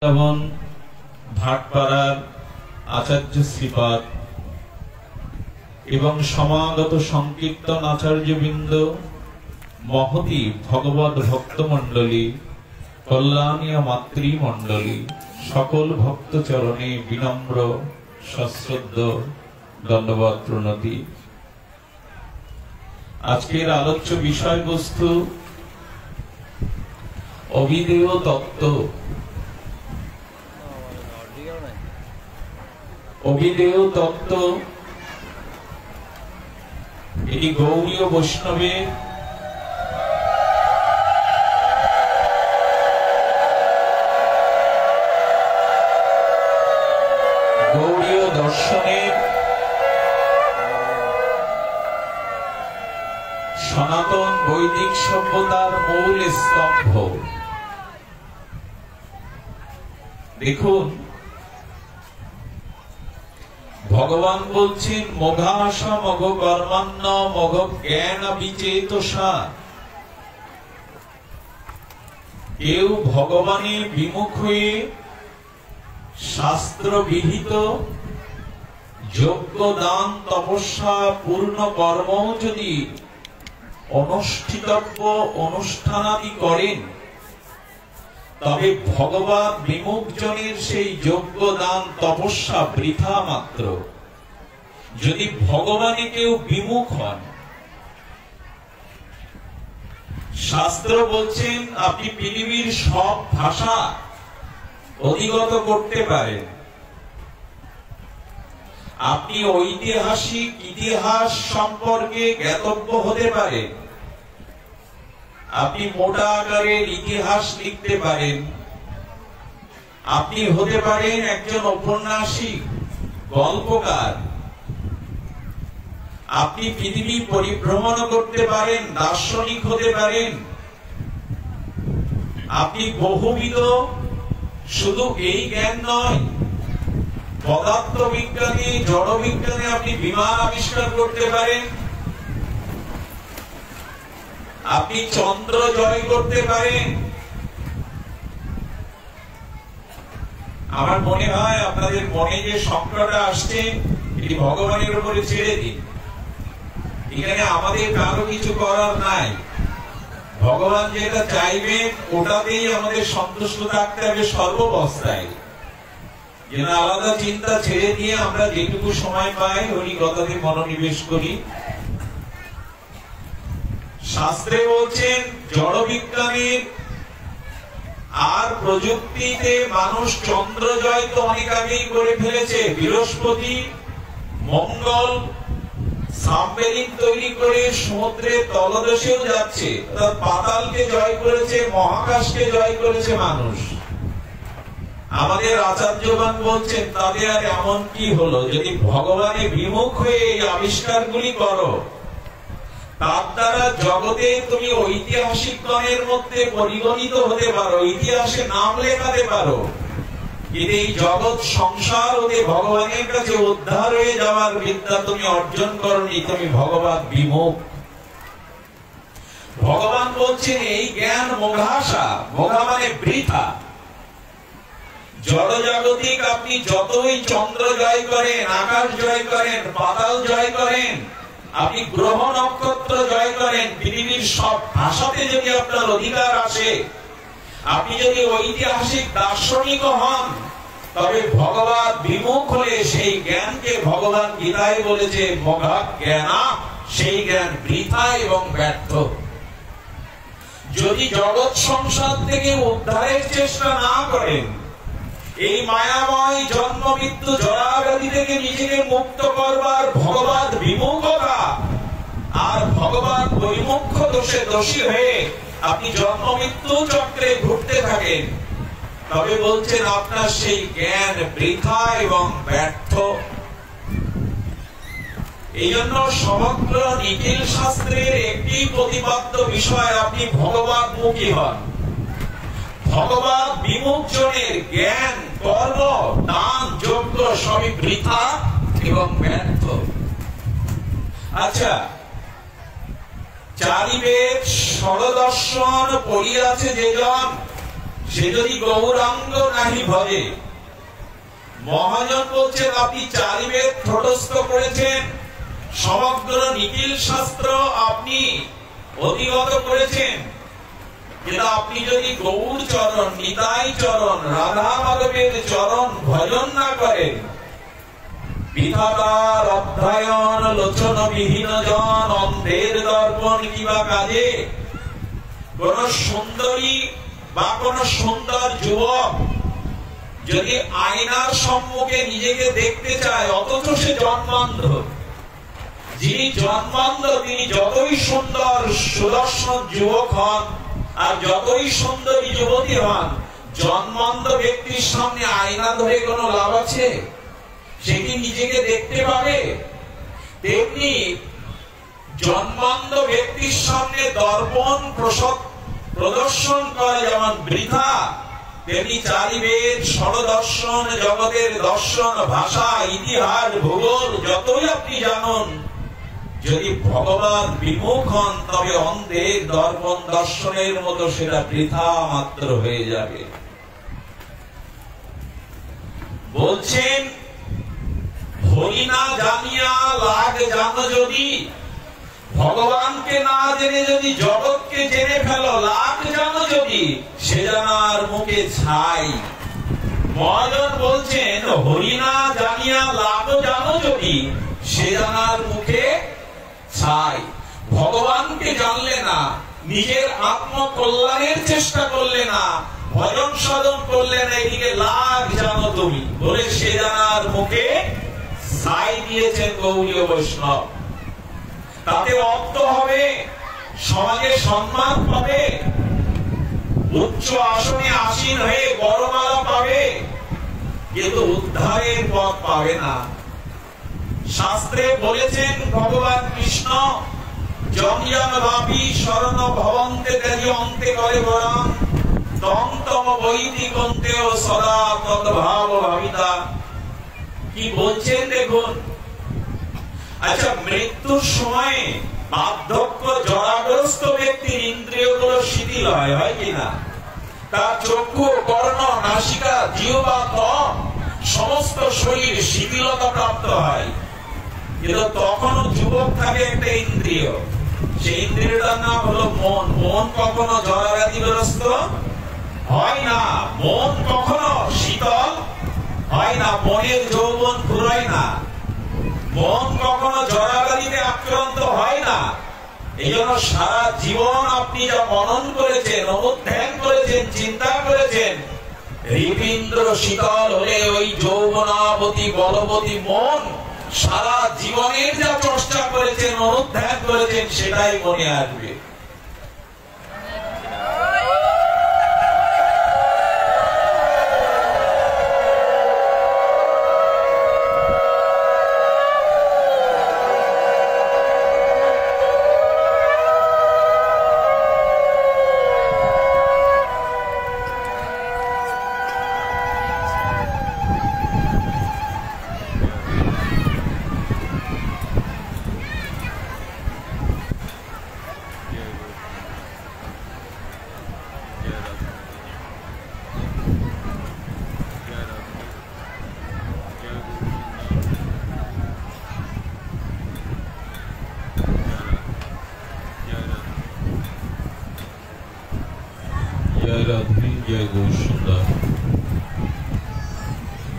যেমন ভাটপাড়ার আচার্য শ্রীপাদ এবং সমাগত সংকীর্তন আচার্যবৃন্দ, মহতী ভগবত ভক্তমণ্ডলী, কল্যাণীয় মাতৃমণ্ডলী, সকল ভক্ত চরণে বিনম্র সশ্রদ্ধ দণ্ডবৎ প্রণতি। আজকের আলোচ্য বিষয়বস্তু অবিদেয় তত্ত্ব। অবিদেয় তত্ত্ব এটি গৌড়ীয় বৈষ্ণবের গৌড়ীয় দর্শনের সনাতন বৈদিক সভ্যতার মূল স্তম্ভ। দেখুন, ভগবান বলছেন মোঘাস মঘ কর্মান্ন মঘ জ্ঞান বিচেতসা। কেউ ভগবানে বিমুখ হয়ে শাস্ত্র বিহিত যজ্ঞ দান তপস্যা পূর্ণ কর্ম যদি অনুষ্ঠিতব্য অনুষ্ঠানাদি করেন, তবে ভগবান বিমুখ জনের সেই যজ্ঞ দান তপস্যা বৃথা মাত্র। যদি ভগবানে কেউ বিমুখ হন, শাস্ত্র বলছেন আপনি পৃথিবীর সব ভাষা অধিগত করতে পারেন, আপনি ঐতিহাসিক ইতিহাস সম্পর্কে জ্ঞাতব্য হতে পারেন, আপনি মোটা আকারের ইতিহাস লিখতে পারেন, আপনি হতে পারেন একজন ঔপন্যাসিক, গল্পকার, আপনি পৃথিবী পরিভ্রমণ করতে পারেন, দার্শনিক হতে পারেন, আপনি বহুবিধ, শুধু এই জ্ঞান নয়, পদার্থ বিজ্ঞানে জড় বিজ্ঞানে আপনি বিমান আবিষ্কার করতে পারেন, আপনি চন্দ্র জয় করতে পারেন। আমার মনে হয় আপনাদের মনে যে সংকটটা আসছে এটি ভগবানের উপরে ছেড়ে দিন। এখানে আমাদের কারো কিছু করার নাই। ভগবান যেটা চাইবেন ওটাতেই আমাদের সন্তুষ্ট থাকতে হবে সর্বাবস্থায়। যেন আলাদা চিন্তা ছেড়ে দিয়ে আমরা যেটুকু সময় পাই হরি কথাতে মনোনিবেশ করি। শাস্ত্রে বলছেন জড় বিজ্ঞানের আর প্রযুক্তিতে মানুষ চন্দ্র জয় তো অনেক আগেই করে ফেলেছে। বৃহস্পতি, মঙ্গল সাবমেরিন তৈরি করে সমুদ্রের তলদেশেও যাচ্ছে, পাতালকে জয় করেছে, মহাকাশকে জয় করেছে মানুষ। আমাদের আচার্যগণ বলছেন তাদের আর এমন কি হলো, যদি ভগবানে বিমুখ হয়ে এই আবিষ্কারগুলি করো, তার দ্বারা জগতে তুমি ঐতিহাসিক গণের মধ্যে পরিগণিত হতে পারো, ইতিহাসে নাম লেখাতে পারো, কিন্তু এই জগৎ সংসার হতে ভগবানের কাছে উদ্ধার হয়ে যাওয়ার বিদ্যা তুমি অর্জন করনি, তুমি ভগবান বিমুখ। ভগবান বলছেন এই জ্ঞান মোঘাসা, মোঘা মানে বৃথা। জড় জাগতিক আপনি যতই চন্দ্র জয় করেন, আকাশ জয় করেন, পাতাল জয় করেন, আপনি গ্রহ নক্ষত্র জয় করেন, পৃথিবীর সব ভাষাতে যদি আপনার অধিকার আসে, আপনি যদি ঐতিহাসিক দার্শনিক হন, তবে ভগবান বিমুখ হলে সেই জ্ঞানকে ভগবান গীতায় বলেছে মঘা জ্ঞানা, সেই জ্ঞান বৃথা এবং ব্যর্থ। যদি জগৎ সংসার থেকে উদ্ধারের চেষ্টা না করেন, এই মায়াময় জন্ম মৃত্যু জরাব্যাধি থেকে নিজেকে মুক্ত করবার ভগবান বিমুখতা আর ভগবান বৈমুখ্য দোষে দোষী হয়ে আপনি জন্ম মৃত্যু চক্রে ঘুরতে থাকেন, তবে বলছেন আপনার সেই জ্ঞান বৃথা এবং ব্যর্থ। এই জন্য সমগ্র নিখিল শাস্ত্রের একটি প্রতিপাদ্য বিষয়, আপনি ভগবান মুখী হন। ভগবান বিমুখ জনের জ্ঞান, কর্ম, দান, যজ্ঞ সবই বৃথা এবং ব্যর্থ। আচ্ছা, চারিবেদ ষড়দর্শন পড়িয়াছে যেজন, সে যদি গৌরাঙ্গ নাহি ভজে। মহাজন বলছেন আপনি চারিবেদ ঠোঁটস্থ করেছেন, সমগ্র নিখিল শাস্ত্র আপনি অধিগত করেছেন, কিন্তু আপনি যদি গৌর চরণ, নিতাই চরণ, রাধা মাধবের চরণ ভজন না করেন, বিধাতার অধ্যয়ন লোচন বিহীন জন অন্ধের দর্পণ কিবা কাজে। কোন সুন্দরী বা কোন সুন্দর যুবক যদি আয়নার সম্মুখে নিজেকে দেখতে চায় অথচ সে জন্মান্ধ, যিনি জন্মান্ধ তিনি যতই সুন্দর সুদর্শন যুবক হন আর যতই সুন্দরী যুবতী হন, জন্মান্ধ ব্যক্তির সামনে আয়না ধরে কোনো লাভ আছে? সে কি নিজেকে দেখতে পাবে? তেমনি জন্মান্ধ ব্যক্তির সামনে দর্পণ প্রদর্শন করা যেমন বৃথা, তেমনি চারিবেদ ষড়দর্শন জগতের দর্শন ভাষা ইতিহাস ভূগোল যতই আপনি জানুন, যদি ভগবান বিমুখ হন তবে অন্ধের দর্পণ দর্শনের মতো সেটা বৃথা মাত্র হয়ে যাবে। বলছেন হরি না জানিয়া লাগ জানো যদি, ভগবানকে না জেনে যদি জগৎকে জেনে ফেলো, লাগ জানো যদি সে জানার মুখে ছাই। মহাজন বলছেন হরি না জানিয়া লাগ জানো যদি সে জানার মুখে ছাই। ভগবানকে জানলে না, নিজের আত্মকল্যাণের চেষ্টা করলে না, ভজন সাধন করলে না, এদিকে লাগ জানো তুমি বলে সে জানার মুখে ছাই দিয়েছেন গৌড়ীয় বৈষ্ণব। তাতে অর্থ হবে, সমাজে সম্মান পাবে, উচ্চ আসনে আসীন হয়ে বড়মালা পাবে, কিন্তু উদ্ধারের পথ পাবে না। শাস্ত্রে বলেছেন ভগবান কৃষ্ণ জমজন বাপি শরণ ভবন্তে তেজি অন্তে করে বরং তম তম বৈদিক অন্তেও সদা তদ্ভাব ভাবিতা। কি বলছেন দেখুন। আচ্ছা, মৃত্যুর সময় বার্ধক্য জরাগ্রস্ত ব্যক্তির ইন্দ্রিয়গুলো শিথিল হয় কিনা? তার চক্ষু, কর্ণ, নাসিকা, জিহ্বা, ত্বক সমস্ত শরীর শিথিলতা প্রাপ্ত হয়, কিন্তু তখনও যুবক থাকে একটা ইন্দ্রিয়, সেই ইন্দ্রিয়টার নাম হলো মন। মন কখনো জরাব্যাধিগ্রস্ত হয় না, মন কখনো শীতল হয় না, মনের যৌবন ফুরায় না, মন কখনো জরাব্যাধিতে আক্রান্ত হয় না। এই জন্য সারা জীবন আপনি যা মনন করেছেন, অনুধ্যান করেছেন, চিন্তা করেছেন, হৃদীন্দ্র শীতল হলে ওই যৌবনাবতী বলবতী মন সারা জীবনের যা চর্চা করেছেন, অনুধ্যান করেছেন, সেটাই মনে আসবে।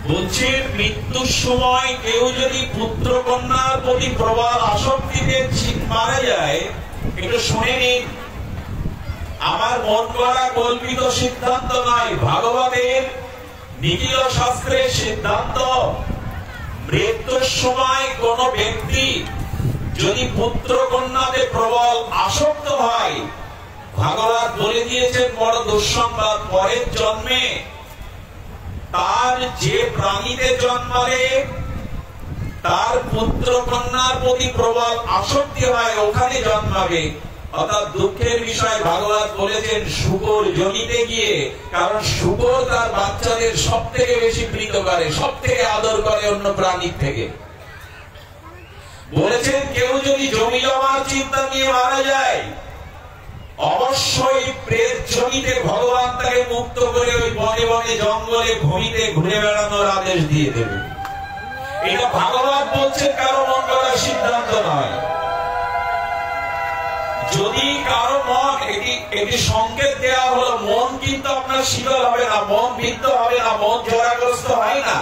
বলছেন মৃত্যুর সময় কেউ যদি পুত্র কন্যার প্রতি প্রবল আসক্তিতে মারা যায়, একটু শুনে নিন। আমার মন গড়া কল্পিত সিদ্ধান্ত নয়, ভাগবতের নিখিল শাস্ত্রের সিদ্ধান্ত। মৃত্যুর সময় কোন ব্যক্তি যদি পুত্র কন্যাতে প্রবল আসক্ত হয়, ভাগবত বলে দিয়েছেন বড় দুঃসংবাদ, পরের জন্মে তার যে প্রাণীতে জন্মালে তার পুত্র কন্যার প্রতি প্রবল আসক্তি হয়, ওখানে জন্মাবে। অর্থাৎ দুঃখের বিষয় ভাগবত বলেছেন শূকর জমিতে গিয়ে, কারণ শূকর তার বাচ্চাদের সব থেকে বেশি প্রীত করে, সব থেকে আদর করে অন্য প্রাণীর থেকে। বলেছেন কেউ যদি জমি জমার চিন্তা নিয়ে মারা যায়, অবশ্যই প্রেত জনিতে ভগবান তাকে মুক্ত করে ওই বনে বনে জঙ্গলে ভূমিতে ঘুরে বেড়ানোর আদেশ দিয়ে দেবে। এটা ভাগবত বলছে, কারো মন গড়ার সিদ্ধান্ত নয়। যদি কারো মন, এটি সংকেত দেওয়া হলো, মন কিন্তু আপনার শীতল হবে না, মন বিদ্ধ হবে না, মন জরাগ্রস্ত হয় না।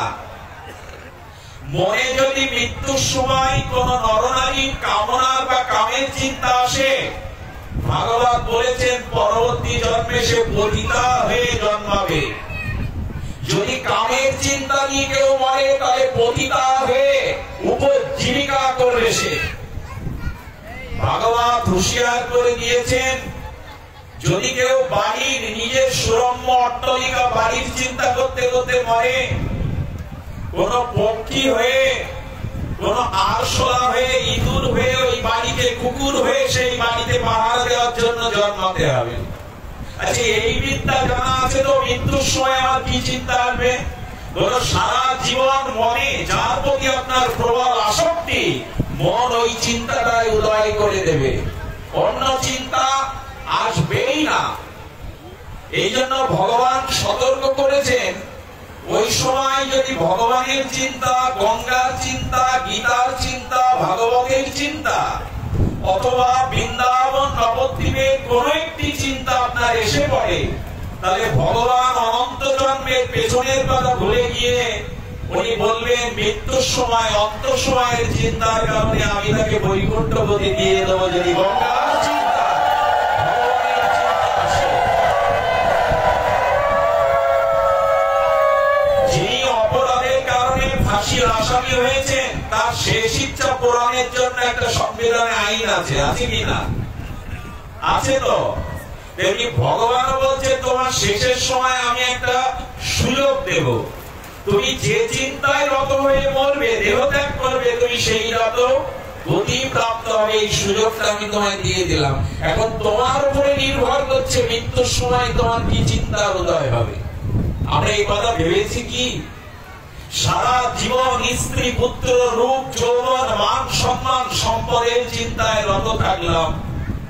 মনে যদি মৃত্যুর সময় কোন নরনারীর কামনার বা কামের চিন্তা আসে, ভাগবত বলেছেন পরবর্তী জন্মে সে পতিতা হয়ে জন্মাবে। যদি কামের চিন্তা নিয়ে কেউ মরে, তাহলে পতিতা হয়ে উপজীবিকা করবে সে। ভাগবত হুঁশিয়ার করে দিয়েছেন, যদি কেউ বাড়ির নিজের সুরম্য অট্টালিকা বাড়ির চিন্তা করতে করতে মরে, কোন পক্ষী হয়ে, কোন আরশোলা হয়ে, ইঁদুর হয়ে, ওই বাড়িতে কুকুর হয়ে সেই বাড়িতে পাহারা দেওয়ার জন্য জন্মাতে হবে। আচ্ছা, এই বিদ্যা জানা আছে তো মৃত্যুর সময় আমার কি চিন্তা আসবে? সারা জীবন মনে যার প্রতি আপনার প্রবল আসক্তি, মন ওই চিন্তাটাই উদয় করে দেবে, অন্য চিন্তা আসবেই না। এই জন্য ভগবান সতর্ক করেছেন, ওই সময় যদি ভগবানের চিন্তা, গঙ্গার চিন্তা, গীতার চিন্তা, ভাগবতের চিন্তা অথবা বৃন্দাবন নবদ্বীপের কোন একটি চিন্তা আপনার এসে পড়ে, তাহলে ভগবান অনন্ত জন্মের পেছনের কথা ভুলে গিয়ে উনি বলবেন, মৃত্যুর সময় অন্ত সময়ের চিন্তার কারণে আমি তাকে বৈকুণ্ঠপতি দিয়ে দেবো। যদি গঙ্গার চিন্তা, ভগবানের চিন্তা আসে, যিনি অপরাধের কারণে ফাঁসির আসামি হয়েছেন, তার শেষ ইচ্ছা পূরণের জন্য একটা সংবিধানে আইন আছে, আছে কিনা? আছে তো। তেমনি ভগবান বলছে, তোমার শেষের সময় আমি একটা সুযোগ দেব, তুমি যে চিন্তায় রত হয়ে মরবে, দেহত্যাগ করবে, তুমি সেই রত গতি প্রাপ্ত হবে, এই সুযোগটা আমি তোমায় দিয়ে দিলাম। এখন তোমার উপরে নির্ভর করছে মৃত্যুর সময় তোমার কি চিন্তা উদয় হবে। আমরা এই কথা ভেবেছি কি? সারা জীবন স্ত্রী, পুত্র, রূপ, যৌবন, মান, সম্মান, সম্পদের চিন্তায় রত থাকলাম,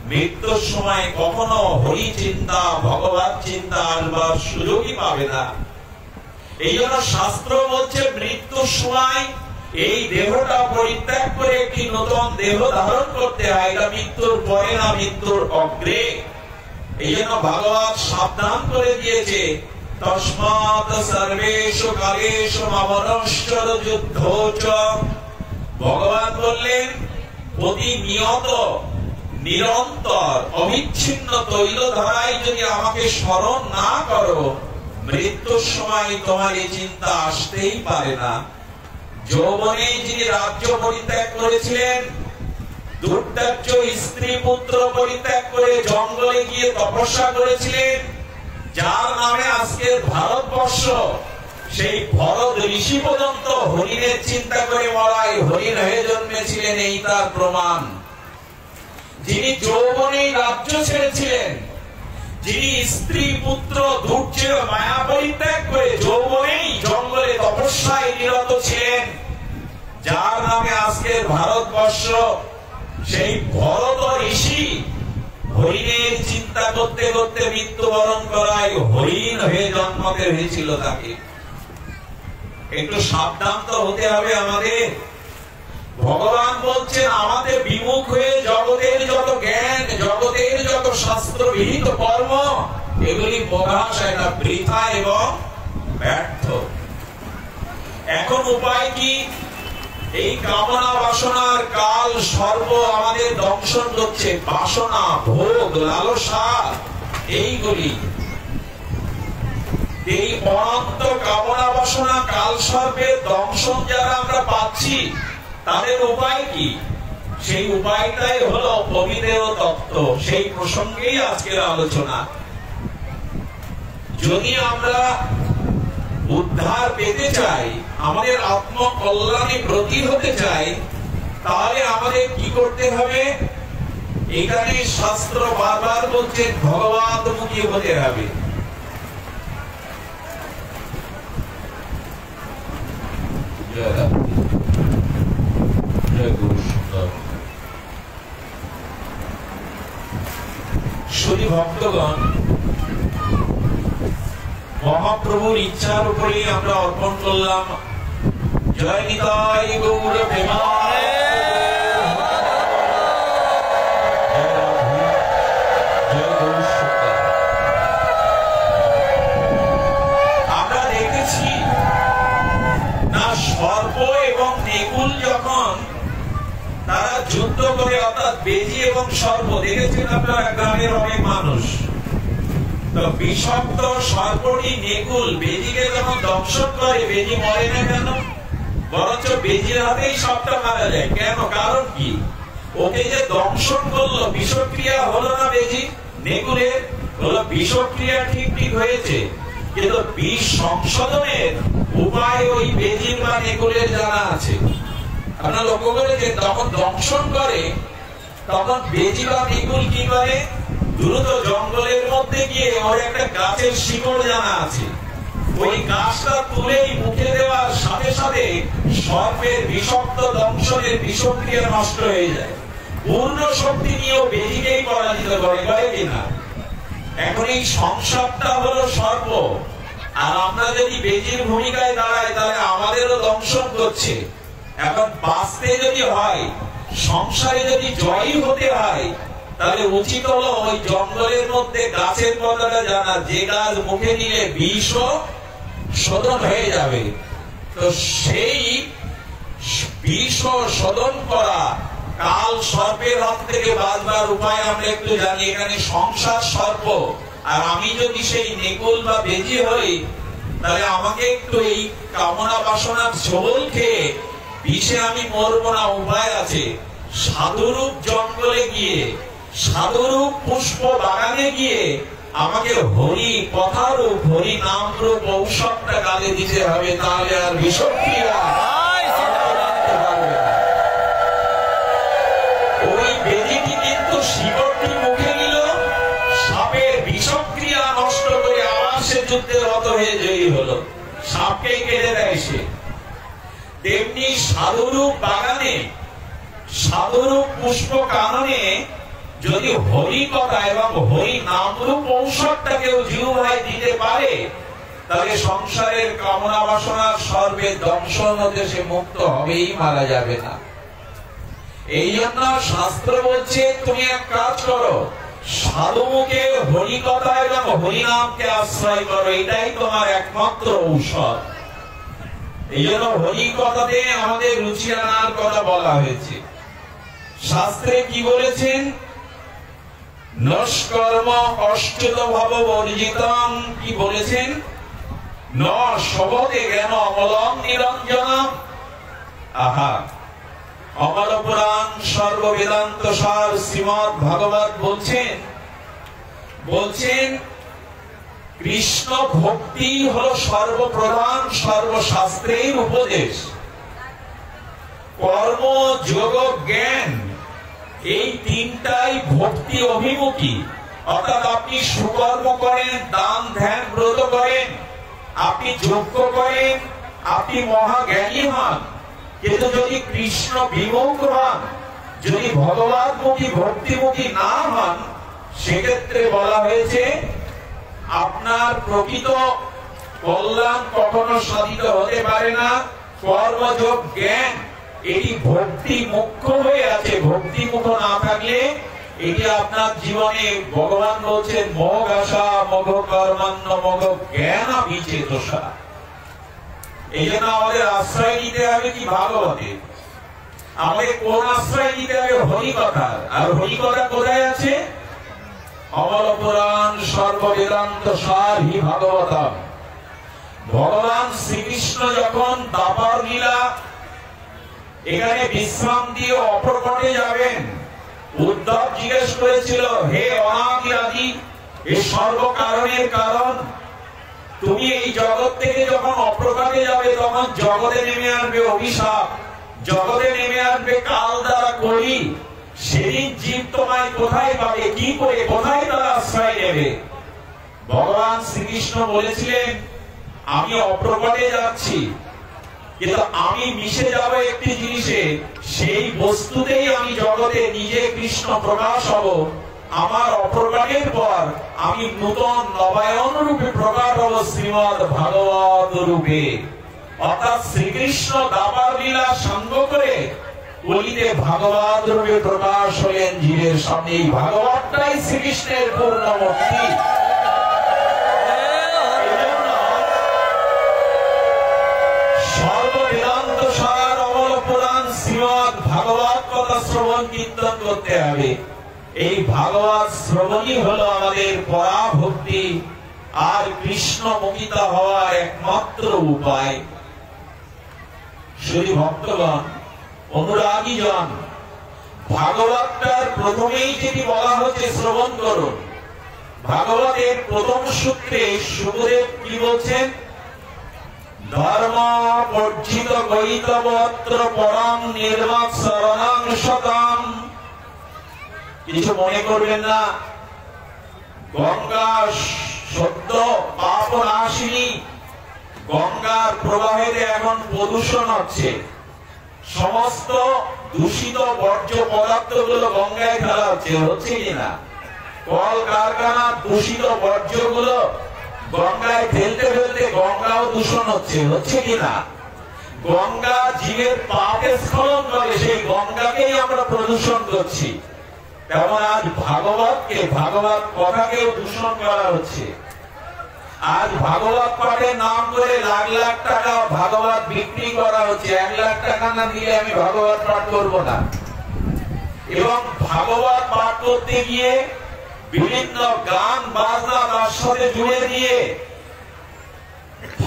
মৃত্যুর সময় কখনো হরি চিন্তা, ভগবান চিন্তা আসবার সুযোগই পাবে না। এই জন্য শাস্ত্র বলছে, মৃত্যুর সময় এই দেহটা পরিত্যাগ করে একটি নতুন দেহ ধারণ করতে হয়। এটা মৃত্যুর পরে না, মৃত্যুর অগ্রে। এই জন্য ভাগবত সাবধান করে দিয়েছে, তস্মাৎ সর্বেষু কালেষু মামনশ্বর যুদ্ধোচ। ভগবান বললেন, প্রতিনিয়ত নিরন্তর অবিচ্ছিন্ন তৈলধারায় যদি আমাকে স্মরণ না করো, মৃত্যুর সময় তোমার এই চিন্তা আসতেই পারে না। যৌবনে যিনি রাজ্য পরিত্যাগ করেছিলেন, দুর্দার্য স্ত্রী পুত্র পরিত্যাগ করে জঙ্গলে গিয়ে তপস্যা করেছিলেন, যার নামে আজকের ভারতবর্ষ, সেই ভরত ঋষি পর্যন্ত হরিণের চিন্তা করে মরায় হরিণ হয়ে জন্মেছিলেন, এই তার প্রমাণ। যিনি যৌবনে রাজ্য ছেড়েছিলেন, যিনি স্ত্রী পুত্র ধূর্য মায়া পরিত্যাগ করে যৌবনেই জঙ্গলে তপস্যায় নিরত ছিলেন, যার নামে আজকের ভারতবর্ষ, সেই ভরত ঋষি হরিণের চিন্তা করতে করতে মৃত্যুবরণ করায় হরিণ হয়ে জন্মাতে হয়েছিল তাকে। একটু সাবধান তো হতে হবে আমাদের। ভগবান বলছেন, আমাদের বিমুখ হয়ে জগতের যত জ্ঞান, জগতের যত শাস্ত্র বিহিত কর্ম, এগুলি প্রকাশ এটা বৃথা এবং ব্যর্থ। এখন উপায় কি? এই কামনা বাসনার কাল সর্ব আমাদের দংশন করছে। বাসনা, ভোগ, লালসা, এইগুলি, এই অনন্ত কামনা বাসনা কাল সর্বের দংশন যারা আমরা পাচ্ছি, তাদের উপায় কি? সেই উপায়টাই হলো পবিত্র তত্ত্ব। সেই প্রসঙ্গেই আজকের আলোচনা। যদি আমরা উদ্ধার পেতে চাই, আমাদের আত্মকল্যাণে ব্রতী হতে চাই, তাহলে আমাদের কি করতে হবে? এখানে শাস্ত্র বারবার বলছে, ভগবতমুখী হতে হবে। শুধু ভক্তগণ, মহাপ্রভুর ইচ্ছার উপরে আমরা অর্পণ করলাম। জয় নিতাই গৌর প্রেমানন্দে, জয় গৌর সীতা। আমরা দেখেছি না, সর্প এবং নেকুল যখন তারা যুদ্ধ করে, অর্থাৎ বেজি এবং সর্প, দেখেছেন আপনারা গ্রামের অনেক মানুষ, তো বিষাক্ত সর্পটি নেকুল বেজিকে যখন দংশন করে, বেজি মরে না কেন? বরঞ্চ বেজির হাতেই সবটা মারা যায়। কেন? কারণ কি? ওকে যে দংশন করলো, বিষক্রিয়া হলো না বেজি নেকুলের? হলো বিষক্রিয়া, ঠিক হয়েছে, কিন্তু বিষ সংশোধনের উপায় ওই বেজির বা নেকুলের জানা আছে। আপনারা লক্ষ্য করে যে তখন দংশন করে, তখন বেজি বা নেকুল কি করে? দ্রুত জঙ্গলের মধ্যে গিয়ে ওর একটা গাছের শিকড় জানা আছে, ওই গাছটা তুলেই মুখে দেওয়ার সাথে সাথে সর্পের বিষাক্ত দংশনের বিষক্রিয়া নষ্ট হয়ে যায়। পূর্ণ শক্তি নিয়েও বেজিকেই পরাজিত করে কিনা? এখন এই সংসারটা হলো সর্প, আর আমরা যদি বেজির ভূমিকায় দাঁড়াই তাহলে আমাদেরও দংশন করছে। এখন বাঁচতে যদি হয়, সংসারে যদি জয়ী হতে হয়, তাহলে উচিত হলো ওই জঙ্গলের মধ্যে গাছের কথাটা জানা, যে গাছ মুখে নিলে বিষ শোধন হয়ে যাবে। তো সেই বিষ শোধন করা, কাল সর্পের হাত থেকে বাঁচবার উপায় আমরা একটু জানি। এখানে সংসার সর্প, আর আমি যদি সেই নেকুল বা বেজি হই, তাহলে আমাকে একটু এই কামনা বাসনার ঝোল খেয়ে বিষে আমি মরবো না, উপায় আছে। সাধুরূপ জঙ্গলে গিয়ে, সাধুরূপ পুষ্প বাগানে গিয়ে আমাকে হরি কথারূপ, হরি নাম রূপ ঔষধটা গালে দিতে হবে, তাহলে আর বিষক্রিয়া ওই বেদিটি কিন্তু শিকড়টি মুখে নিল, সাপের বিষক্রিয়া নষ্ট করে আবার সে যুদ্ধের রত হয়ে জয়ী হলো, সাপকেই কেটে দেয় সে। তেমনি সাধুরূপ বাগানে, সাধুরূপ পুষ্প কাননে যদি হরি কথা এবং হরি নামরূপ ঔষধটা কেউ জিহ্বায় দিতে পারে, তাহলে সংসারের কামনা বাসনার সর্বের দংশন হতে সে মুক্ত হবেই, মারা যাবে না। এই জন্য শাস্ত্র বলছে তুমি এক কাজ করো, সাধুকে হরি কথা এবং হরি নামকে আশ্রয় করো, এটাই তোমার একমাত্র ঔষধ। এই জন্য হরি কথাতে আমাদের রুচি আনার কথা বলা হয়েছে। শাস্ত্রে কি বলেছেন? নষ্কর্ম অষ্টুত ভাব বর্জিতং, কি বলেছেন? ন শবতে জ্ঞান অমলং নিরঞ্জনম। আহা, অমর পুরাণ সর্ববেদান্ত সার শ্রীমদ ভাগবত বলছেন কৃষ্ণ ভক্তি হলো সর্বপ্রধান সর্বশাস্ত্রের উপদেশ। কর্ম, যোগ, জ্ঞান, এই তিনটাই ভক্তি অভিমুখী। অর্থাৎ আপনি সুকর্ম করেন, দান ধ্যান ব্রত করেন, আপনি যজ্ঞ করেন, আপনি মহাজ্ঞানী হন, কিন্তু যদি কৃষ্ণ বিমুখ হন, যদি ভগবানমুখী ভক্তিমুখী না হন, সেক্ষেত্রে বলা হয়েছে আপনার প্রকৃত কল্যাণ কখনো সাধিত হতে পারে না। কর্মযোগ জ্ঞান এটি ভক্তি মুখ্য হয়ে আছে, ভক্তি মুখ না থাকলে এটি আপনার জীবনে, ভগবান বলছেন মোহ আশা মোহ কর্মান্ন মোহ জ্ঞান বিচেতসা। এই জন্য আমাদের আশ্রয় নিতে হবে কি? ভাগবতে। আমাদের কোন আশ্রয় নিতে হবে? হরি কথা। আর হরি কথা কোথায় আছে? অমর পুরাণ সর্ববেদান্ত সার হি ভাগবতম। ভগবান শ্রীকৃষ্ণ যখন দাপর লীলা এখানে বিশ্রাম দিয়ে অপ্রকটে যাবেন, উদ্ধব জিজ্ঞেস করেছিল, হে অনাদি আদি, এ সর্বকারণের কারণ, তুমি এই জগৎ থেকে যখন অপ্রকটে যাবে তখন জগতে নেমে আসবে অভিশাপ, জগতে নেমে আসবে কাল দ্বারা কলি। সেদিন জীব তোমায় কোথায় পাবে? কি করে, কোথায় তারা আশ্রয় নেবে? ভগবান শ্রীকৃষ্ণ বলেছিলেন, আমি অপ্রকটে যাচ্ছি, কিন্তু আমি মিশে যাব একটি জিনিসে, সেই বস্তুতেই আমি জগতে নিজে কৃষ্ণ প্রকাশ হব, আমার অপ্রকাশের পর আমি নূতন নবায়ন রূপে প্রকাশ হব শ্রীমদ ভাগবত রূপে। অর্থাৎ শ্রীকৃষ্ণ দাবার লীলা সঙ্গ করে কলিতে ভাগবত রূপে প্রকাশ হলেন জীবের সামনে। এই ভাগবতটাই শ্রীকৃষ্ণের পূর্ণমূর্তি। সর্ববেদান্ত সার অমল পুরাণ শ্রীমদ ভাগবত কথা শ্রবণ কীর্তন করতে হবে। এই ভাগবত শ্রবণই হলো আমাদের পরাভক্তি আর কৃষ্ণ মুখিতা হওয়ার একমাত্র উপায়। শ্রী ভক্তগণ, অনুরাগী জন, ভাগবতটার প্রথমেই যেটি বলা হচ্ছে শ্রবণ করুন। ভাগবতের প্রথম সূত্রে সুখদেব কি বলছেন? ধর্ম বর্জিত গৈতবত্র পরম নির্বাক শরণং শতম। কিছু মনে করবেন না, গঙ্গা সদ্য পাপ নাশিনী, গঙ্গার প্রবাহেতে এখন প্রদূষণ হচ্ছে। সমস্ত দূষিত বর্জ্য পদার্থ গুলো গঙ্গায় ফেলা হচ্ছে কিনা? কল কারখানা দূষিত বর্জ্য গুলো গঙ্গায় ফেলতে ফেলতে গঙ্গাও দূষণ হচ্ছে কিনা? গঙ্গা জীবের পাপে স্খলন করে, সেই গঙ্গাকেই আমরা প্রদূষণ করছি। তেমন আজ ভাগবতকে, ভাগবত কথাকে দূষণ করা হচ্ছে। আজ ভাগবত পাঠের নাম করে লাখ লাখ টাকা ভাগবত বিক্রি করা হচ্ছে। 1 লাখ টাকা না দিলে আমি ভাগবত পাঠ করব না। এবং ভাগবত পাঠ করতে গিয়ে বিভিন্ন গান বাজনা তার সাথে জুড়ে দিয়ে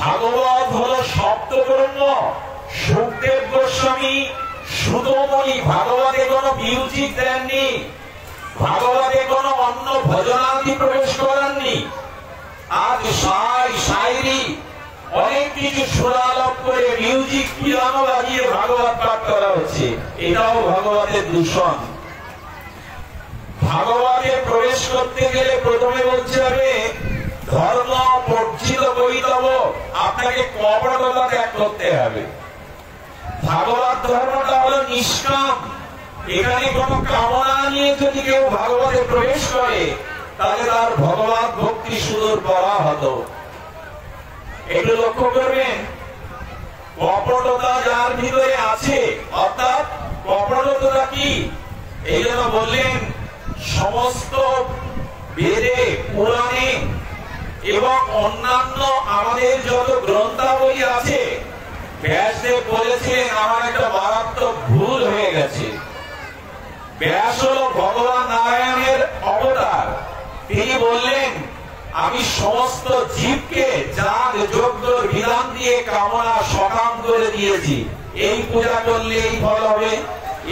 ভাগবত হলো শব্দব্রহ্ম। সুখদেব গোস্বামী সুতমণি ভাগবতে কোনো মিউজিক দেননি, ভাগবতে কোনো অন্য ভজনাদি প্রবেশ করেননি। আজ শায়রি অনেক কিছু সুরালাপ করে মিউজিক পিয়ানো বাজিয়ে ভাগবত পাঠ করা হচ্ছে। এটাও ভাগবতের দূষণ। ভাগবতে প্রবেশ করতে গেলে প্রথমে বলতে হবে ধর্ম বর্জিত করিতব, আপনাকে কপটতা ত্যাগ করতে হবে। ভাগবত ধর্মটা হলো নিষ্কাম। এখানে কোন কামনা নিয়ে যদি কেউ ভাগবতে প্রবেশ করে তাহলে তার ভগবত ভক্তি সুদূর পরাহত। একটু লক্ষ্য করবেন, কপটতা যার ভিতরে আছে, অর্থাৎ কপটতা কি? এই জন্য বললেন সমস্ত বেদে, পুরাণে এবং অন্যান্য আমাদের যত গ্রন্থাবলী আছে, ব্যাসদেব বলেছিলেন আমার একটা মারাত্মক ভুল হয়ে গেছে। ব্যাস হলো ভগবান নারায়ণের অবতার। তিনি বললেন আমি সমস্ত জীবকে যাগ যজ্ঞর বিধান দিয়ে কামনা সকাম করে দিয়েছি। এই পূজা করলে এই ফল হবে,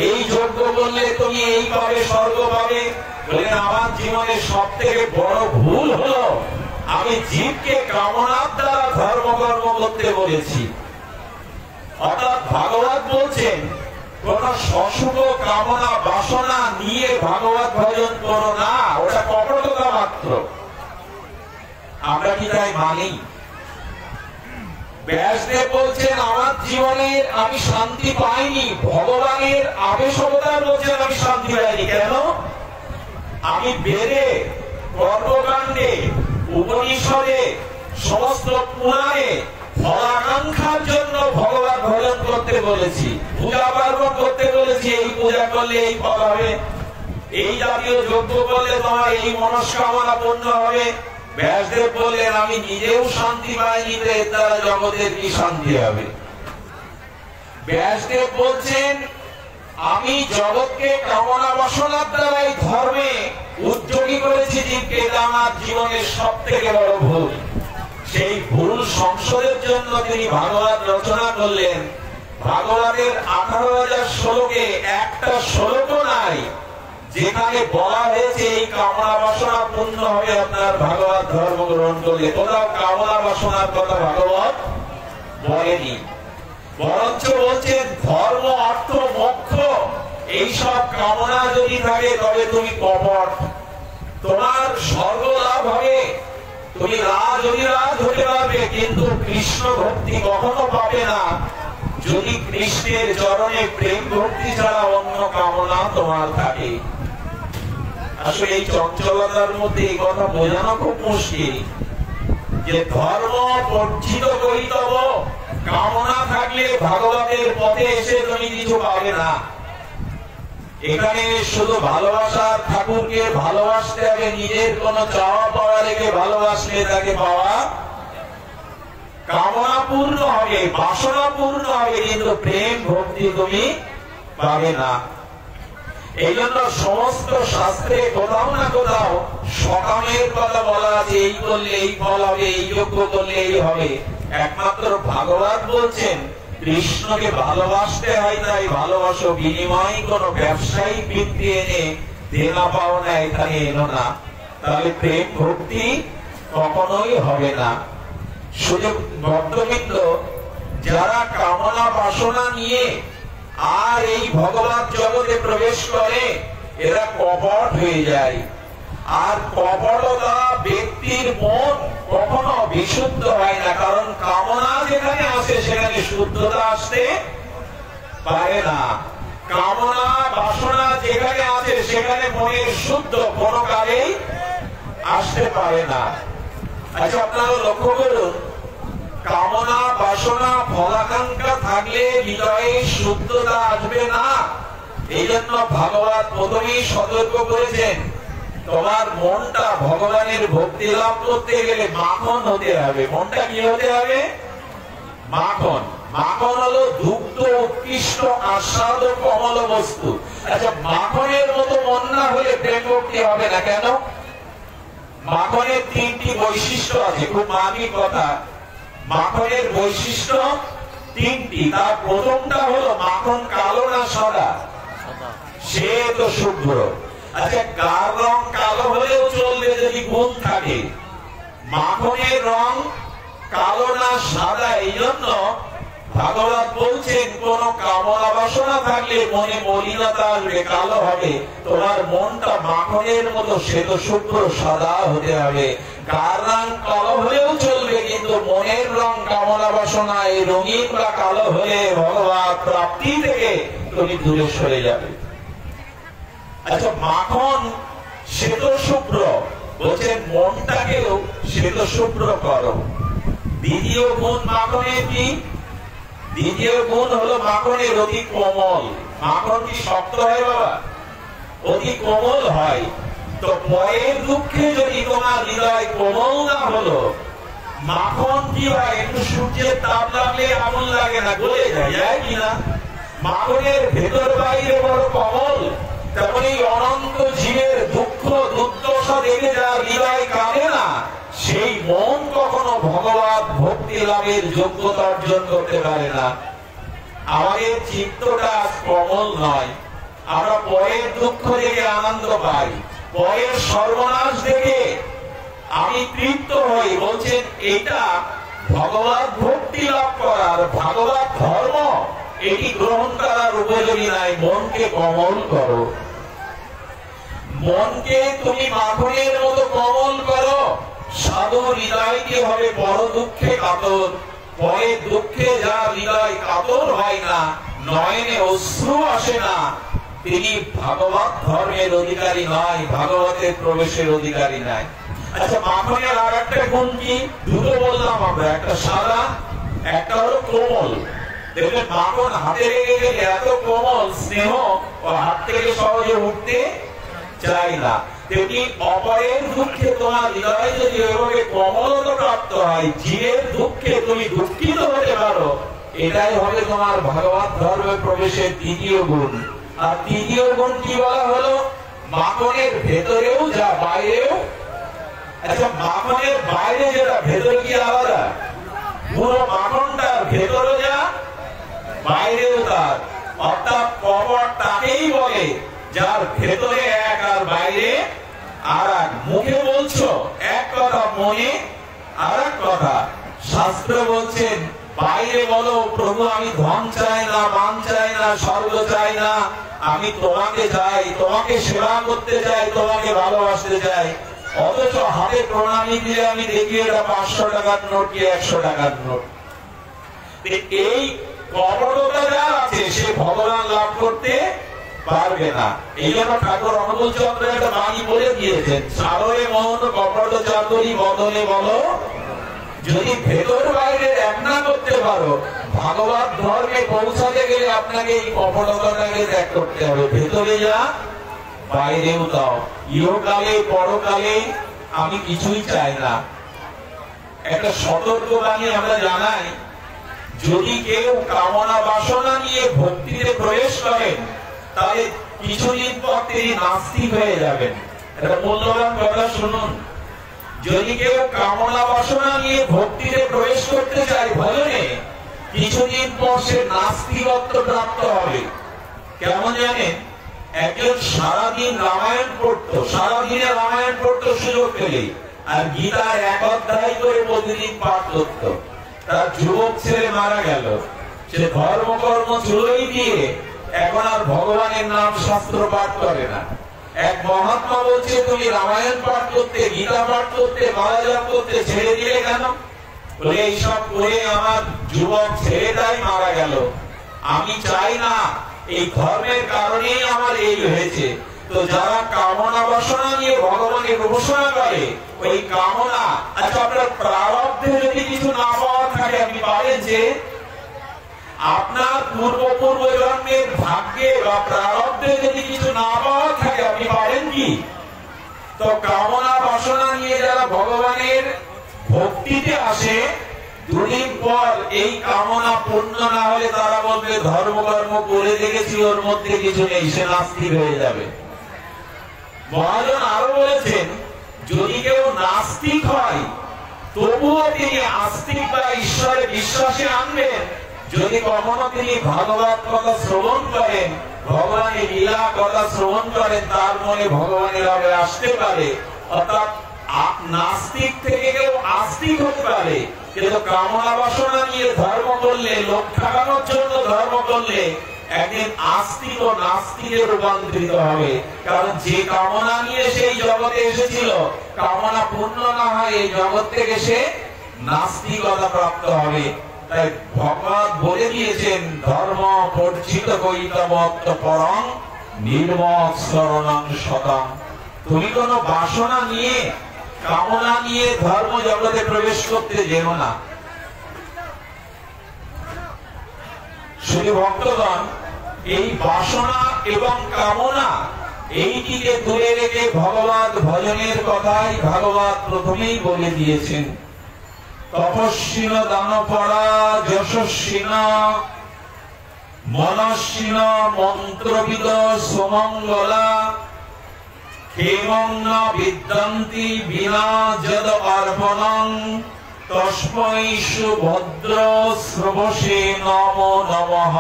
এই যজ্ঞ করলে তুমি এই পাবে, স্বর্গ পাবে। বলেন আমার জীবনের সব থেকে বড় ভুল হলো আমি জীবকে কামনার দ্বারা ধর্মকর্ম করতে বলেছি। অর্থাৎ ভাগবত বলছেন কোন সশুভ কামনা বাসনা নিয়ে ভাগবত ভজন করো না, ওটা কপটতা মাত্র। আমরা কি তাই মানি? ব্যাসদেব বলছেন আমার জীবনের আমি শান্তি পাইনি, ভগবানের আবেশ অবতার বলছেন আমি শান্তি পাইনি। কেন? আমি বেদে, কর্মকাণ্ডে, উপনিষদে, সমস্ত পুরাণে ফলাকাঙ্ক্ষার জন্য ভগবান ভজন করতে বলেছি, পূজা পার্বণ করতে বলেছি। এই পূজা করলে এই ফল হবে, এই জাতীয় যজ্ঞ করলে তোমার এই মনস্কামনা পূর্ণ হবে। ব্যাসদেব বললেন আমি নিজেও শান্তি পাইনি, এর দ্বারা জগতের কি শান্তি হবে? ব্যাসদেব বলছেন আমি জগৎকে কামনা বাসনার দ্বারা এই ধর্মে উদ্যোগী করেছি জীবকে। এটা আমার জীবনের সব থেকে বড় ভুল। সেই ভুল সংশোধনের জন্য তিনি ভাগবত রচনা করলেন। ভাগবতের 18,000 শ্লোকে একটা শ্লোকও নাই যেখানে বলা হয়েছে এই কামনা বাসনা পূর্ণ হবে আপনার ভাগবত ধর্ম গ্রহণ করলে। কোথাও কামনা বাসনার কথা ভাগবত বলেনি। বরঞ্চ বলছেন ধর্ম, অর্থ, মোক্ষ এইসব কামনা যদি থাকে তবে তুমি কপট। তোমার স্বর্গ লাভ হবে, তুমি রাজ অধিরাজ হতে পারবে, কিন্তু কৃষ্ণ ভক্তি কখনো পাবে না যদি কৃষ্ণের চরণে প্রেম ভক্তি ছাড়া অন্য কামনা তোমার থাকে। আসলে এই চঞ্চলতার মধ্যে এই কথা বোঝানো খুব মুশকিল যে ধর্ম বর্জিত করিতব, কামনা থাকলে ভাগবতের পথে এসে তুমি কিছু পাবে না। এখানে শুধু ভালোবাসার ঠাকুরকে ভালোবাসতে হবে, নিজের কোন চাওয়া পাওয়া রেখে ভালোবাসলে তাকে পাওয়া কামনা পূর্ণ হবে, বাসনা পূর্ণ হবে, কিন্তু প্রেম ভক্তি তুমি পাবে না। এই জন্য সমস্ত শাস্ত্রে কোথাও না কোথাও সকামের কথা বলা আছে, এই করলে এই ফল হবে, এই যজ্ঞ করলে এই হবে। একমাত্র ভাগবত বলছেন কৃষ্ণকে ভালোবাসতে হয়, তাই ভালোবাসো, বিনিময় কোন ব্যবসায়িক বৃত্তি এনে দেনা পাওনা এখানে এলো না, তাহলে প্রেম ভক্তি কখনোই হবে না। শুধু ভক্তবৃন্দ যারা কামনা বাসনা নিয়ে আর এই ভগবান জগতে প্রবেশ করে এরা কপট হয়ে যায়। আর কপটতা ব্যক্তির মন কখনো বিশুদ্ধ হয় না, কারণ কামনা যেখানে আসে সেখানে শুদ্ধতা আসতে পারে না। কামনা বাসনা যেখানে আছে সেখানে মনের শুদ্ধ কোনো কালেই আসতে পারে না। আচ্ছা, আপনারা লক্ষ্য করুন, কামনা বাসনা ফলাকাঙ্ক্ষা থাকলে হৃদয়ে শুদ্ধতা আসবে না। এই জন্য ভাগবত প্রথমেই সতর্ক করেছেন, তোমার মনটা ভগবানের ভক্তি লাভ করতে গেলে মাখন হতে হবে। মনটা কি হতে হবে? মাখন। মাখন হলো দুগ্ধ উৎকৃষ্ট আস্বাদ কমল বস্তু। আচ্ছা, মাখনের মতো মন না হলে প্রেম ভক্তি হবে না কেন? মাখনের তিনটি বৈশিষ্ট্য আছে, খুব মানবিক কথা। মাখনের বৈশিষ্ট্য তিনটি। তার প্রথমটা হলো মাখন কালো না সাদা? সে তো শুভ্র। আচ্ছা, গার রং কালো হলেও চলবে যদি গুণ থাকে। মাখনের রং কালো না সাদা? এই জন্য ভাগবত বলছেন কোন কামনা বাসনা থাকলে মনে মলিনতা আসবে, কালো হবে। তোমার মনটা মাখনের মতো শ্বেত শুভ্র সাদা হতে হবে। গার রং কালো হলেও চলবে, কিন্তু মনের রং কামনা বাসনা এই রঙিন বা কালো হলে ভগবত প্রাপ্তি থেকে তুমি দূরে সরে যাবে। আচ্ছা, মাখন শ্বেত শুভ্র, বলছেন মনটাকেও শ্বেত শুভ্র করো। দ্বিতীয় গুণ মাখনের কি? দ্বিতীয় গুণ হলো মাখনের অতি কোমল। মাখন কি শক্ত হয় বাবা? অতি কোমল হয়। তো পরের দুঃখে যদি তোমার হৃদয় কোমল না হলো, মাখন কি হয়? একটু সূর্যের তাপ লাগলে আগুন লাগে না, গলে যায় কিনা? মাখনের ভেতর বাইরে বড় কোমল। তেমনি অনন্ত জীবের দুঃখ দুর্দশা দেখে যার হৃদয় কাঁদে না, সেই মন কখনো ভগবত ভক্তি লাভের যোগ্যতা অর্জন করতে পারে না। আমাদের চিত্তটা কোমল নয়। আমরা পরের দুঃখ দেখে আনন্দ পাই, পরের সর্বনাশ দেখে আমি তৃপ্ত হই। বলছেন এটা ভগবত ভক্তি লাভ করার, ভাগবত ধর্ম এটি গ্রহণ করার উপযোগী নাই। মনকে কোমল করো, মনকে তুমি মাখনের মতো কোমল করো। সাধু হৃদয়কে হবে বড় দুঃখে কাতর। পরের দুঃখে যার হৃদয় কাতর হয় না, নয়নে অশ্রু আসে না, তিনি ভাগবত ধর্মের অধিকারী নয়, ভাগবতের প্রবেশের অধিকারী নাই। আচ্ছা, মাখনের আর একটা গুণ কি? দুটো বললাম আমরা, একটা সাদা, একটা হলো কোমল। দেখবেন মাখন হাতে লেগে গেলে এত কোমল, স্নেহ ও হাত থেকে সহজে উঠতে চাই না। তেমনি অপরের দুঃখে তোমার হৃদয় যদি এভাবে কোমলতা প্রাপ্ত হয়, জীবের দুঃখে তুমি দুঃখিত হতে পারো, এটাই হবে তোমার ভাগবত ধর্মে প্রবেশের দ্বিতীয় গুণ। আর তৃতীয় গুণ কি বলা হলো? মাখনের ভেতরেও যা বাইরেও। আচ্ছা, মাখনের বাইরে যেটা, ভেতরে কি আলাদা? পুরো মাখনটার ভেতরে যা বাইরেও তার, অর্থাৎ কপট তাকেই বলে যার ভেতরে এক আর বাইরে আর এক। মুখে বলছো এক কথা, মনে আর এক কথা। শাস্ত্র বলছেন বাইরে বলো প্রভু আমি ধন চাই না, মান চাই না, স্বর্গ চাই না, আমি তোমাকে চাই, তোমাকে সেবা করতে চাই, তোমাকে ভালোবাসতে চাই। অথচ হাতে প্রণামী দিলে আমি দেখি এটা 500 টাকার নোট কি 100 টাকার নোট। এই কপটতা যার আছে সে ভগবান লাভ করতে পারবে না। এই জন্য ঠাকুর অনুকূল চন্দ্র একটা বাণী বলে দিয়েছেন, সারয়ে মোহন কপট চাতুরি বদলে বলো, যদি ভেতর বাইরে এক না করতে পারো, ভাগবত ধর্মে পৌঁছাতে গেলে আপনাকে এই কপটতাটাকে ত্যাগ করতে হবে। ভেতরে যা বাইরেও দাও, ইহকালে পরকালে আমি কিছুই চাই না। একটা সতর্কবাণী আমরা জানাই, যদি কেউ কামনা বাসনা নিয়ে ভক্তিতে প্রবেশ করেন তাহলে কিছুদিন পর তিনি নাস্তিক হয়ে যাবেন। এটা মূল্যবান কথা শুনুন। যদি কেউ কামনা বাসনা নিয়ে ভক্তিতে প্রবেশ করতে চায় ভজনে, কিছুদিন পর সে নাস্তিকত্ব প্রাপ্ত হবে। কেমন জানেন? একজন সারাদিন রামায়ণ পড়তো, সারাদিনে রামায়ণ পড়তো সুযোগ পেলে, আর গীতার এক অধ্যায় করে প্রতিদিন পাঠ করত। তার যুবক ছেলে মারা গেল, সে ধর্মকর্ম চুলোই দিয়ে এখন আর ভগবানের নাম শাস্ত্র পাঠ করে না। এক মহাত্মা বলছে, তুমি রামায়ণ পাঠ করতে, গীতা পাঠ করতে, মালা করতে ছেড়ে দিলে কেন? বলে এইসব করে আমার যুবক ছেলেটাই মারা গেল। আমি চাই না, এই ধর্মের কারণেই আমার এই হয়েছে। তো যারা কামনা বাসনা নিয়ে ভগবানের উপাসনা করে, ওই কামনা, আচ্ছা আপনার প্রারব্ধে যদি কিছু না পাওয়া থাকে, আপনি পারেন যে আপনার পূর্ব জন্মের ভাগ্যে বা প্রারব্ধে যদি কিছু না পাওয়া থাকে, আপনি পারেন কি? তো কামনা বাসনা নিয়ে যারা ভগবানের ভক্তিতে আসে, দুদিন পর এই কামনা পূর্ণ না হলে তারা বলবে ধর্মকর্ম করে দেখেছি, ওর মধ্যে কিছু নেই, সে নাস্তিক হয়ে যাবে। মহাজন আরো বলেছেন, যদি কেউ নাস্তিক হয় তবুও তিনি আস্তিক বা ঈশ্বরে বিশ্বাসে আনবেন যদি কখনো তিনি ভাগবত কথা শ্রবণ করেন, ভগবানের লীলা কথা শ্রবণ করেন, তার মনে ভগবানের আবে আসতে পারে। অর্থাৎ নাস্তিক থেকে কেউ আস্তিক হতে পারে, কিন্তু কামনা বাসনা নিয়ে ধর্ম করলে, লোক ঠকানোর জন্য ধর্ম করলে একদিন আস্তিক ও নাস্তিকে রূপান্তরিত হবে। কারণ যে কামনা নিয়ে সেই জগতে এসেছিল, কামনা পূর্ণ না হয় এই জগৎ থেকে সে নাস্তিকতা প্রাপ্ত হবে। তাই ভগবান বলে দিয়েছেন, ধর্ম পরিচিত কৈতবত্ত পরং নির্মক শরণং শতং। তুমি কোন বাসনা নিয়ে, কামনা নিয়ে ধর্ম জগতে প্রবেশ করতে যেও না। শুধু ভক্তগণ, এই বাসনা এবং কামনা এইটিকে দূরে রেখে ভগবত ভজনের কথাই ভাগবত প্রথমেই বলে দিয়েছেন। তপস্বিন দানপরা যশস্বিন মনস্বিন মন্ত্রবিদ সুমঙ্গলা ক্ষেমং ন বিদ্যান্তি বিনা যদ অর্পণং তস্मै সুভদ্র শ্রবসে নমো নমঃ।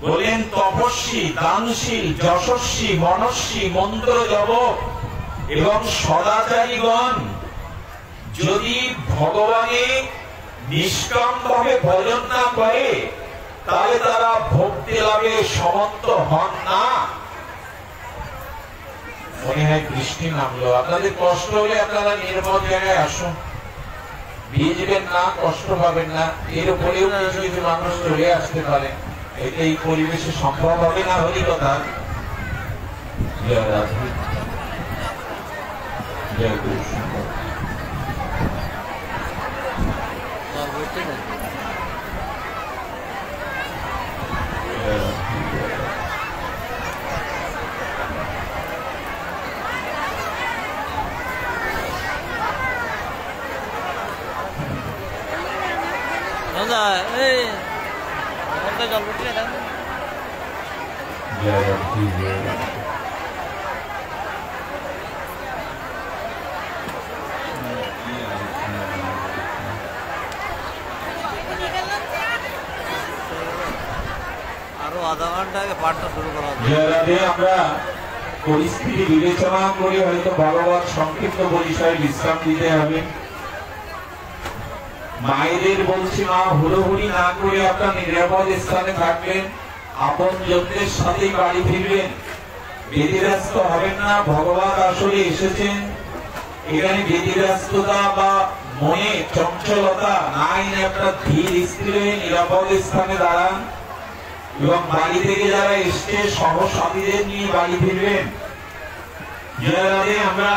বলেন, তপস্বী, দানশীল, যশস্বী, মনস্বী, মন্ত্র জপক এবং সদাচারীগণ যদি ভগবানের নিষ্কাম ভাবে ভজন না করে, তাহলে তারা ভক্তি লাভে সমর্থ হন না। মনে হয় বৃষ্টি নামলো, আপনাদের কষ্ট হলে আপনারা নির্মল জায়গায় আসুন, ভিজবেন না, কষ্ট পাবেন না। এর উপরেও কিছু কিছু মানুষ চলে আসতে পারে, এটা এই পরিবেশে সম্ভব হবে না। হলি কথা, জয় রাধা, জয় কৃষ্ণ। আমরা পরিস্থিতি বিবেচনা করে হয়তো ভগবত সংক্ষিপ্ত পরিচয় বিশ্রাম দিতে হবে। মায়েদের বলছি, মা হুড়োহুড়ি না করে আপনার নিরাপদ স্থানে থাকবেন, আপন জনদের সাথেই বাড়ি ফিরবেন, ব্যতিব্যস্ত হবেন না। ভগবান আসলে এসেছেন, এখানে ব্যতিব্যস্ততা বা মনে চঞ্চলতা নাই। একটা ধীর স্থির নিরাপদ স্থানে দাঁড়ান এবং বাড়ি থেকে যারা এসছে সহসাথীদের নিয়ে বাড়ি ফিরবেন। জয়রাধে। আমরা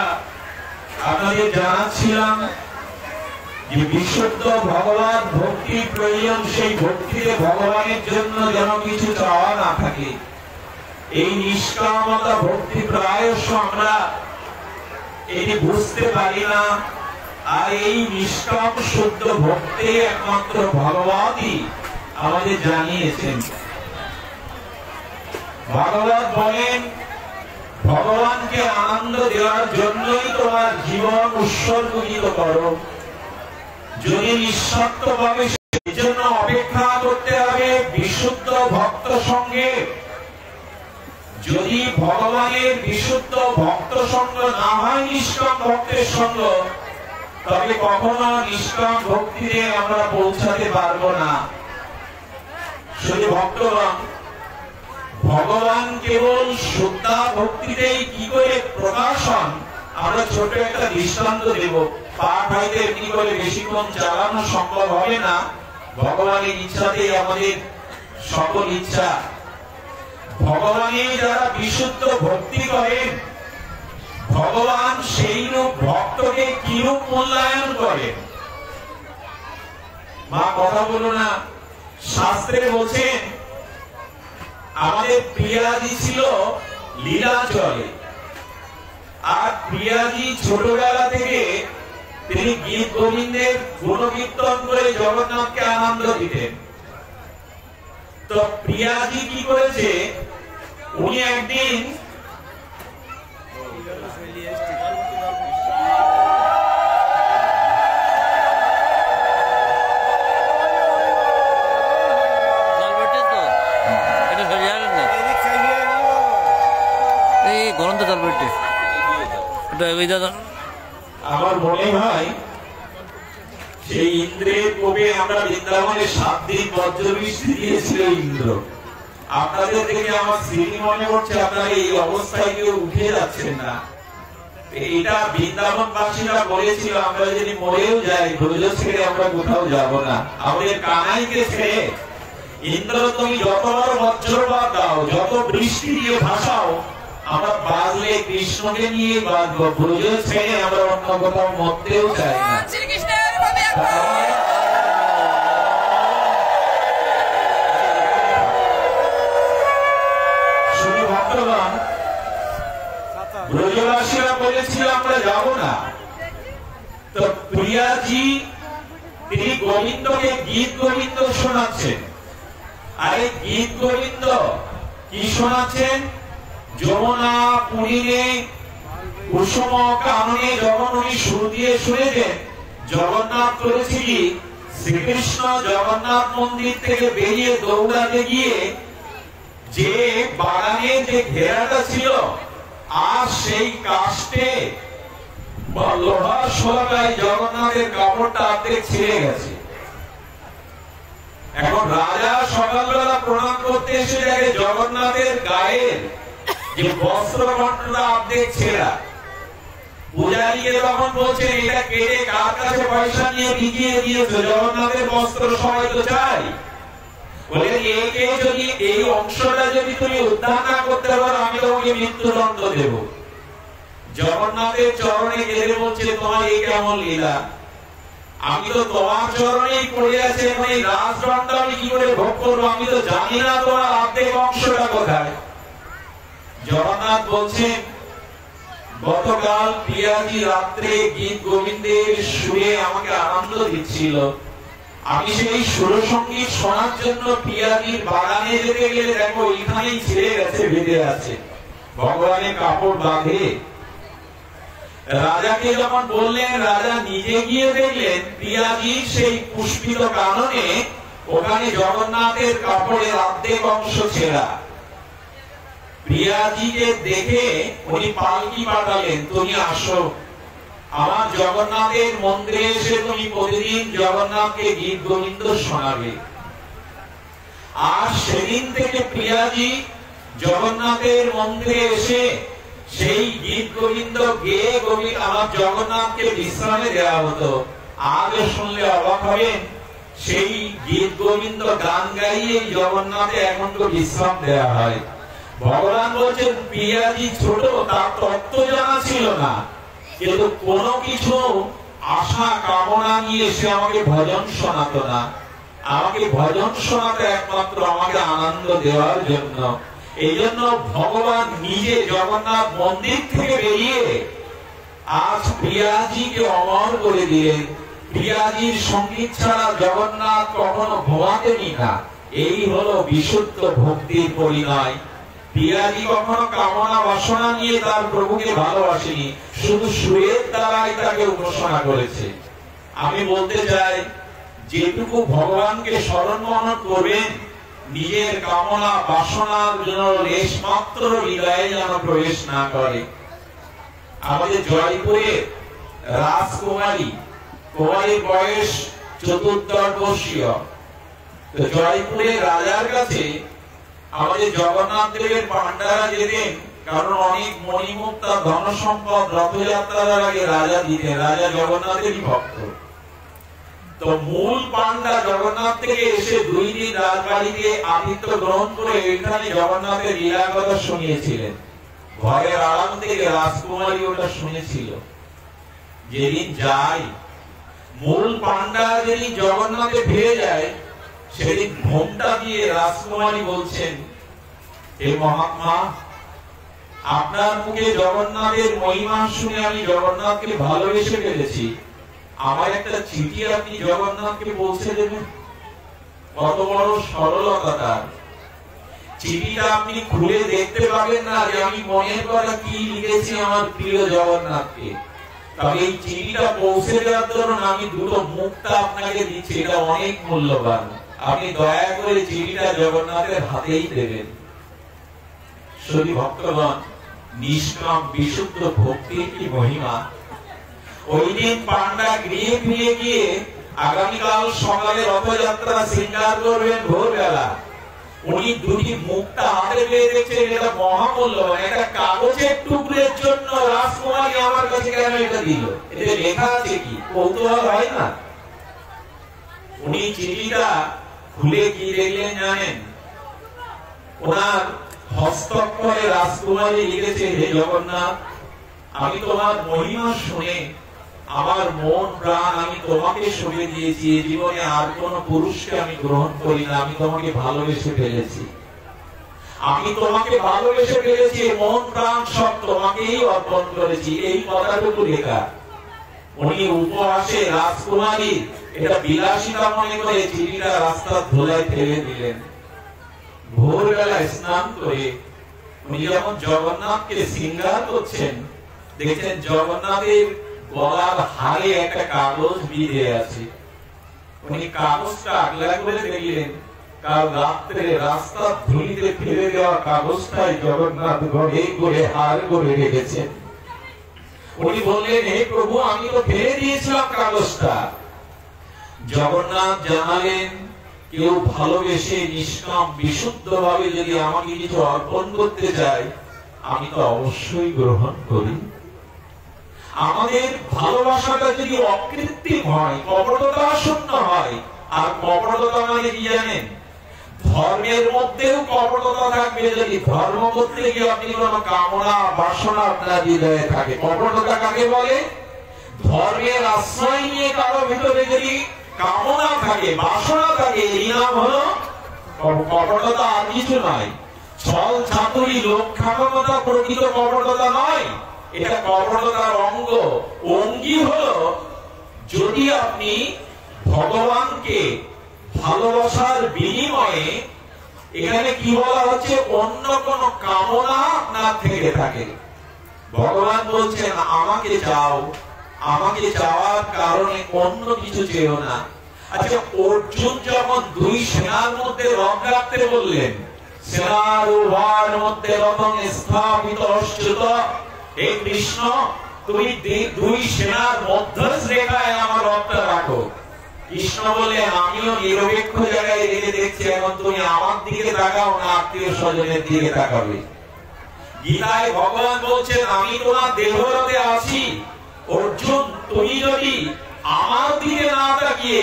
আপনাদের জানাচ্ছিলাম যে বিশুদ্ধ ভগবান ভক্তি প্রয়োজন, সেই ভক্তিতে ভগবানের জন্য যেন কিছু চাওয়া না থাকে। এই নিষ্কামতা ভক্তি প্রায়শ আমরা এটি বুঝতে পারি না। আর এই নিষ্কাম শুদ্ধ ভক্তি একমাত্র ভগবানই আমাদের জানিয়েছেন। ভগবান বলেন, ভগবানকে আনন্দ দেওয়ার জন্যই তোমার জীবন উৎসর্গিত করো। যদি নিঃস্বার্থভাবে সেই জন্য অপেক্ষা করতে হবে বিশুদ্ধ ভক্ত সঙ্গে। যদি ভগবানের বিশুদ্ধ ভক্ত সঙ্গ না হয় নিষ্কাম ভক্তের সঙ্গ, তবে কখনো নিষ্কাম ভক্তিতে আমরা পৌঁছাতে পারবো না। শুধু ভক্তগণ, ভগবান কেবল শুদ্ধা ভক্তিতেই কি করে প্রকাশ হন, আমরা ছোট একটা দৃষ্টান্ত দেব। পাঠ হয়তো এমনি করে বেশিক্ষণ চালানো সম্ভব হবে না। ভগবানের ইচ্ছাতেই আমাদের সকল ইচ্ছা। ভগবানের যারা বিশুদ্ধ ভক্তি করেন, ভগবান সেই রূপ ভক্তকে কিরূপ মূল্যায়ন করেন। মা কথা বলো না। শাস্ত্রে বলছেন, আমাদের প্রিয়াজি ছিল লীলাচলে। আর প্রিয়াজি ছোটবেলা থেকে তিনি গীত গোবিন্দের গুণকীর্তন করে জগন্নাথকে আনন্দ দিতেন। তো প্রিয়াজি কি করেছে, উনি একদিন আমার মনে হয় সেই ইন্দ্রের কোপে আমরা বৃন্দাবনে 7 দিন বজ্রবৃষ্টি দিয়েছিল ইন্দ্র। আপনাদের থেকে আমার স্মৃতি মনে হচ্ছে আপনারা এই অবস্থায় কেউ উঠে যাচ্ছেন না। এটা বৃন্দাবনবাসীরা বলেছিল, আমরা যদি মরেও যাই ব্রজ ছেড়ে আমরা কোথাও যাব না। আমাদের কানাইকে ছেড়ে ইন্দ্র তুমি যত বড় বজ্রপাত দাও, যত বৃষ্টি দিয়ে ভাসাও, আমরা বাজলে কৃষ্ণকে নিয়ে বাজবো। ব্রজ ছেড়ে আমরা অন্য কোথাও মরতেও চাই না। শুধু ভক্তগণ, ব্রজবাসীরা বলেছিল আমরা যাব না। তো প্রিয়াজি তিনি গোবিন্দকে গীত গোবিন্দ শোনাচ্ছেন। আর এই গীত গোবিন্দ কি শোনাচ্ছেন? যমুনা পুরীরে কুসুম কাননে যখন উনি সুর দিয়ে শুনেছেন, জগন্নাথ করেছি কি, শ্রীকৃষ্ণ জগন্নাথ মন্দির থেকে বেরিয়ে দৌড়াতে গিয়ে যে বাগানে যে ঘেরাটা ছিল, আর সেই কাস্টে বা লোহার শোলাটায় জগন্নাথের কাপড়টা অর্ধেক ছিঁড়ে গেছে। এখন রাজা সকালবেলা প্রণাম করতে এসে দেখে জগন্নাথের গায়ের যে বস্ত্র ঘটনা অর্ধেক ছেঁড়া। পূজারীকে তখন বলছেন, এটা কেটে কার কাছে পয়সা নিয়ে বিকিয়ে দিয়েছে? জগন্নাথের বস্ত্র সবাই তো চাই। বলে একে যদি এই অংশটা যদি তুমি উদ্ধার না করতে পারো, আমি তোমাকে মৃত্যুদণ্ড দেব। জগন্নাথের চরণে গেলে বলছে, তোমার এই কেমন লীলা, আমি তো তোমার চরণেই পড়ে আছে, এখন এই রাজদণ্ড আমি কি করে ভোগ করবো? আমি তো জানি না তোমার অর্ধেক অংশটা কোথায়। জগন্নাথ বলছেন, গতকাল প্রিয়াজি রাত্রে গীত গোবিন্দের সুরে আমাকে আনন্দ দিচ্ছিল। আমি সেই সুরসঙ্গীত শোনার জন্য প্রিয়াজির বাগানে যেতে গেলে দেখো এখানেই ছিঁড়ে গেছে, বেঁধে আছে। ভগবানের কাপড় বাঁধে। রাজাকে যখন বললেন, রাজা নিজে গিয়ে দেখলেন প্রিয়াজির সেই পুষ্পিত কাননে ওখানে জগন্নাথের কাপড়ের অর্ধেক অংশ ছেঁড়া। প্রিয়াজিকে দেখে উনি পালকি পাঠালেন, তুমি আসো আমার জগন্নাথের মন্দিরে এসে তুমি প্রতিদিন জগন্নাথকে গীত গোবিন্দ শোনাবে। আর সেদিন থেকে প্রিয়াজি জগন্নাথের মন্দিরে এসে সেই গীত গোবিন্দ গেয়ে গোবিন্দ আমার জগন্নাথকে বিশ্রামে দেওয়া হতো। আগে শুনলে অবাক হবেন, সেই গীত গোবিন্দ গান গাইয়ে জগন্নাথে এখন তো বিশ্রাম দেওয়া হয়। ভগবান বলছেন পিয়াজি ছোট, তার তত্ত্ব জানা ছিল না, কিন্তু কোনো কিছু আশা কামনা নিয়ে সে আমাকে ভজন শোনাতো না। আমাকে ভজন শোনাতে একমাত্র আমাকে আনন্দ দেওয়ার জন্য। এই জন্য ভগবান নিজে জগন্নাথ মন্দির থেকে বেরিয়ে আজ প্রিয়াজিকে অমর করে দিলেন। প্রিয়াজির সঙ্গীত ছাড়া জগন্নাথ কখনো ঘুমাতেনি না। এই হলো বিশুদ্ধ ভক্তির পরিণয়। প্রিয়াজি কখনো কামনা বাসনা নিয়ে তার প্রভুকে ভালোবাসেনি, শুধু সুরের দ্বারাই তাকে উপাসনা করেছে। আমি বলতে চাই, যেটুকু ভগবানকে স্মরণ মনন করবেন, নিজের কামনা বাসনার জন্য লেশ মাত্র হৃদয়ে যেন প্রবেশ না করে। আমাদের জয়পুরে রাজকুমারী, কুমারীর বয়স 14 বর্ষীয়। তো জয়পুরে রাজার কাছে আমাদের জগন্নাথ দেবের পান্ডারা যেতেন, কারণ অনেক মণিমুক্তা ধন সম্পদ রথযাত্রার আগে রাজা দিতেন। রাজা জগন্নাথেরই ভক্ত। তো মূল পান্ডা জগন্নাথ থেকে এসে 2 দিন রাজবাড়িতে আতিথ্য গ্রহণ করে এখানে জগন্নাথের লীলা কথা শুনিয়েছিলেন। ঘরের আড়াল থেকে রাজকুমারী ওটা শুনেছিল। যেদিন যায়, মূল পান্ডা যেদিন জগন্নাথে ফিরে যায়, সেদিন ঘোমটা দিয়ে রাজকুমারী বলছেন, হে মহাত্মা, আপনার মুখে জগন্নাথের মহিমা শুনে আমি জগন্নাথকে ভালোবেসে ফেলেছি। আমার একটা চিঠি আপনি জগন্নাথকে পৌঁছে দেবেন। কত বড় সরলতা তার। চিঠিটা আপনি খুলে দেখতে পাবেন না যে আমি মনের কথা কি লিখেছি আমার প্রিয় জগন্নাথকে। তবে এই চিঠিটা পৌঁছে দেওয়ার জন্য আমি 2টো মুক্তা আপনাকে দিচ্ছি, এটা অনেক মূল্যবান। আপনি দয়া করে চিঠিটা জগন্নাথের হাতেই দেবেন। শুধু ভক্তগণ, নিষ্কাম বিশুদ্ধ ভক্তির কি মহিমা! ওই দিন পান্ডা গৃহে ফিরে গিয়ে আগামীকাল সকালে রথযাত্রা শৃঙ্গার করবেন ভোরবেলা। উনি 2টি মুক্তা হাতে পেয়ে দেখছেন, এটা মহামূল্যবান। একটা কাগজের টুকরের জন্য রাজকুমারী আমার কাছে কেন এটা দিল? এতে লেখা আছে কি? কৌতূহল হয় না? উনি চিঠিটা খুলে কি দেখলেন জানেন? ওনার হস্তাক্ষরে রাজকুমারী লিখেছে, হে জগন্নাথ, আমি তোমার মহিমা শুনে আমার মন প্রাণ আমি তোমাকে সঁপে দিয়েছি। এই জীবনে আর কোন পুরুষকে আমি গ্রহণ করি না। আমি তোমাকে ভালোবেসে ফেলেছি। আমি তোমাকে ভালোবেসে ফেলেছি, মন প্রাণ সব তোমাকেই অর্পণ করেছি। এই কথাটুকু লেখা। উনি উপহাসে রাজকুমারী এটা বিলাসিতা মনে করে চিঠিটা রাস্তার ধুলায় ফেলে দিলেন। ভোরবেলা স্নান করে উনি যখন জগন্নাথকে শৃঙ্গার করছেন, দেখছেন জগন্নাথের গলার হারে একটা কাগজ বিঁধে আছে। উনি কাগজটা আগলা করে দেখলেন, কাল রাত্রে রাস্তার ধুলিতে ফেলে দেওয়া কাগজটাই জগন্নাথ ঘরে করে হার করে রেখেছেন। উনি বললেন, হে প্রভু, আমি তো ফেলে দিয়েছিলাম কাগজটা। জগন্নাথ জানালেন, কেউ ভালোবেসে নিষ্কাম বিশুদ্ধ ভাবে যদি আমাকে কিছু অর্পণ করতে চায়, আমি তো অবশ্যই গ্রহণ করি। আমাদের ভালোবাসাটা যদি অকৃত্রিম হয়, কপটতা শূন্য হয়, আর কপটতা মানে কি জানেন? ধর্মের মধ্যেও কপটতা থাকবে। যদি ধর্ম করতে গিয়ে আপনি কোন কামনা বাসনা আপনার হৃদয়ে থাকে, কপটতা কাকে বলে? ধর্মের আশ্রয় নিয়ে কারো ভিতরে যদি কামনা থাকে, বাসনা থাকে, এই নাম হলো কপটতা, আর কিছু নয়। ছল চাতুরি লোক খামতা প্রকৃত কপটতা নয়। এটা কপটতার অঙ্গ। অঙ্গী হলো যদি আপনি ভগবানকে ভালোবাসার বিনিময়ে, এখানে কি বলা হচ্ছে, অন্য কোন কামনা আপনার থেকে থাকে। ভগবান বলছেন, আমাকে চাও, আমাকে চাওয়ার কারণে অন্য কিছু চেয়েও না। আচ্ছা, অর্জুন যখন 2 সেনার মধ্যে রথ রাখতে বললেন, সেনার উভয়ের মধ্যে রথং স্থাপিত অচ্যুত, হে কৃষ্ণ, তুমি 2 সেনার মধ্যরেখায় আমার রথটা রাখো। কৃষ্ণ বললেন, আমিও নিরপেক্ষ জায়গায় রেখে দেখছি, এখন তুমি আমার দিকে তাকাও না আত্মীয় স্বজনের দিকে তাকাবে। গীতায় ভগবান বলছেন, আমি তোমার দেহরথে আছি। অর্জুন, তুমি যদি আমার দিকে না তাকিয়ে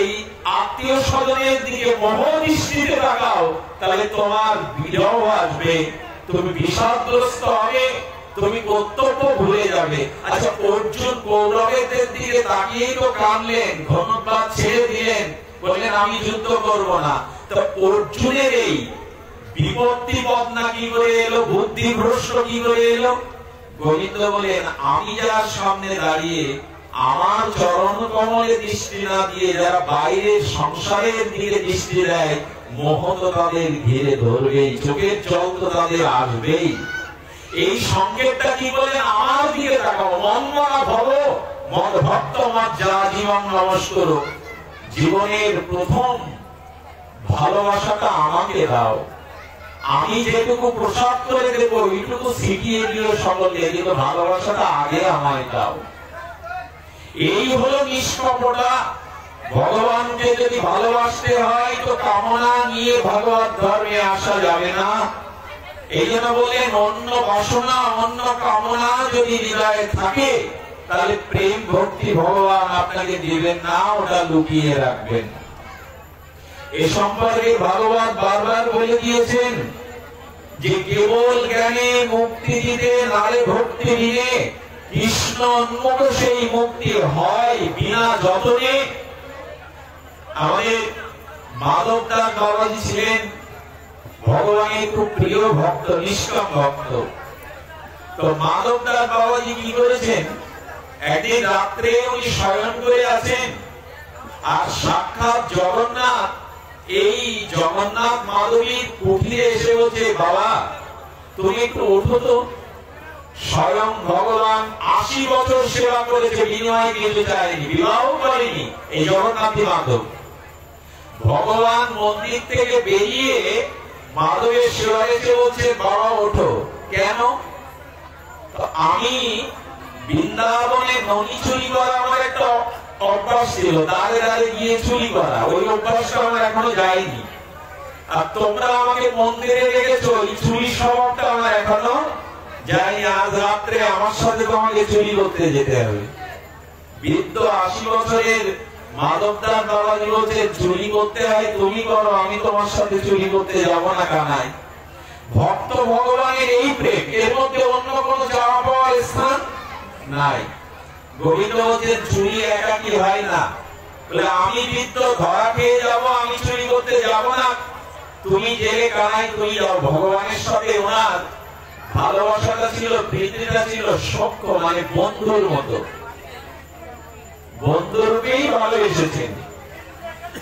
আত্মীয় স্বজনের দিকে মহদৃষ্টিতে তাকাও, তাহলে তোমার বিরহ আসবে, তুমি বিষাদগ্রস্ত হবে, তুমি কর্তব্য ভুলে যাবে। আচ্ছা, অর্জুন কৌরবদের দিকে তাকিয়েই তো কাঁদলেন, ধনুর্বাদ ছেড়ে দিলেন, বললেন আমি যুদ্ধ করব না। তো অর্জুনের এই বিপত্তি বদনা কি করে এলো, বুদ্ধিভ্রষ্ট কি করে এলো? গোবিন্দ বলেন, আমি যার সামনে দাঁড়িয়ে আমার চরণ কমলে দৃষ্টি না দিয়ে যারা বাইরের সংসারের দিকে দৃষ্টি দেয়, মোহ তো তাদের ঘিরে ধরবেই, চোখের জল তো তাদের আসবেই। এই সংকেতটা কি বলেন, আমার দিকে তাকাও, মন্মনা ভব মদ ভক্ত মত যা জীবন নমস্কার, জীবনের প্রথম ভালোবাসাটা আমাকে দাও, আমি যেটুকু প্রসাদ করে দেব এইটুকু শিখিয়ে দিও সকলকে, কিন্তু ভালোবাসাটা আগে আমায় দাও। এই হলো নিষ্কপটতা। ভগবানকে যদি ভালোবাসতে হয় তো কামনা নিয়ে ভগবত ধর্মে আসা যাবে না। এই জন্য বলেন, অন্য বাসনা অন্য কামনা যদি হৃদয়ে থাকে তাহলে প্রেম ভক্তি ভগবান আপনাকে দিবেন না, ওটা লুকিয়ে রাখবেন। এ সম্পর্কে ভাগবত বারবার বলে দিয়েছেন যে কেবল জ্ঞানে মুক্তি দিতে নালে ভক্তি নিয়ে কৃষ্ণ উন্মুখ সেই মুক্তি হয় বিনা যতনে। আমাদের মাধব দাস বাবাজি ছিলেন ভগবানের খুব প্রিয় ভক্ত, নিষ্কাম ভক্ত। তো মাধব দাস বাবাজি কি করেছেন, একদিন রাত্রে উনি শয়ন করে আছেন, আর সাক্ষাৎ জগন্নাথ এই জগন্নাথ মাধবীর কুঠিরে এসে বলছে, বাবা তুমি একটু ওঠো তো। স্বয়ং ভগবান 80 বছর সেবা করেছে, বিনিময়ে কিছু চায়নি, বিবাহ করেনি এই জগন্নাথ মাধব। ভগবান মন্দির থেকে বেরিয়ে মাধবের সেবা এসে বলছে, বাবা ওঠো। কেন? আমি বৃন্দাবনে ননি চুরি করা আমার একটা অভ্যাস ছিল, দাঁড়ে দাঁড়ে গিয়ে চুরি করা, ওই অভ্যাসটা আমার এখনো যায়নি। আর তোমরা আমাকে মন্দিরে রেখেছো, এই চুরি স্বভাবটা আমার এখনো যায়নি। আজ রাত্রে আমার সাথে তোমাকে চুরি করতে যেতে হবে। বৃদ্ধ 80 বছরের মাধবদাস বাবাজি বলছে, চুরি করতে হয় তুমি করো, আমি তোমার সাথে চুরি করতে যাব না কানাই। ভক্ত ভগবানের এই প্রেম, এর মধ্যে অন্য কোনো চাওয়া পাওয়ার স্থান নাই। গোবিন্দ বলছেন, চুরি একাকি হয় না, বলে আমি বৃদ্ধ ধরা খেয়ে যাব, আমি চুরি করতে যাব না, তুমি জেলে কানাই তুমি যাও। ভগবানের সাথে ওনার ভালোবাসাটা ছিল, প্রীতিটা ছিল সখ্য, মানে বন্ধুর মতো, বন্ধুরূপেই ভালোবেসেছেন।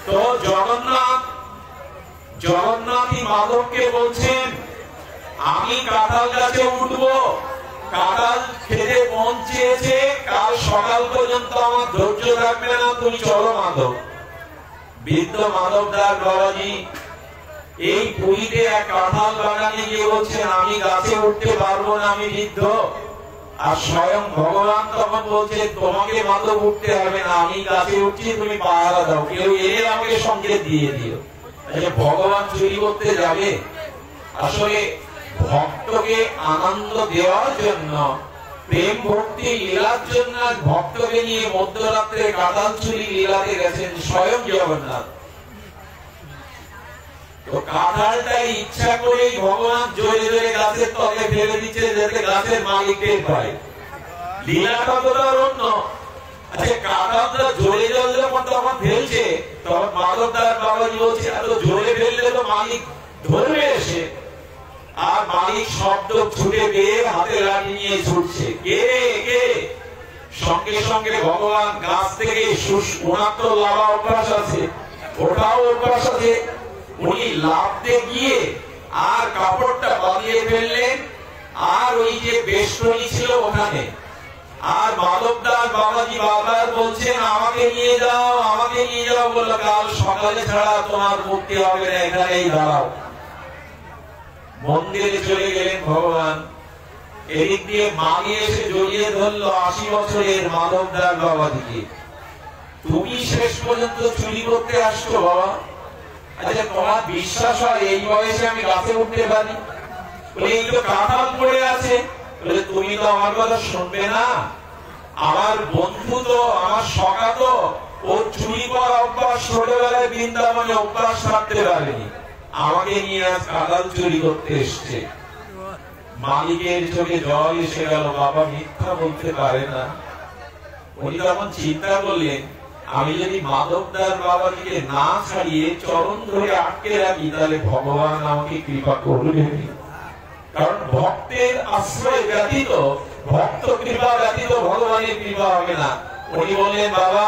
তো জগন্নাথই মাধবকে বলছেন, আমি কাঁঠাল গাছে উঠবো, কাঁঠাল খেতে মন চেয়েছে, কাল সকাল পর্যন্ত আমার ধৈর্য থাকবে না, তুমি চলো মাধব। বৃদ্ধ মাধব দাস বাবাজি এই পুরীতে এক কাঁঠাল বাগানে গিয়ে বলছেন, আমি গাছে উঠতে পারবো না, আমি বৃদ্ধ। আর স্বয়ং ভগবান তখন বলছে, তোমাকে মাধব উঠতে হবে না, আমি গাছে উঠছি, তুমি পাহারা দাও, কেউ এলে আমাকে সংকেত দিয়ে দিও। ভগবান চুরি করতে যাবে? আসলে ভক্তকে আনন্দ দেওয়ার জন্য, প্রেম ভক্তি লীলার জন্য ভক্তকে নিয়ে মধ্যরাত্রে কাঁঠাল চুরি লীলাতে গেছেন স্বয়ং জগন্নাথ। তো কাঁঠালটাই ইচ্ছা করেই ভগবান জোরে জোরে গাছের তলে ফেলে দিচ্ছে, যাতে গাছের মালিক টের পায়। লীলাটা তো তার অন্য। আচ্ছা, কাঁঠালটা জোরে জোরে যখন তখন ফেলছে, তখন মাধব দাস বাবাজি বলছে, এত জোরে ফেললে তো মালিক ধরবে এসে। আর মালিক শব্দ ছুটে গিয়ে হাতে লাঠি নিয়ে ছুটছে, কে কে। সঙ্গে সঙ্গে ভগবান গাছ থেকে ওনার তো লাভা অভ্যাস আছে, ওটাও অভ্যাস আছে, উনি লাফতে গিয়ে আর কাপড়টা বাঁধিয়ে ফেললেন, আর ওই যে বেষ্টনী ছিল ওখানে। আর মাধব দাস বাবাজি বারবার বলছেন, আমাকে নিয়ে যাও, আমাকে নিয়ে যাও। বললো, কাল সকালে ছাড়া তোমার মুক্তি হবে না, এখানেই দাঁড়াও। মন্দিরে চলে গেলেন ভগবান। এদিক দিয়ে মাগি এসে জড়িয়ে ধরলো 80 বছরের মাধব দাস বাবাজিকে। তুমি শেষ পর্যন্ত চুরি করতে আসছো বাবা? আচ্ছা, তোমার বিশ্বাস হয় এই বয়সে আমি গাছে উঠতে পারি? বলে, এই তো কাঁঠাল পড়ে আছে। বলে, তুমি তো আমার কথা শুনবে না, আমার বন্ধু তো, আমার সখা তো, ও ও চুরি করা অভ্যাস ছোটবেলায় বৃন্দাবনে অভ্যাস থাকতে পারেনি, আমাকে নিয়ে আজ কাঁঠাল চুরি করতে এসছে। মালিকের চোখে জল এসে গেল, বাবা মিথ্যা বলতে পারে না। উনি তখন চিন্তা করলেন, আমি যদি মাধবদার বাবাজিকে না ছাড়িয়ে চরণ ধরে আটকে রাখি তাহলে ভগবান আমাকে কৃপা করবে, কারণ ভক্তের আশ্রয় ব্যতীত, ভক্ত কৃপা ব্যতীত ভগবানের কৃপা হবে না। উনি বললেন, বাবা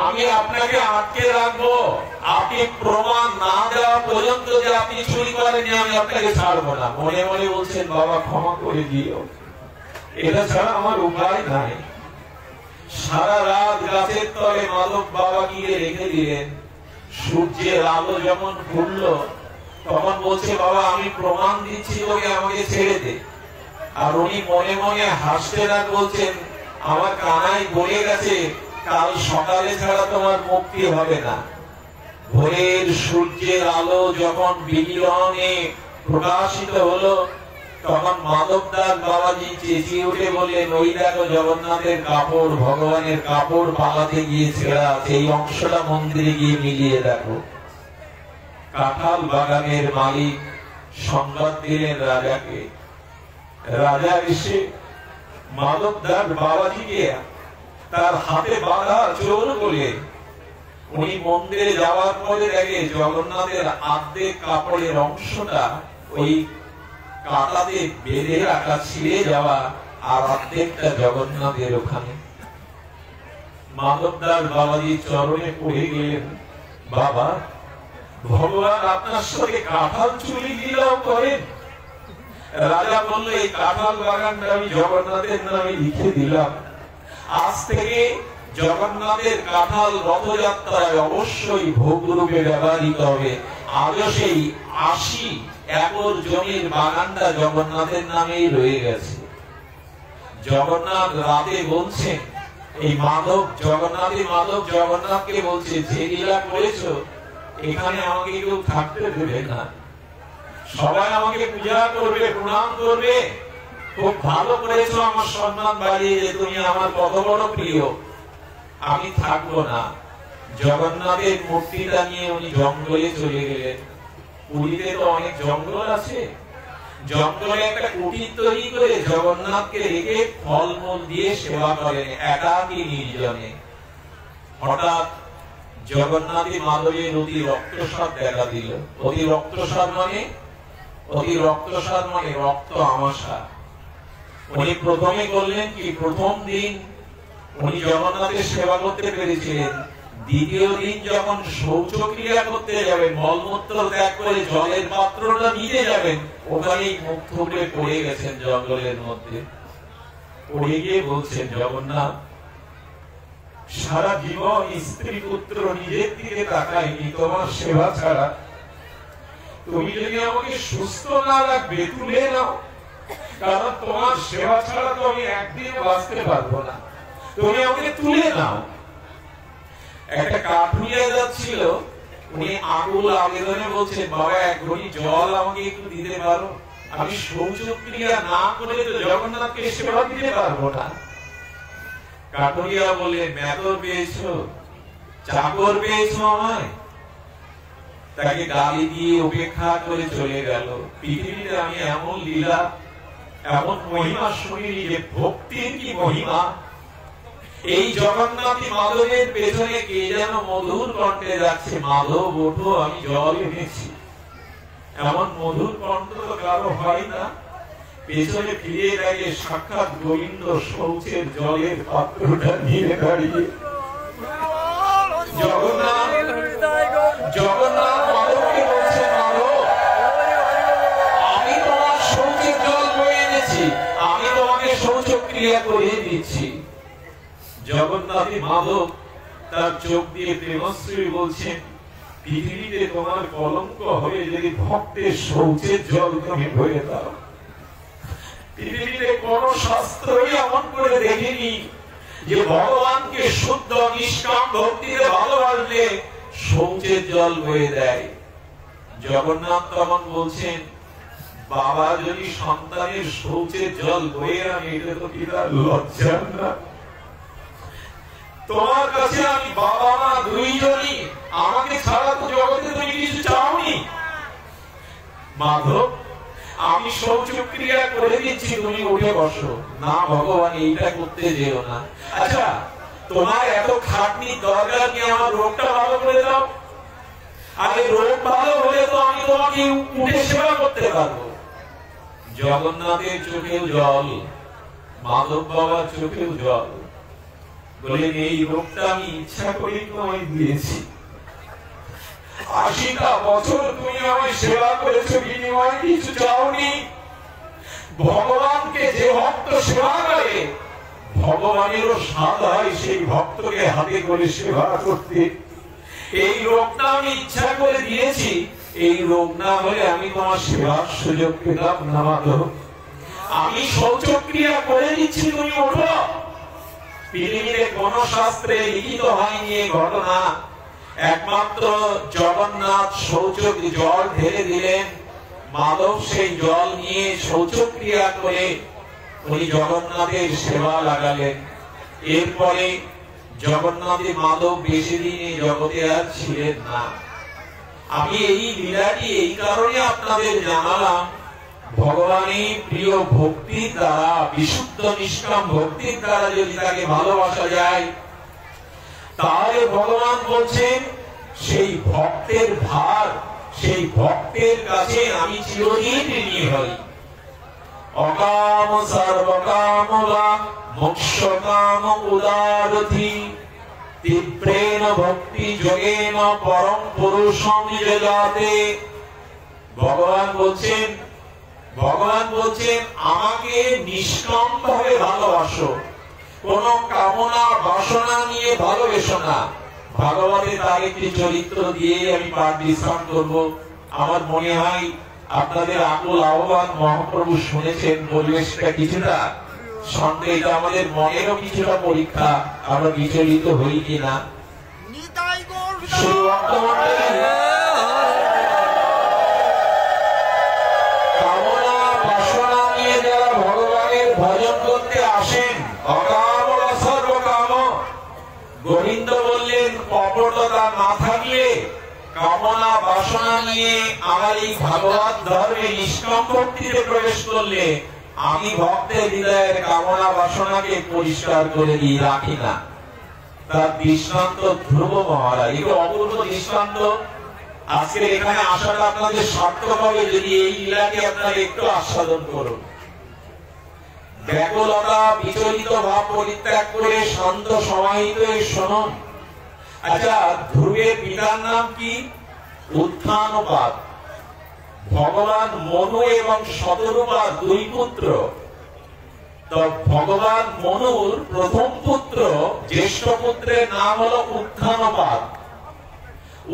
আমি আপনাকে আটকে রাখবো, আপনি প্রমাণ না দেওয়া পর্যন্ত যে আপনি চুরি করেনি আমি আপনাকে ছাড়বো না। মনে মনে বলছেন, বাবা ক্ষমা করে দিও, এটা ছাড়া আমার উপায় নাই। সারা রাত গাছের তলে মাধব বাবা গিয়ে রেখে দিলেন। সূর্যের আলো যখন ফুটল তখন বলছে, বাবা আমি প্রমাণ দিচ্ছি তোকে, আমাকে ছেড়ে দে। আর উনি মনে মনে হাসতে না বলছেন, আমার কানাই বলে গেছে কাল সকালে ছাড়া তোমার মুক্তি হবে না। ভোরের সূর্যের আলো যখন বিকিরণে প্রকাশিত হলো তখন মাধবদাস বাবাজি চেঁচিয়ে উঠে বললেন, ওই দেখো জগন্নাথের কাপড়, ভগবানের কাপড় পালাতে গিয়ে ছেঁড়া আছে, এই অংশটা মন্দিরে গিয়ে মিলিয়ে দেখো। কাঁঠাল বাগানের মালিক সংবাদ দিলেন রাজাকে। রাজা এসে মাধবদাস বাবাজিকে তার হাতে বাঁধা চোর বলে উনি মন্দিরে যাওয়ার পরে দেখে জগন্নাথের আর্ধেক কাপড়ের অংশটা ওই কাঁটাতে বেঁধে রাখা, ছিঁড়ে যাওয়া, আর অর্ধেকটা জগন্নাথের ওখানে। মাধবদাস বাবাজি চরণে পড়ে গেলেন, বাবা ভগবান আপনার সাথে কাঁঠাল চুরি লীলাও করেন। রাজা বলল, এই কাঁঠাল বাগানটা আমি জগন্নাথের নামে লিখে দিলাম, আজ থেকে জগন্নাথের কাঁঠাল রথযাত্রায় অবশ্যই ভোগ রূপে ব্যবহৃত হবে। আজও সেই 80 একর জমির বাগানটা জগন্নাথের নামেই রয়ে গেছে। জগন্নাথ রাতে বলছেন, এই মাধব জগন্নাথকে বলছে, যে লীলা করেছো এখানে আমাকে কেউ থাকতে দেবে না, সবাই আমাকে পূজা করবে, প্রণাম করবে, খুব ভালো করেছো, আমার সম্মান বাড়িয়ে, তুমি আমার কত বড় প্রিয়, আমি থাকবো না। জগন্নাথের মূর্তিটা নিয়ে উনি জঙ্গলে চলে গেলেন। পুরীতে তো অনেক জঙ্গল আছে, জঙ্গলে একটা কুটির তৈরি করে জগন্নাথকে রেখে ফলমূল দিয়ে সেবা করেন একাকী নির্জনে। হঠাৎ জগন্নাথী মাধবের অতি রক্তস্রাব দেখা দিল। অতি রক্তস্রাব মানে রক্ত আমাশা। উনি প্রথমে করলেন কি, প্রথম দিন উনি জগন্নাথের সেবা করতে পেরেছিলেন, দ্বিতীয় দিন যখন শৌচক্রিয়া করতে যাবেন, মলমূত্র ত্যাগ করে জলের পাত্রটা নিতে যাবেন, ওখানেই মুখ থুবড়ে পড়ে গেছেন জঙ্গলের মধ্যে। পড়ে গিয়ে বলছেন, জগন্নাথ সারা জীবন স্ত্রী পুত্র নিজের দিকে তাকায়নি তোমার সেবা ছাড়া, তুমি যদি আমাকে সুস্থ না রাখবে তুলে নাও, কারণ তোমার সেবা ছাড়া তো আমি একদিনও বাঁচতে পারবো না, তুমি আমাকে তুলে নাও। একটা কাঠুরিয়া যাচ্ছিল, উনি আকুল আবেদনে বলছেন, বাবা এক ঘটি জল আমাকে একটু দিতে পারো, আমি শৌচক্রিয়া না করে তো জগন্নাথকে সেবা দিতে পারবো না। কাঠুরিয়া বলে, মেতর পেয়েছো, চাকর পেয়েছো আমায়? তাকে গালি দিয়ে উপেক্ষা করে চলে গেল। পৃথিবীতে আমি এমন লীলা, এমন মহিমা শুনিনি যে ভক্তির কি মহিমা। এই জগন্নাথী মাধবের পেছনে কে যেন মধুর কণ্ঠে যাচ্ছে, মাধব ওঠো আমি জল এনেছি। এমন মধুর কণ্ঠ তো কারো হয় না। পেছনে ফিরে গেলে সাক্ষাৎ গোবিন্দ শৌচের জলের পাত্রটা নিয়ে দাঁড়িয়ে। জগন্নাথ মাধবকে বলছে, মাধব আমি তোমার শৌচের জল বয়ে এনেছি, আমি তোমাকে শৌচক্রিয়া করে দিচ্ছি। জগন্নাথী মাধব তার চোখ দিয়ে প্রেমশ্রী বলছেন, পৃথিবীতে তোমার কলঙ্ক হয়ে যদি ভক্তের শৌচের জল তুমি বয়ে দাও। পৃথিবীতে কোন শাস্ত্রই এমন করে দেখেনি যে ভগবানকে শুদ্ধ নিষ্কাম ভক্তিতে ভালোবাসলে শৌচের জল বয়ে দেয়। জগন্নাথ তখন বলছেন, বাবা যদি সন্তানের শৌচের জল বয়ে আনে এটা তো পিতার লজ্জা না। তোমার কাছে আমি বাবা মা দুইজনই, আমাকে ছাড়া তো জগতে তুমি কিছু চাওনি। মাধব, আমি শৌচক্রিয়া করে দিচ্ছি, তুমি উঠে বসো। না ভগবান, এইটা করতে যেও না। আচ্ছা, তোমার এত খাটনির দরকার কি? আমার রোগটা ভালো করে দাও। আরে রোগ ভালো হলে তো আমি তোমাকে উঠে সেবা করতে পারবো। জগন্নাথের চোখেও জল, মাধব বাবার চোখেও জল। বলেন, এই রোগটা আমি ইচ্ছা করে তোমায় দিয়েছি। 80টা বছর তুমি আমায় সেবা করেছো, বিনিময়ে কিছু চাওনি। ভগবানকে যে ভক্ত সেবা করে, ভগবানেরও স্বাদ হয় সেই ভক্তকে হাতে করে সেবা করতে। এই রোগটা আমি ইচ্ছা করে দিয়েছি। এই রোগ না হলে আমি তোমার সেবার সুযোগ পেতাম না মাধব। আমি শৌচক্রিয়া করে দিচ্ছি, তুমি ওঠো। পৃথিবীতে কোন শাস্ত্রে লিখিত হয়নি এই ঘটনা। একমাত্র জগন্নাথ জল ঢেলে দিলেন, মাধব সেই জল নিয়ে শৌচক্রিয়া করে উনি জগন্নাথের সেবা লাগালেন। এরপরে জগন্নাথের মাধব বেশি দিন এই জগতে আর ছিলেন না। আমি এই লীলাটি এই কারণে আপনাদের জানালাম, ভগবানের প্রিয় ভক্তির দ্বারা, বিশুদ্ধ নিষ্কাম ভক্তির দ্বারা যদি তাকে ভালোবাসা যায়, তাহলে ভগবান বলছেন সেই ভক্তের ভার, সেই ভক্তের কাছে আমি চিরদিন ঋণী হই। অকাম সর্বকাম বা মোক্ষকাম উদারথি তীব্রেণ ভক্তি যোগেন পরম পুরুষম যজাতে। ভগবান বলছেন আমাকে নিষ্কাম ভাবে ভালোবাসো, কোন কামনা বাসনা নিয়ে ভালোবেসো না। ভাগবতে তার একটি চরিত্র দিয়ে আমি পাঠ বিশ্রাম করব। আমার মনে হয় আপনাদের আকুল আহ্বান মহাপ্রভু শুনেছেন, পরিবেশটা কিছুটা সন্দেহ, এটা আমাদের মনেরও কিছুটা পরীক্ষা, আমরা বিচলিত হই কিনা। কামনা বাসনা নিয়ে যারা ভগবানের ভজন করতে আসেন, অকাম সর্বকাম, গোবিন্দ বললেন কপটতা না থাকলে, কামনা বাসনা নিয়ে আমার এই ভাগবত ধর্মে নিষ্কাম ভক্তিতে প্রবেশ করলে আমি ভক্তের হৃদয়ের কামনা বাসনাকে পরিষ্কার করে দিয়ে রাখি না। তার দৃষ্টান্ত ধ্রুব মহারাজ, এটা অপূর্ব দৃষ্টান্ত। আজকে এখানে আসাটা আপনাদের সার্থক হবে যদি এই লীলাকে আপনারা একটু আস্বাদন করুন। ব্যাকুলতা বিচলিত ভাব পরিত্যাগ করে শান্ত সমাহিত শুনুন। আচ্ছা, ধ্রুবের পিতার নাম কি? উত্থানপাদ। ভগবান মনু এবং শতরূপার দুই পুত্র। তো ভগবান মনুর প্রথম পুত্র, জ্যেষ্ঠ পুত্রের নাম হলো উত্থানপাদ।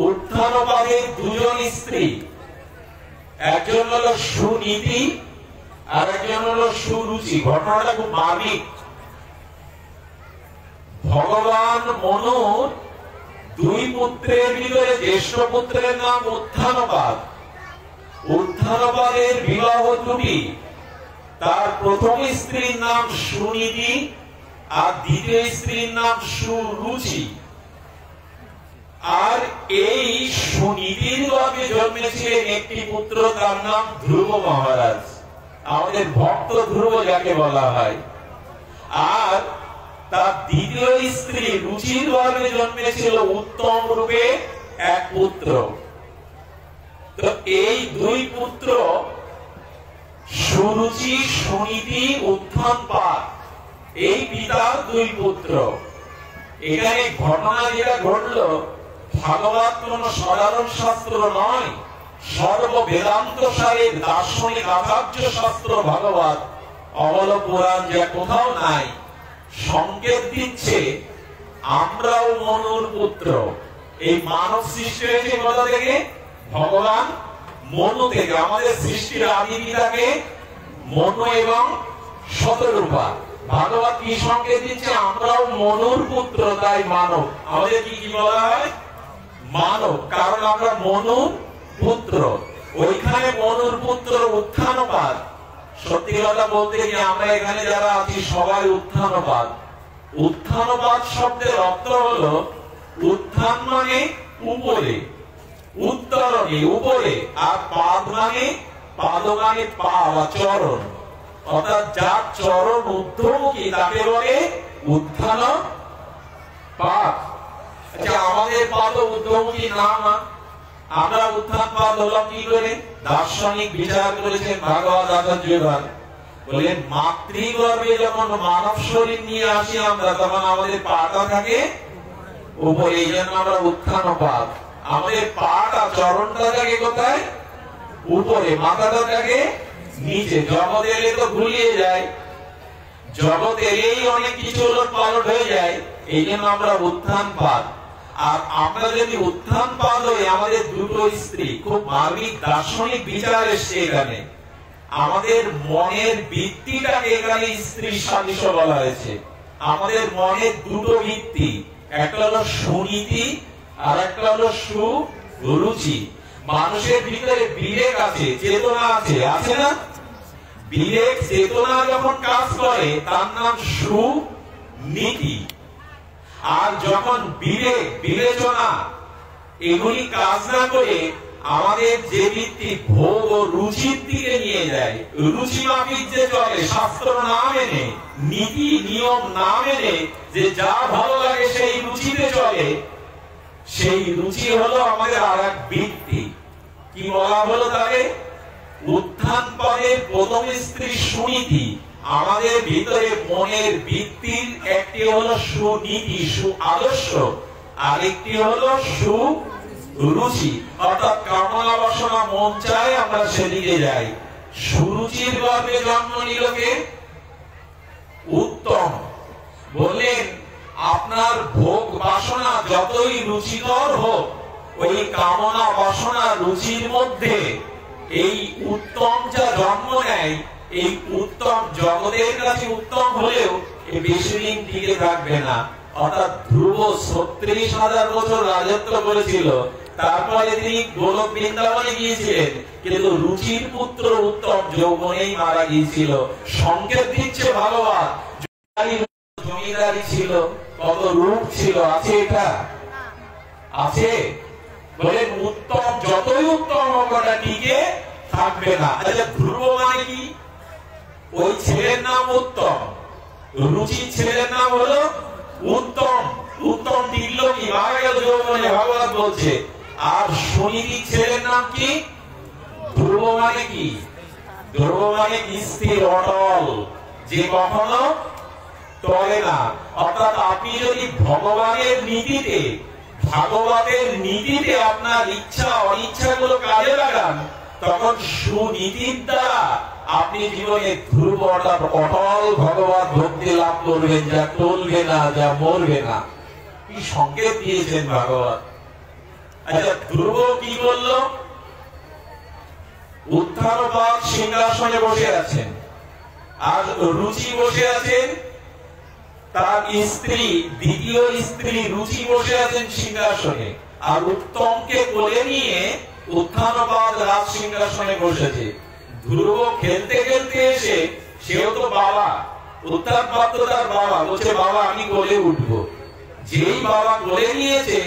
উত্থানপাদের দুজন স্ত্রী, একজন হলো সুনীতি আর একজন হলো সুরুচি। ঘটনাটা খুব মার্মিক। ভগবান মনুর দুই পুত্রের ভিতরে জ্যেষ্ঠ পুত্রের নাম উত্থানপাদ। উত্থানপাদের বিবাহ দুটি। তার প্রথম স্ত্রীর নাম সুনীতি আর দ্বিতীয় স্ত্রীর নাম সুরুচি। আর এই সুনীতির গর্ভে জন্মেছিলেন একটি পুত্র, তার নাম ধ্রুব মহারাজ, আমাদের ভক্ত ধ্রুব যাকে বলা হয়। আর তার দ্বিতীয় স্ত্রী রুচির গর্ভে জন্মেছিল উত্তম রূপে এক পুত্র। তো এই দুই পুত্র সুরুচি, সুনীতি, উত্থানপাদ, এই পিতার দুই পুত্র। এখানে ঘটনা যেটা ঘটলো, ভাগবত কোন সাধারণ শাস্ত্র নয়, সর্ব বেদান্ত সারের দার্শনিক আচার্য শাস্ত্র ভাগবত। অবল পুরাণ যা কোথাও নাই। সংকেত দিচ্ছে আমরাও মনুর পুত্র। এই মানব সৃষ্টি হয়েছে কোথা থেকে? ভগবান মনু থেকে। আমাদের সৃষ্টির আদি পিতাকে মনু এবং শতরূপা। ভাগবত কি সংকেত দিচ্ছে? আমরাও মনুর পুত্র, তাই মানব। আমাদের কি বলা হয়? মানব, কারণ আমরা মনুর পুত্র। ওইখানে মনুর পুত্র উত্থানপাদ। সত্যি কথা বলতে কি আমরা এখানে যারা আছি সবাই উত্থানপাদ। উত্থানপাদ শব্দের অর্থ হলো উত্থান মানে উপরে, উত্তরণে উপরে, আর পাদ মানে পাদ মানে পা বা চরণ, অর্থাৎ যার চরণ ঊর্ধ্বমুখী তাকে বলে উত্থানপাদ। আচ্ছা, আমাদের পাদ ঊর্ধ্বমুখী না, আমরা উত্থানপাদ হলাম কি করে? দার্শনিক বিচার করেছেন ভাগবত আচার্যগণ, বলেন মাতৃগর্ভে যখন মানব শরীর নিয়ে আসি আমরা, তখন আমাদের পাটা থাকে উপরে, এই জন্য আমরা উত্থানপাদ। আমাদের পাটা চরণটা থাকে কোথায়? উপরে, মাথাটা থাকে নিচে। জগৎ এলে তো ভুলিয়ে যায়, জগৎ এলেই অনেক কিছু ওলট পালট হয়ে যায়, এই জন্য আমরা উত্থানপাদ। আর আমরা যদি উত্থানপাদ হই, আমাদের দুটো স্ত্রী, খুব মার্মিক দার্শনিক বিচার এসছে এখানে। আমাদের মনের ভিত্তিটাকে এখানে স্ত্রী সাদৃশ্য বলা হয়েছে। আমাদের মনের দুটো ভিত্তি, একটা হলো সুনীতি আর একটা হলো সুরুচি। মানুষের ভিতরে বিবেক আছে, চেতনা আছে, আছে না? বিবেক চেতনা যখন কাজ করে তার নাম সুনীতি। আর যখন বিবেক বিবেচনা এগুলি কাজ না করে আমাদের যে ভিত্তি ভোগ ও রুচির দিকে নিয়ে যায়, রুচি মাফিক যে চলে, শাস্ত্র না মেনে, নীতি নিয়ম না মেনে, যে যা ভালো লাগে সেই রুচিতে চলে, সেই রুচি হলো আমাদের আর এক ভিত্তি। কি বলা হলো তাকে? উত্থানপাদের প্রথম স্ত্রী সুনীতি। আমাদের ভিতরে মনের ভিত্তির একটি হলো সুনীতি, সু আদর্শ, আরেকটি হলো সুরুচি, অর্থাৎ কামনা বাসনা মন চায় আমরা সেদিকে যাই। সুরুচির গর্ভে জন্ম নিল কে? উত্তম। বললেন আপনার ভোগ বাসনা যতই রুচিকর হোক, ওই কামনা বাসনা রুচির মধ্যে এই উত্তম যা জন্ম নেয়, এই উত্তম জগতের কাছে উত্তম হলেও বেশি দিন টিকে থাকবে না। অর্থাৎ ধ্রুব ৩৬,০০০ বছর রাজত্ব করেছিল, তারপরে তিনি গোলক বৃন্দাবনে গিয়েছিলেন, কিন্তু রুচির পুত্র উত্তম যৌবনেই মারা গিয়েছিল। সংকেত দিচ্ছে ভাগবত, জমিদারি ছিল, কত রূপ ছিল, আছে এটা? আছে? বলেন উত্তম যতই উত্তম হোক ওটা টিকে থাকবে না। আচ্ছা, ধ্রুব মানে কি? ওই ছেলের নাম উত্তম, রুচির ছেলের নাম হলো উত্তম। উত্তম টিকল কি? মারা গেল যৌবনে, ভাগবত বলছে। আর সুনীতির ছেলের নাম কি? ধ্রুব মানে কি? ধ্রুব মানে স্থির, অটল, যে কখনো টলে না। অর্থাৎ আপনি যদি ভগবানের নীতিতে, ভাগবতের নীতিতে আপনার ইচ্ছা অনিচ্ছা গুলো কাজে লাগান, তখন সুনীতির দ্বারা আপনি জীবনে ধ্রুব অর্থাৎ অটল ভগবত ভক্তি লাভ করবেন, যা টলবে না, যা মরবে না। কি সংকেত দিয়েছেন ভাগবত। আচ্ছা, ধ্রুব কি বলল? উত্থানপাদ সিংহাসনে বসে আছেন, আর রুচি বসে আছেন, তার স্ত্রী, দ্বিতীয় স্ত্রী রুচি বসে আছেন সিংহাসনে, আর উত্তমকে কোলে নিয়ে উত্থানপাদ রাজ সিংহাসনে বসেছে। ধ্রুব খেলতে খেলতে এসে, সেও তো বাবা, উত্থানপাদ তো তার বাবা, বলছে বাবা আমি কোলে উঠবো। যেই বাবা কোলে নিয়েছে,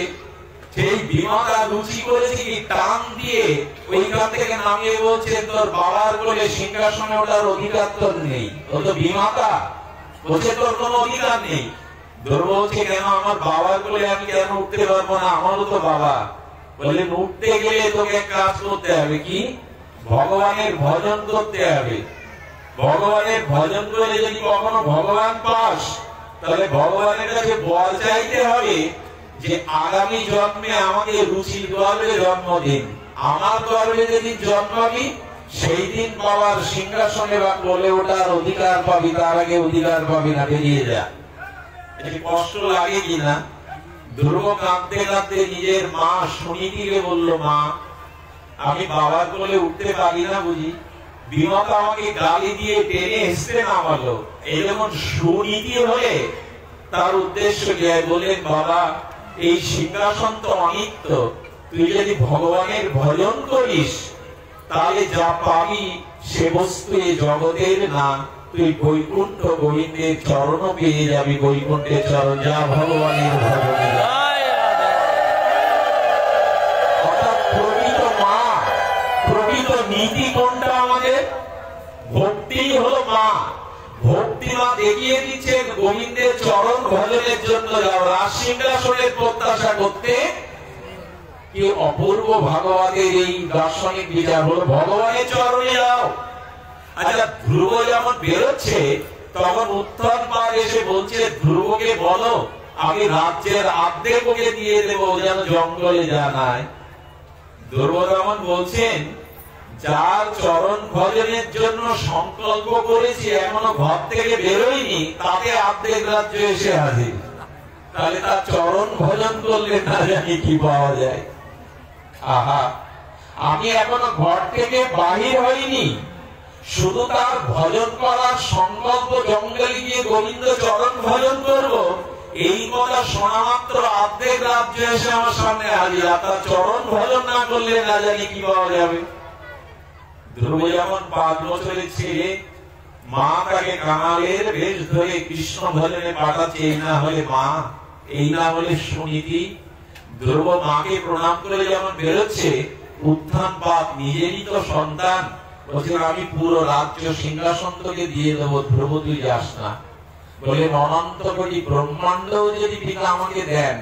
সেই বিমাতা রুচি করেছে কি টান দিয়ে ওইখান থেকে নামিয়ে বলছে তোর বাবার কোলে সিংহাসনে ওঠার অধিকার তোর নেই, ও তো বিমাতা, বলছে তোর কোনো অধিকার নেই। ধ্রুব বলছে কেন? আমার বাবার কোলে আমি কেন উঠতে পারবো না? আমারও তো বাবা। বলে উঠতে গেলে তোকে কাজ করতে হবে, কি? ভগবানের ভজন করতে হবে। ভগবানের ভজন করে যদি কখনো ভগবান পাস, তাহলে ভগবানের কাছে বর চাইতে হবে যে আগামী জন্মে আমাকে রুচির গর্ভে জন্ম দিন। আমার গর্ভে যেদিন জন্মাবি, সেই দিন বাবার সিংহাসনে বা কোলে ওঠার অধিকার পাবি, তার আগে অধিকার পাবি না, বেরিয়ে যা। কষ্ট লাগে কিনা? ধ্রুব কাঁদতে কাঁদতে নিজের মা সুনীতিকে বলল, মা আমি বাবার কোলে উঠতে পারি না বুঝি? বিমাতা আমাকে গালি দিয়ে টেনে হেসতে নামালো। এই যেমন সুনীতি হলে তার উদ্দেশ্য কি? বলেন বাবা এই সিংহাসন তো অনিত্য, তুই যদি ভগবানের ভজন করিস তাহলে যা পাবি সে বস্তু এই জগতের না, তুই বৈকুণ্ঠ গোবিন্দের চরণ পেয়ে যাবি। বৈকুণ্ঠের চরণ, যা ভগবানের ভজনে। অর্থাৎ প্রকৃত মা, প্রকৃত নীতি কোনটা আমাদের? ভক্তি হলো মা। ভক্তি মা দেখিয়ে দিচ্ছেন গোবিন্দের চরণ ভজনের জন্য যাও, রাজ সিংহাসনের প্রত্যাশা করতে। কি অপূর্ব ভাগবতের এই দার্শনিক বিচার হলো, ভগবানের চরণে যাও। আচ্ছা, ধ্রুব যখন বেরোচ্ছে তখন উত্তরপাল এসে বলছে ধ্রুবকে বলো আমি রাজ্যের অর্ধেক ওকে দিয়ে দেবো, যেন জঙ্গলে জানায়। ধ্রুব যখন বলছেন যার চরণ ভজনের জন্য সংকল্প করেছি এখনো ঘর থেকে বেরোয়নি, তাতে অর্ধেক রাজ্য এসে হাজির। তাহলে তার চরণ ভজন করলে না জানি কি পাওয়া যায়। আহা, আমি এখনো ঘর থেকে বাহির হইনি, শুধু তার ভজন করার সংকল্প, জঙ্গলে গিয়ে গোবিন্দ চরণ ভজন করব, এই কথা শোনা মাত্র অর্ধেক রাজ্য এসে আমার সামনে হাজির। তার চরণ ভজন না করলে না জানি কি পাওয়া যাবে। ধ্রুব যেমন 5 বছরের ছেলে, মা তাকে কাঙালের বেশ ধরে কৃষ্ণ ভজনে পাঠাচ্ছে, এই না হলে মা, এই না হলে সুনীতি। ধ্রুব মাকে প্রণাম করে যেমন বেরোচ্ছে, উত্থান পাপ নিজেরই তো সন্তান, বলছে আমি পুরো রাজ্য সিংহাসন তোকে দিয়ে দেবো, ধ্রুব তুই যাস না। বলে অনন্ত কোটি ব্রহ্মাণ্ডও যদি পিতা আমাকে দেন,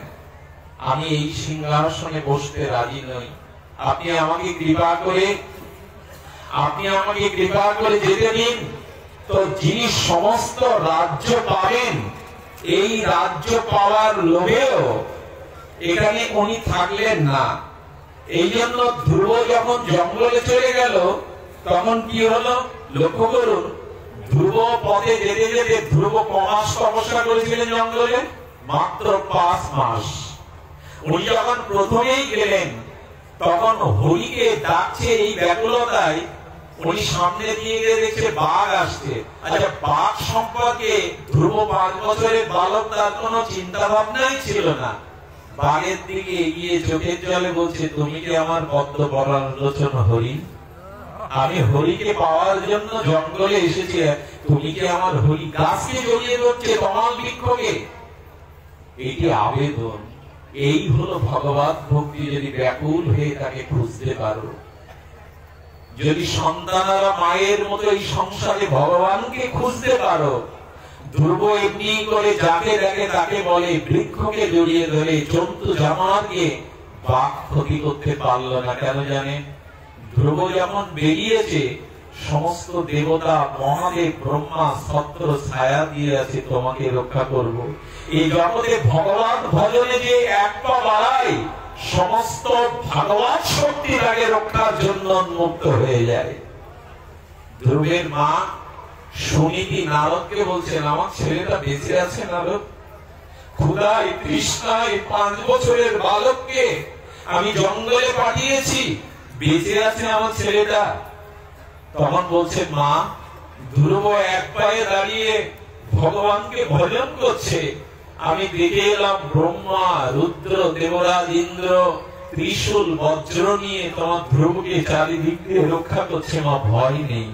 আমি এই সিংহাসনে বসতে রাজি নই। আপনি আমাকে কৃপা করে যেতে দিন। তো যিনি সমস্ত রাজ্য পাবেন, এই রাজ্য পাওয়ার লোভেও এখানে উনি থাকলেন না। এই জন্য ধ্রুব যখন জঙ্গলে চলে গেল তখন কি হলো লক্ষ্য করুন। ধ্রুব পথে যেতে যেতে ধ্রুব কমাস তপস্যা করেছিলেন জঙ্গলে, মাত্র 5 মাস। উনি যখন প্রথমেই গেলেন তখন হরিকে ডাকছে এই ব্যাকুলতায়, উনি সামনে দিয়ে গিয়ে দেখছে বাঘ আসছে। আচ্ছা, বাঘ সম্পর্কে ধ্রুব 5 বছরের বালক, তার কোনো চিন্তা ভাবনাই ছিল না। বাঘের দিকে এগিয়ে চোখের জলে বলছে তুমি কি আমার পদ্ম পরালোচন হরি? আমি হরিকে পাওয়ার জন্য জঙ্গলে এসেছি, তুমি কি আমার হরি? গাছকে জড়িয়ে ধরছে, তমাল বৃক্ষকে। এটি আবেদন। এই হলো ভগবত ভক্তি। যদি ব্যাকুল হয়ে তাকে খুঁজতে পারো, যদি সন্তানরা মায়ের মতো এই সংসারে ভগবানকে খুঁজতে পারো। ধ্রুব এমনি করে যাকে দেখে তাকে বলে, বৃক্ষকে জড়িয়ে ধরে জন্তু জানোয়ারকে বাঘ ক্ষতি করতে পারলো না। কেন জানেন? ধ্রুব যখন বেরিয়েছে সমস্ত দেবতা, মহাদেব, ব্রহ্মা ছত্র ছায়া দিয়ে আছে তোমাকে রক্ষা করব। এই জগতে ভগবান ভজনে যে এক পা বাড়ায়, সমস্ত ভগবান শক্তি তাকে রক্ষার জন্য উন্মুক্ত হয়ে যায়। ধ্রুবের মা সুনীতি নারদকে বলছেন আমার ছেলেটা বেঁচে আছে নারদ, ক্ষুধায় তৃষ্ণায় 5 বছরের বালককে আমি জঙ্গলে পাঠিয়েছি, বেঁচে আছে আমার ছেলেটা। তখন বলছে মা, ধ্রুব এক পায়ে দাঁড়িয়ে ভগবানকে ভজন করছে, আমি দেখে এলাম ব্রহ্মা, রুদ্র, দেবরাজ, ইন্দ্র ত্রিশূল বজ্র নিয়ে তোমার ধ্রুবকে চারিদিক দিয়ে রক্ষা করছে। মা, ভয় নেই।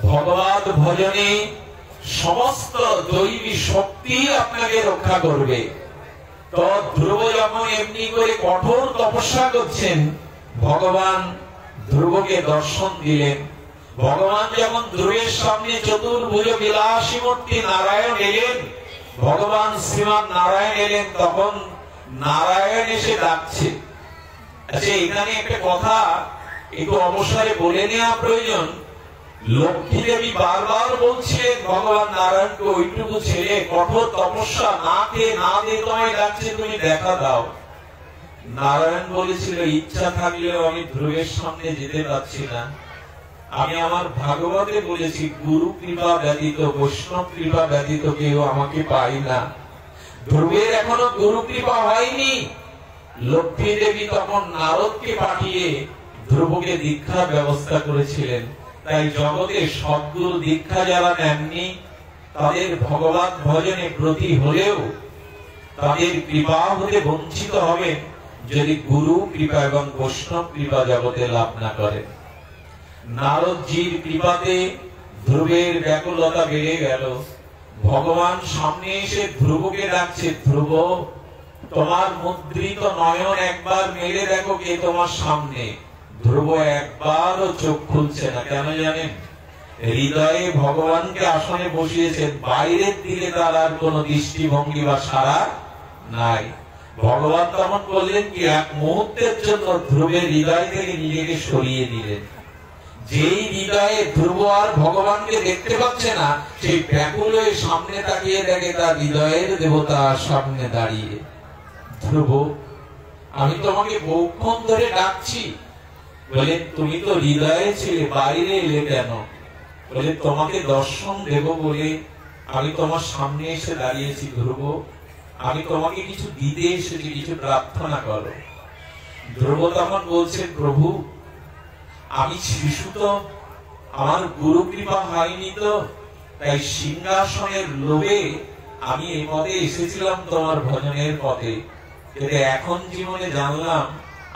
ভগবত ভজনে সমস্ত দৈবী শক্তি আপনাকে রক্ষা করবে। তো ধ্রুব যখন এমনি করে কঠোর তপস্যা করছেন, ভগবান ধ্রুবকে দর্শন দিলেন। ভগবান যখন ধ্রুবের সামনে চতুর্ভুজ বিলাসী মূর্তি নারায়ণ এলেন, ভগবান শ্রীমান নারায়ণ এলেন, তখন নারায়ণ এসে ডাকছে। আচ্ছা, এখানে একটা কথা একটু অবসরে বলে নেওয়া প্রয়োজন। লক্ষ্মী দেবী বারবার বলছিলেন ভগবান নারায়ণকে, ওইটুকু ছেলে কঠোর তপস্যা না খেয়ে না দিয়ে তোমায় ডাকছে, তুমি দেখা দাও। নারায়ণ বলেছিল ইচ্ছা থাকলেও আমি ধ্রুবের সামনে যেতে পারছি না। আমি আমার ভাগবতে বলেছি গুরু কৃপা ব্যতীত, বৈষ্ণব কৃপা ব্যতীত কেউ আমাকে পাই না। ধ্রুবের এখনো গুরু কৃপা হয়নি। লক্ষ্মী দেবী তখন নারদকে পাঠিয়ে ধ্রুবকে দীক্ষার ব্যবস্থা করেছিলেন। তাই জগতে সদ্গুরু দীক্ষা যারা নেননি, তাদের ভগবত ভজনে ব্রতী হলেও তাদের কৃপা হতে বঞ্চিত হবেন যদি গুরু কৃপা এবং বৈষ্ণব কৃপা জগতে লাভ না করেন। নারদজির কৃপাতে ধ্রুবের ব্যাকুলতা বেড়ে গেল। ভগবান সামনে এসে ধ্রুবকে ডাকছে, ধ্রুব তোমার মুদ্রিত নয়ন একবার মেলে দেখো কে তোমার সামনে। ধ্রুব একবারও চোখ খুলছে না। কেন জানেন? হৃদয়ে ভগবানকে আসনে বসিয়েছেন, বাইরের দিকে তার আর কোন দৃষ্টিভঙ্গি বা সারা নাই। ভগবান তখন বললেন কি, এক মুহূর্তের জন্য ধ্রুবের হৃদয় থেকে নিজেকে সরিয়ে দিলেন। যেই হৃদয়ে ধ্রুব আর ভগবানকে দেখতে পাচ্ছে না, সেই ব্যাকুল হয়ে সামনে তাকিয়ে দেখে তার হৃদয়ের দেবতা সামনে দাঁড়িয়ে। ধ্রুব, আমি তোমাকে বহুক্ষণ ধরে ডাকছি। বলে, তুমি তো হৃদয়ে ছিলে, বাইরে এলে কেন? বলে, তোমাকে দর্শন দেব বলে আমি তোমার সামনে এসে দাঁড়িয়েছি। ধ্রুব, আমি তোমাকে কিছু দিতে এসেছি, কিছু প্রার্থনা করো। ধ্রুব তখন বলছে, প্রভু আমি শিশু তো, আমার গুরু কৃপা হয়নি তো, তাই সিংহাসনের লোভে আমি এই পথে এসেছিলাম তোমার ভজনের পথে। কিন্তু এখন জীবনে জানলাম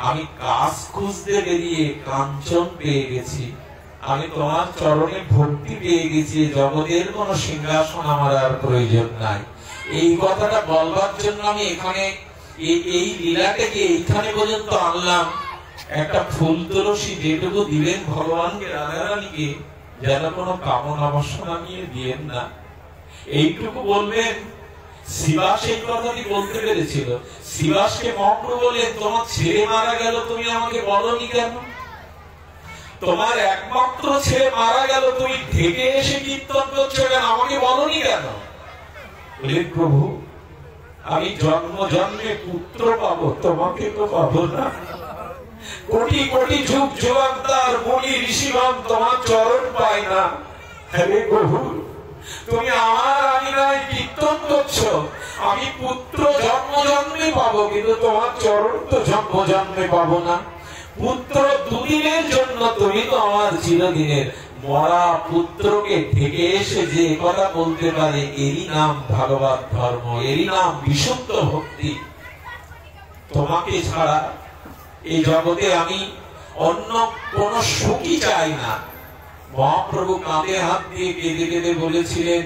আমি কাজ খুঁজতে বেরিয়ে কাঞ্চন পেয়ে গেছি। আমি তোমার চরণে ভক্তি পেয়ে গেছি। জগতের কোন সিংহাসন আমার আর প্রয়োজন নাই। এই কথাটা বলবার জন্য আমি এখানে এই লীলাটাকে এইখানে পর্যন্ত আনলাম। একটা ফুল তুলসী যেটুকু দিলেন ভগবানকে, রাধারানীকে, যেন কোনো কামনা বাসনা নিয়ে দিয়েন না, এইটুকু বলবেন। শিবাস এই কথাটি বলতে পেরেছিল। শিবাসকে মহাপ্রভু বললেন, তোমার ছেলে মারা গেল, তুমি আমাকে বলনি কেন? তোমার একমাত্র ছেলে মারা গেল, তুমি ঢেকে এসে কীর্তন করছো কেন? আমাকে বলনি কেন? বলে, প্রভু আমি জন্ম জন্মে পুত্র পাবো, তোমাকে তো পাবো না। কোটি কোটি যুগ যুগান্তর মুনি ঋষিগণ তোমার চরণ পায় না। হ্যাঁ প্রভু, তুমি আমার আঙিনায় কীর্তন করছো, আমি পুত্র জন্ম জন্মে পাবো, কিন্তু তোমার চরণ তো জন্ম জন্মে পাবো না। পুত্র দুদিনের জন্য, তুমি তো আমার চিরদিনের। মরা পুত্রকে ঢেকে এসে যে কথা বলতে পারে, এরই নাম ভাগবত ধর্ম, এরই নাম বিশুদ্ধ ভক্তি। তোমাকে ছাড়া এই জগতে আমি অন্য কোন সুখই চাই না। মহাপ্রভু কাঁধে হাত দিয়ে কেঁদে কেঁদে বলেছিলেন,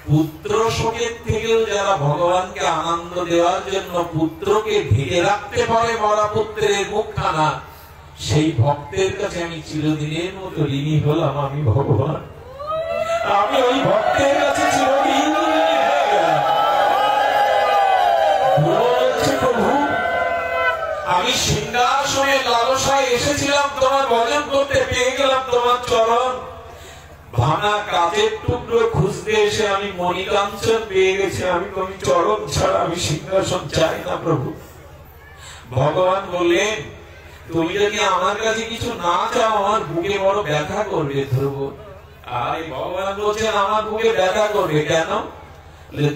পুত্র শোকের থেকেও যারা ভগবানকে আনন্দ দেওয়ার জন্য পুত্রকে ঢেকে রাখতে পারে মরা পুত্রের মুখখানা, সেই ভক্তের কাছে আমি চিরদিনের মতো ঋণী হলাম। আমি ভগবান, আমি ওই ভক্তের কাছে চিরদিন ঋণী হয়ে গেলাম। প্রভু, আমি সিংহাসনে লালসায় এসেছিলাম তোমার ভজন করতে, পেয়ে গেলাম তোমার চরণ। ভাঙা কাজের টুকরো খুঁজতে এসে আমি মণিকাঞ্চন পেয়ে গেছি। আমি তুমি চরণ ছাড়া আমি সিংহাসন চাই না প্রভু। ভগবান বললেন, তুমি যদি আমার কাছে কিছু না চাও, আমার বুকে বড় ব্যথা করবে ধ্রুব। আর ভগবান বলছেন, আমার বুকে ব্যথা করবে কেন?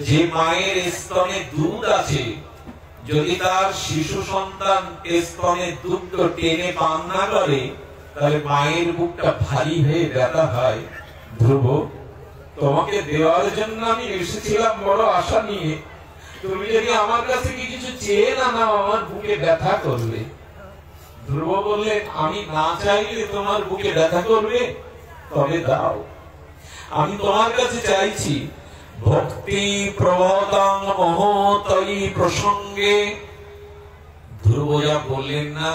যে মায়ের স্তনে দুধ আছে, যদি তার শিশু সন্তান স্তনে দুধ টেনে পান না করে, তাহলে মায়ের বুকটা ভারী হয়ে ব্যথা হয়। ধ্রুব, তোমাকে দেওয়ার জন্য আমি এসেছিলাম বড় আশা নিয়ে। তুমি যদি আমার কাছে কিছু চেয়ে না নাও, আমার বুকে ব্যথা করবে। ধ্রুব বললেন, আমি না চাইলে তোমার বুকে ব্যথা করবে? তবে দাও। আমি তোমার কাছে চাইছি ভক্তি প্রবতং মহোতয়ী প্রসঙ্গে। ধ্রুব যা বললেন না,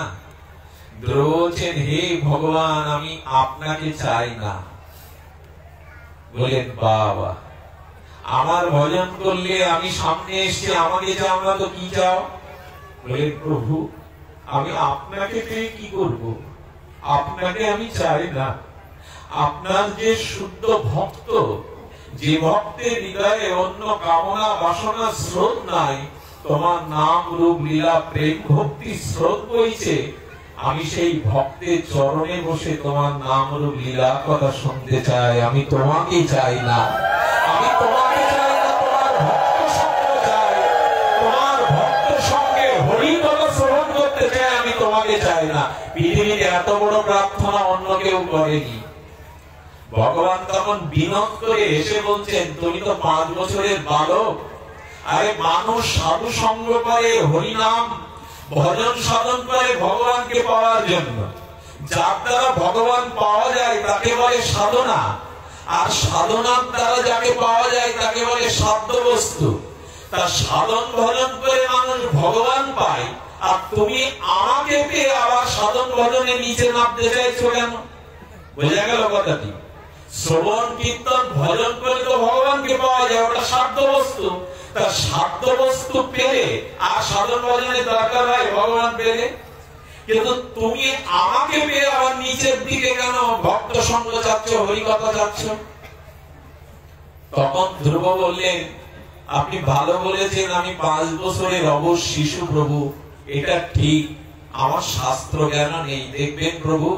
ধ্রুব বলছেন, হে ভগবান আমি আপনাকে চাই না। বলেন, বাবা আমার ভজন করলে আমি সামনে এসে আমাকে চাও না তো কি চাও? বলেন, প্রভু আমি আপনাকে পেয়ে কি করব? আপনাকে আমি চাই না। আপনার যে শুদ্ধ ভক্ত, যে ভক্তের হৃদয়ে অন্য কামনা বাসনা স্রোত নাই, তোমার নাম রূপ লীলা প্রেম ভক্তি স্রোত বইছে, আমি সেই ভক্তের চরণে বসে তোমার নাম রূপ লীলা কথা শুনতে চাই। আমি তোমাকে চাই না, আমি তোমাকে চাই না, তোমার ভক্ত সঙ্গ চাই, তোমার ভক্ত সঙ্গে হরি কথা শ্রবণ করতে চাই। আমি তোমাকে চাই না। পৃথিবীতে এত বড় প্রার্থনা অন্য কেউ করেনি। ভগবান তখন বিনত করে এসে বলছেন, তুমি তো 5 বছরের বালক। আরে মানুষ সাধু সঙ্গ করে, হরিনাম ভজন সাধন করে ভগবানকে পাওয়ার জন্য। যার দ্বারা ভগবান পাওয়া যায় তাকে বলে সাধনা। আর সাধনার দ্বারা যাকে পাওয়া যায় তাকে বলে সাধ্য বস্তু। তা সাধন ভজন করে মানুষ ভগবান পায়, আর তুমি আমাকে পেয়ে আবার সাধন ভজনে নিচে নামতে চাইছো কেন? বোঝা গেল কথাটি? শ্রবণ কীর্তন ভজন করে তো ভগবানকে পাওয়া যায়, ওটা সাধ্য বস্তু। তা সাধ্য বস্তু পেলে আর সাধন ভজনের দরকার হয় ভগবান পেলে। কিন্তু তুমি আমাকে পেয়ে আবার নিচের দিকে কেন ভক্ত সঙ্গ চাচ্ছ, হরিকথা চাচ্ছ? তখন ধ্রুব বললেন, আপনি ভালো বলেছেন, আমি 5 বছরের অবশ শিশু প্রভু, এটা ঠিক, আমার শাস্ত্র জ্ঞান নেই। দেখবেন প্রভু,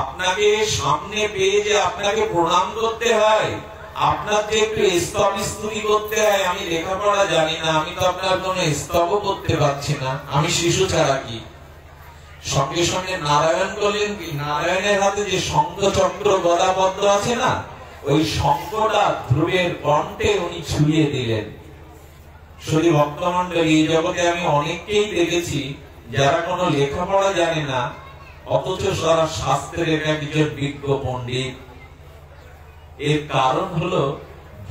আপনাকে সামনে পেয়ে যে আপনাকে প্রণাম করতে হয়, আপনার যে একটু স্তব স্তুতি করতে হয়, আমি লেখাপড়া জানি না, আমি তো আপনার কোনো স্তব করতে পারছি না, আমি শিশু ছাড়া কি? সঙ্গে সঙ্গে নারায়ণ বললেন কি, নারায়ণের হাতে যে শঙ্খ চক্র গদা পদ্ম আছে না, ওই শঙ্খটা ধ্রুবের কণ্ঠে উনি ছুঁয়ে দিলেন। শুধু ভক্তমণ্ডলী, এই জগতে আমি অনেককেই দেখেছি যারা কোনো লেখাপড়া জানে না, অথচ সারা শাস্ত্রের একজন বিজ্ঞ পণ্ডিত। এর কারণ হলো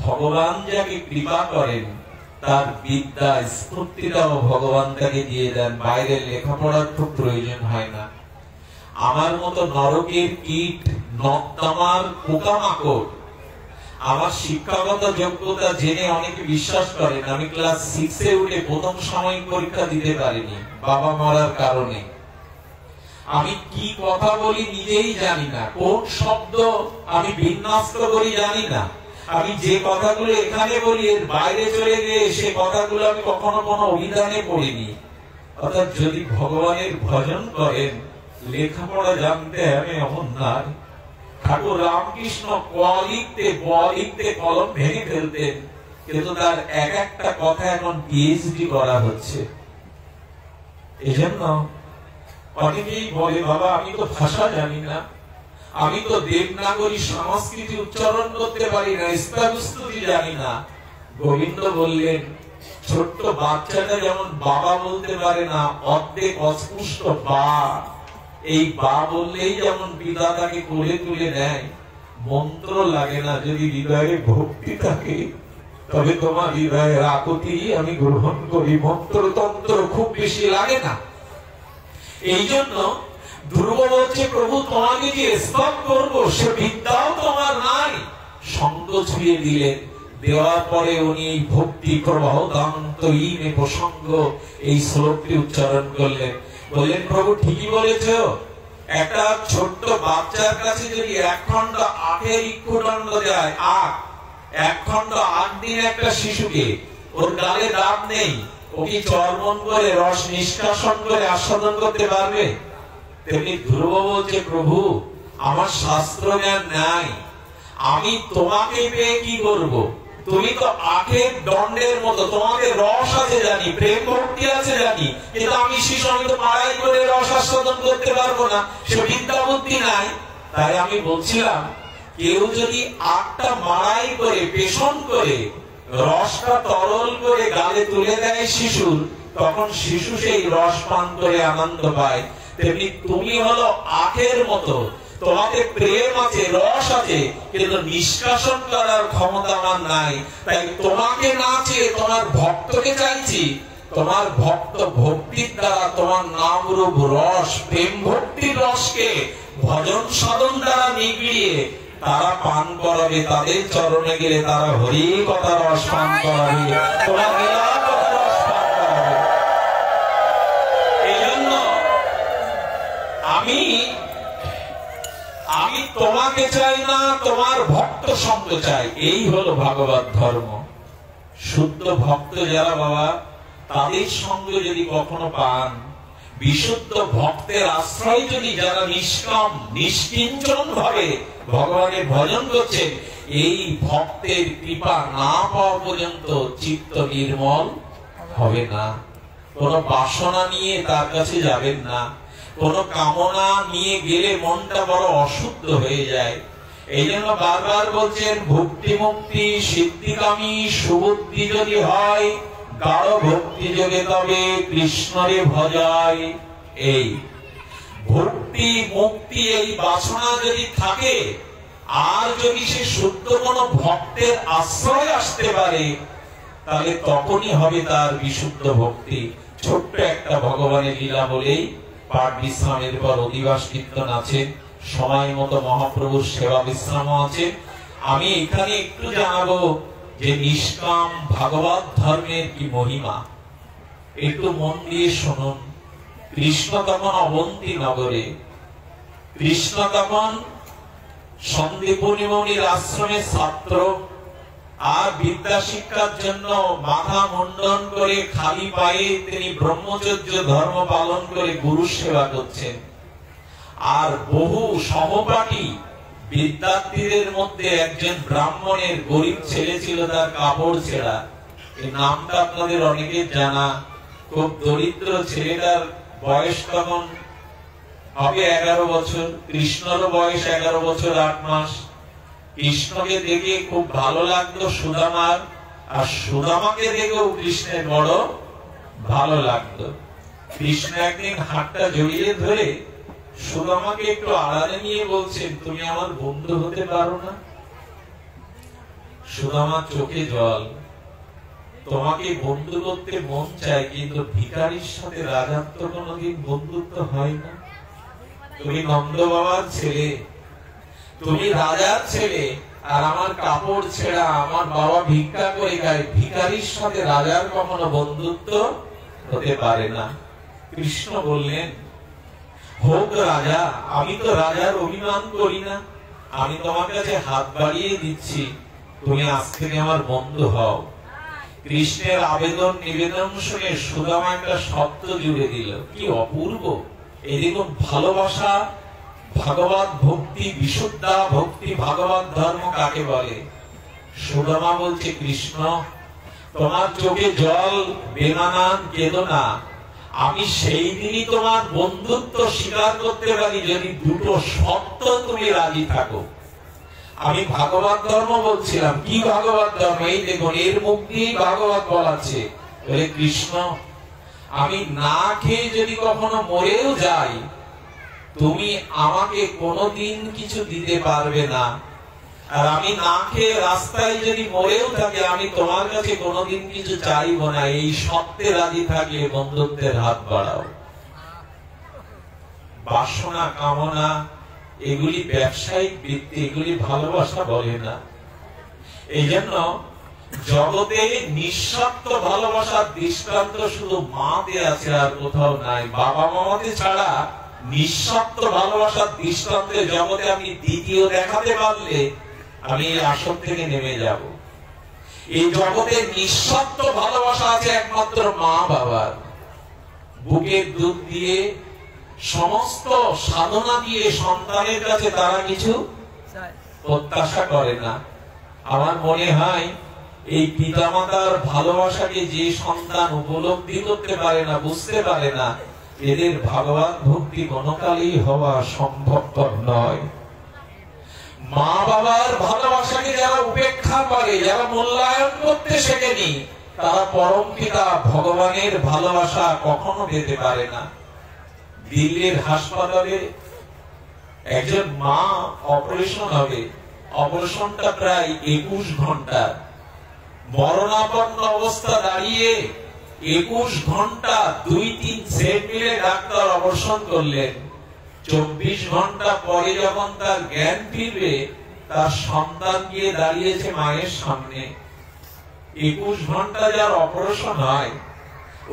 ভগবান যাকে কৃপা করেন তার বিদ্যা স্ফূর্তিটাও ভগবান তাকে দিয়ে দেন, বাইরের লেখাপড়ার খুব প্রয়োজন হয় না। আমার মতো নরকের কীট, নর্দমার পোকামাকড়, আমার শিক্ষাগত যোগ্যতা জেনে অনেকে বিশ্বাস করেন আমি ক্লাস 6-এ উঠে প্রথম সাময়িক পরীক্ষা দিতে পারিনি বাবা মরার কারণে। আমি কি কথা বলি নিজেই জানি না, কোন শব্দ আমি বিন্যস্ত করি জানি না। আমি যে কথাগুলো এখানে বলি এর বাইরে চলে গিয়ে সে কথাগুলো আমি কখনো কোনো অভিধানে পড়িনি। অর্থাৎ যদি ভগবানের ভজন করেন, লেখাপড়া জানতে হবে এমন নয়। ঠাকুর রামকৃষ্ণ ক লিখতে কলম ভেঙে ফেলতেন, কিন্তু তার এক একটা কথা এখন পিএইচডি করা হচ্ছে। এজন্য অনেকেই বলে, বাবা আমি তো ভাষা জানি না, আমি তো দেবনাগরী সংস্কৃতি উচ্চারণ করতে পারি না, স্তবস্তুতি জানি না। গোবিন্দ বললেন, ছোট্ট বাচ্চাটা যেমন বাবা বলতে পারে না, অর্ধেক অস্পুষ্ট বা, এই বা বললেই যেমন পিতা তাকে কোলে তুলে নেয়, মন্ত্র লাগে না, যদি হৃদয়ে ভক্তি থাকে তবে তোমার হৃদয়ের আকুতি আমি গ্রহণ করি। মন্ত্রতন্ত্র খুব বেশি লাগে না। এই জন্য ধ্রুব বলছে, প্রভু তোমাকে যে স্তব করবো সে বিদ্যাও তোমার নাই। সঙ্গ ছুঁয়ে দিলেন, দেওয়ার পরে উনি এই ভক্তি প্রবাহ দান্তহীন প্রসঙ্গ এই শ্লোকটি উচ্চারণ করলেন। বললেন, প্রভু ঠিকই বলেছ, একটা ছোট্ট বাচ্চার কাছে যদি 1 খণ্ড আখের ইক্ষুদণ্ড দেয়, আখ 1 খণ্ড আখ দিন একটা শিশুকে, ওর গালে দাঁত নেই, ও কি চর্বণ করে রস নিষ্কাশন করে আস্বাদন করতে পারবে? তেমনি ধ্রুব বলছে, প্রভু আমার শাস্ত্র জ্ঞান নাই, আমি তোমাকে পেয়ে কি করব? তুমি তো আখের দণ্ডের মতো, তোমাদের রস আছে জানি, প্রেম ভক্তি আছে জানি, কিন্তু আমি শিশু, আমি তো মাড়াই করে রস আস্বাদন করতে পারবো না, সে বিদ্যা বুদ্ধি নাই। তাই আমি বলছিলাম, কেউ যদি আখটা মাড়াই করে পেষণ করে রসটা তরল করে গালে তুলে দেয় শিশুর, তখন শিশু সেই রস পান করে আনন্দ পায়। তেমনি তুমি হলো আখের মতো, তোমাতে প্রেম আছে, রস আছে, কিন্তু নিষ্কাশন করার ক্ষমতা আমার নাই। তাই তোমাকে না চেয়ে তোমার ভক্তকে চাইছি। তোমার ভক্ত ভক্তির দ্বারা তোমার নাম রূপ রস, প্রেম ভক্তির রসকে ভজন সাধন দ্বারা নিগড়িয়ে তারা পান করাবে, তাদের চরণে গেলে তারা হরি কথা রস পান করাবে, তোমার লীলা কথা রস পান করাবে। এই জন্য আমি তোমাকে চাই না, তোমার ভক্ত সঙ্গ চাই। এই হলো ভাগবত ধর্ম। শুদ্ধ ভক্ত যারা বাবা, তাদের সঙ্গ যদি কখনো পান, বিশুদ্ধ ভক্তের আশ্রয় যদি যারা নিষ্কাম নিষ্কিঞ্চন ভাবে ভগবানের ভজন করছেন, এই ভক্তের কৃপা না পাওয়া পর্যন্ত চিত্ত নির্মল হবে না। কোন বাসনা নিয়ে তার কাছে যাবেন না, কোন কামনা নিয়ে গেলে মনটা বড় অশুদ্ধ হয়ে যায়। এই জন্য বারবার বলছেন, ভক্তি মুক্তি সিদ্ধিকামী সুবুদ্ধি যদি হয়, গাঢ় ভক্তি যোগে তবে কৃষ্ণরে ভজায়। এই ভক্তি মুক্তি এই বাসনা যদি থাকে, আর যদি সে শুদ্ধ কোনো ভক্তের আশ্রয় আসতে পারে তাহলে তখনই হবে তার বিশুদ্ধ ভক্তি। ছোট্ট একটা ভগবানের লীলা বলেই পাঠ বিশ্রামের পর অধিবাস কীর্তন আছে, সময় মতো মহাপ্রভুর সেবা বিশ্রামও আছে। আমি এখানে একটু জানাবো যে নিষ্কাম ভাগবত ধর্মের কি মহিমা, একটু মন দিয়ে শুনুন। কৃষ্ণ তখন অবন্তী নগরে, কৃষ্ণ তখন সন্দীপনী মুনির আশ্রমের ছাত্র, আর বিদ্যা শিক্ষার জন্য মাথা মুন্ডন করে খালি পায়ে তিনি ব্রহ্মচর্য ধর্ম পালন করে গুরু সেবা করছেন। আর বহু সহপাঠী বিদ্যার্থীদের মধ্যে একজন ব্রাহ্মণের গরিব ছেলে ছিল, তার কাপড় ছেঁড়া। এই নামটা আপনাদের অনেকের জানা। খুব দরিদ্র ছেলেটার বয়স তখন হবে 11 বছর, কৃষ্ণেরও বয়স 11 বছর 8 মাস। কৃষ্ণকে দেখে খুব ভালো লাগতো সুদামার, আর সুদামাকে দেখেও কৃষ্ণের বড় ভালো লাগতো। কৃষ্ণ একদিন হাতটা জড়িয়ে ধরে সুদামাকে একটু আড়ালে নিয়ে বলছেন, তুমি আমার বন্ধু হতে পারো না? সুদামার চোখে জল। তোমাকে বন্ধু করতে মন চায়, কিন্তু ভিখারির সাথে রাজার তো কোনোদিন বন্ধুত্ব হয় না। তুমি নন্দ বাবার ছেলে, তুমি রাজার ছেলে, আর আমার কাপড় ছেঁড়া, আমার বাবা ভিক্ষা করে খায়। ভিখারির সাথে রাজার কখনো বন্ধুত্ব হতে পারে না। কৃষ্ণ বললেন, হোক রাজা, আমি তো রাজার অভিমান করি না, আমি তোমার কাছে হাত বাড়িয়ে দিচ্ছি, তুমি আজ থেকে আমার বন্ধু হও। কৃষ্ণের আবেদন নিবেদন শুনে সুদামা একটা শব্দ জুড়ে দিল, কি অপূর্ব! এই দেখুন ভালোবাসা, ভাগবত ভক্তি, বিশুদ্ধা ভক্তি, ভাগবত ধর্ম কাকে বলে? সুদামা বলছে, কৃষ্ণ তোমার চোখে জল, বেমানান কেঁদো না। আমি সেই দিনই তোমার বন্ধুত্ব স্বীকার করতে পারি যদি দুটো শর্ত তুমি রাজি থাকো। আমি ভাগবত ধর্ম বলছিলাম। কি ভাগবত ধর্ম? এই দেখুন, এর মুখ দিয়ে ভাগবত বলাচ্ছে। বলে, কৃষ্ণ আমি না খেয়ে যদি কখনো মরেও যাই, তুমি আমাকে কোনোদিন কিছু দিতে পারবে না। আর আমি না খেয়ে রাস্তায় যদি মরেও থাকি, আমি তোমার কাছে কোনোদিন কিছু চাইবো না। এই শর্তে রাজি থাকলে বন্ধুত্বের হাত বাড়াও। বাসনা কামনা এগুলি ব্যবসায়িক বৃত্তি, এগুলি ভালোবাসা বলে না। এই জন্য জগতে নিঃস্বার্থ ভালোবাসার দৃষ্টান্ত শুধু মাতে আছে, আর কোথাও নাই। বাবা মামাতে ছাড়া নিঃস্বার্থ ভালোবাসার দৃষ্টান্তে জগতে আমি দ্বিতীয় দেখাতে পারলে আমি এই আসন থেকে নেমে যাব। এই জগতে নিঃস্বার্থ ভালোবাসা আছে একমাত্র মা বাবার। বুকের দুধ দিয়ে, সমস্ত সাধনা দিয়ে সন্তানের কাছে তারা কিছু প্রত্যাশা করে না। আমার মনে হয় এই পিতামাতার ভালোবাসাকে যে সন্তান উপলব্ধি করতে পারে না, বুঝতে পারে না, এদের ভাগবত ভক্তি কোনকালেই হওয়া সম্ভবপর নয়। মা বাবার ভালোবাসাকে যারা উপেক্ষা করে, যারা মূল্যায়ন করতে শেখেনি, তারা পরম পিতা ভগবানের ভালোবাসা কখনো পেতে পারে না। দিল্লির হাসপাতালে একজন মা অপারেশন হবে, অপারেশনটা প্রায় 21 ঘন্টা। মরণাপন্ন অবস্থা দাঁড়িয়ে 21 ঘন্টা 2-3 সেট মিলে ডাক্তার অপারেশন করলেন। 24 ঘন্টা পরে যখন তার জ্ঞান ফিরবে, তার সন্তান গিয়ে দাঁড়িয়েছে মায়ের সামনে। 21 ঘন্টা যার অপারেশন হয়,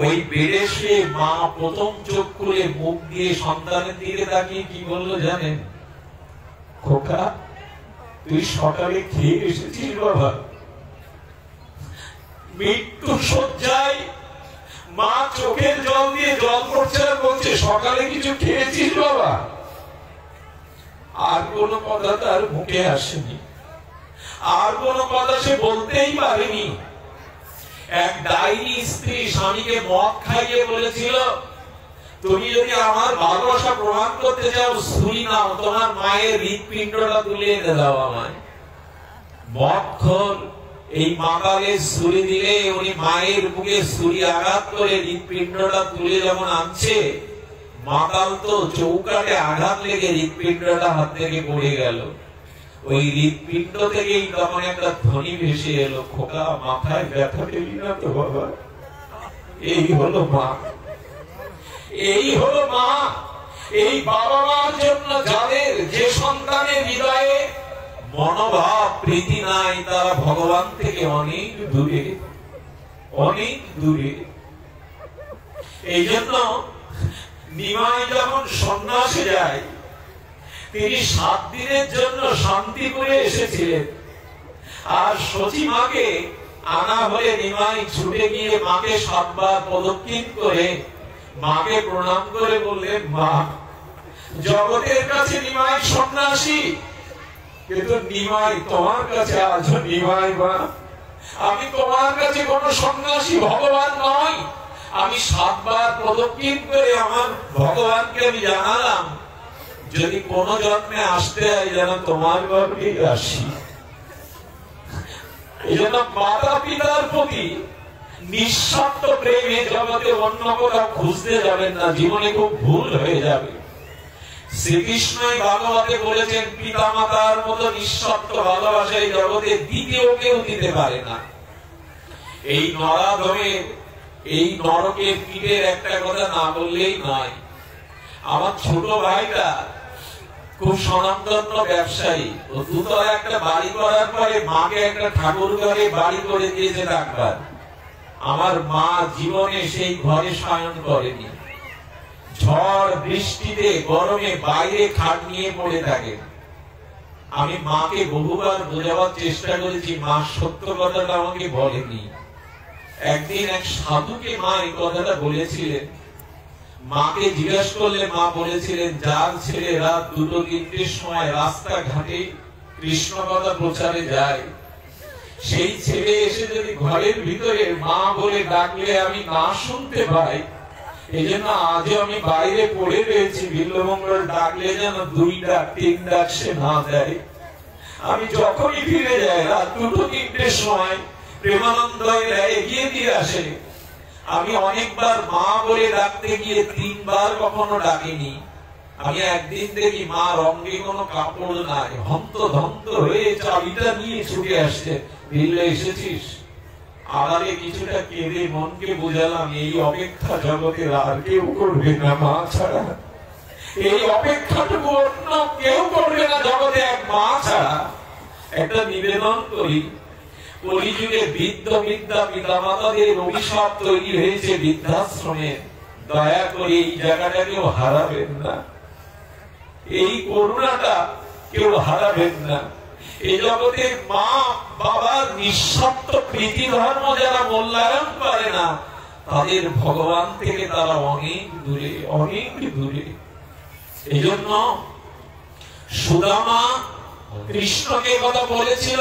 ওই বেডে শুয়ে মা প্রথম চোখ খুলে মুখ দিয়ে সন্তানের দিকে তাকিয়ে কি বললো জানেন? খোকা, তুই সকালে খেয়ে এসেছিস বাবা? মৃত্যু শয্যায় মা চোখের জল দিয়ে জল পড়ছে আর বলছে, সকালে কিছু খেয়েছিস বাবা? আর কোনো কথা তার মুখে আসেনি, আর কোনো কথা সে বলতেই পারেনি। এক ডাইনি স্ত্রী স্বামীকে মদ খাইয়ে বলেছিল, তুমি যদি আমার ভালোবাসা প্রমাণ করতে চাও, ছুরি নাও, তোমার মায়ের হৃৎপিণ্ডটা তুলে এনে দাও আমায়। মদখোর এই মাতালের ছুরি দিলে উনি মায়ের বুকে ছুরি আঘাত করে হৃৎপিণ্ডটা তুলে যেমন আনছে, মাতাল তো চৌকাটে আঘাত লেগে হৃৎপিণ্ডটা হাত থেকে পড়ে গেল। ওই হৃৎপিণ্ড থেকেই তখন একটা ধ্বনি ভেসে এলো, খোকা মাথায় ব্যথা পেলি না তো বাবা? এই হলো মা, এই হলো মা। এই বাবা মার জন্য যাদের, যে সন্তানের হৃদয়ে মনোভাব প্রীতি নাই, তারা ভগবান থেকে অনেক দূরে, অনেক দূরে। এই জন্য নিমাই যখন সন্ন্যাসে যায়, তিনি 7 দিনের জন্য শান্তিপুরে এসেছিলেন। আর সচিমাকে আনা হলে নিমাই ছুটে গিয়ে মাকে 7 বার প্রদক্ষিণ করে মাকে প্রণাম করে বললেন, মা, জগতের কাছে নিমাই সন্ন্যাসী, কিন্তু নিমাই তোমার কাছে আছো। নিমাই মা, আমি তোমার কাছে কোন সন্ন্যাসী ভগবান নয়। আমি 7 বার প্রদক্ষিণ করে আমার ভগবানকে আমি জানালাম, যদি কোন জন্মে আসতে হয় যেন তোমার গর্ভেই আসি। এই জন্য মাতা পিতার প্রতি নিঃস্বার্থ প্রেমে জগতে অন্য কোথাও খুঁজতে যাবেন না, জীবনে খুব ভুল হয়ে যাবে। শ্রীকৃষ্ণই ভাগবতে বলেছেন, পিতা মাতার মতো নিঃস্বার্থ ভালোবাসা এই জগতে দ্বিতীয় কেউ দিতে পারে না। এই নরাধমে, এই নরকের কীটের একটা কথা না বললেই নয়। আমার ছোট ভাইটা খুব স্বনামধন্য ব্যবসায়ী, ও 2 তলা একটা বাড়ি করার পরে মাকে একটা ঠাকুর ঘরে বাড়ি করে দিয়েছে ডাকবার। আমার মা জীবনে সেই ঘরে শয়ন করেনি। ঝড় বৃষ্টিতে গরমে বাইরে খাট নিয়ে পড়ে থাকে। আমি মাকে বহুবার বোঝাবার চেষ্টা করেছি, মা সত্য কথাটা আমাকে বলেনি। একদিন এক সাধুকে মা এই কথাটা বলেছিলেন। মাকে জিজ্ঞেস করলে মা বলেছিলেন, যার ছেলে রাত 2-3টের সময় রাস্তাঘাটে কৃষ্ণ কথা প্রচারে যায়, সেই ছেলে এসে যদি ঘরের ভিতরে মা বলে ডাকলে আমি না শুনতে পাই, এই জন্য আজও আমি বাইরে পড়ে রয়েছি, বিল্লমঙ্গল ডাকলে যেন 2 ডাক 3 ডাক সে না দেয়। আমি যখনই ফিরে যাই রাত 2-3টের সময়, প্রেমানন্দ এগিয়ে দিয়ে আসে। আমি অনেকবার মা বলে ডাকতে গিয়ে 3 বার কখনো ডাকিনি। আমি একদিন দেখি মার অঙ্গে কোনো কাপড় নাই, হন্তদন্ত হয়ে চাবিটা নিয়ে ছুটে আসছে। বিল্লে এসেছিস? আড়ালে কিছুটা কেঁদে মনকে বোঝালাম, এই অপেক্ষা জগতের আর কেউ করবে না মা ছাড়া। এই অপেক্ষাটুকু অন্য কেউ করবে না জগতে এক মা ছাড়া। একটা নিবেদন করি, কলিযুগে বৃদ্ধ বৃদ্ধা পিতামাতাদের অভিশাপ তৈরি হয়েছে বৃদ্ধাশ্রমে। দয়া করে এই জায়গাটা কেউ হারাবেন না, এই করুণাটা কেউ হারাবেন না। এই জগতে মা বাবার নিঃস্বার্থ প্রীতি ধর্ম যারা মূল্যায়ন করে না, তাদের ভগবান থেকে তারা অনেক দূরে, অনেক দূরে। এই জন্য সুদামা কৃষ্ণকে কথা বলেছিল,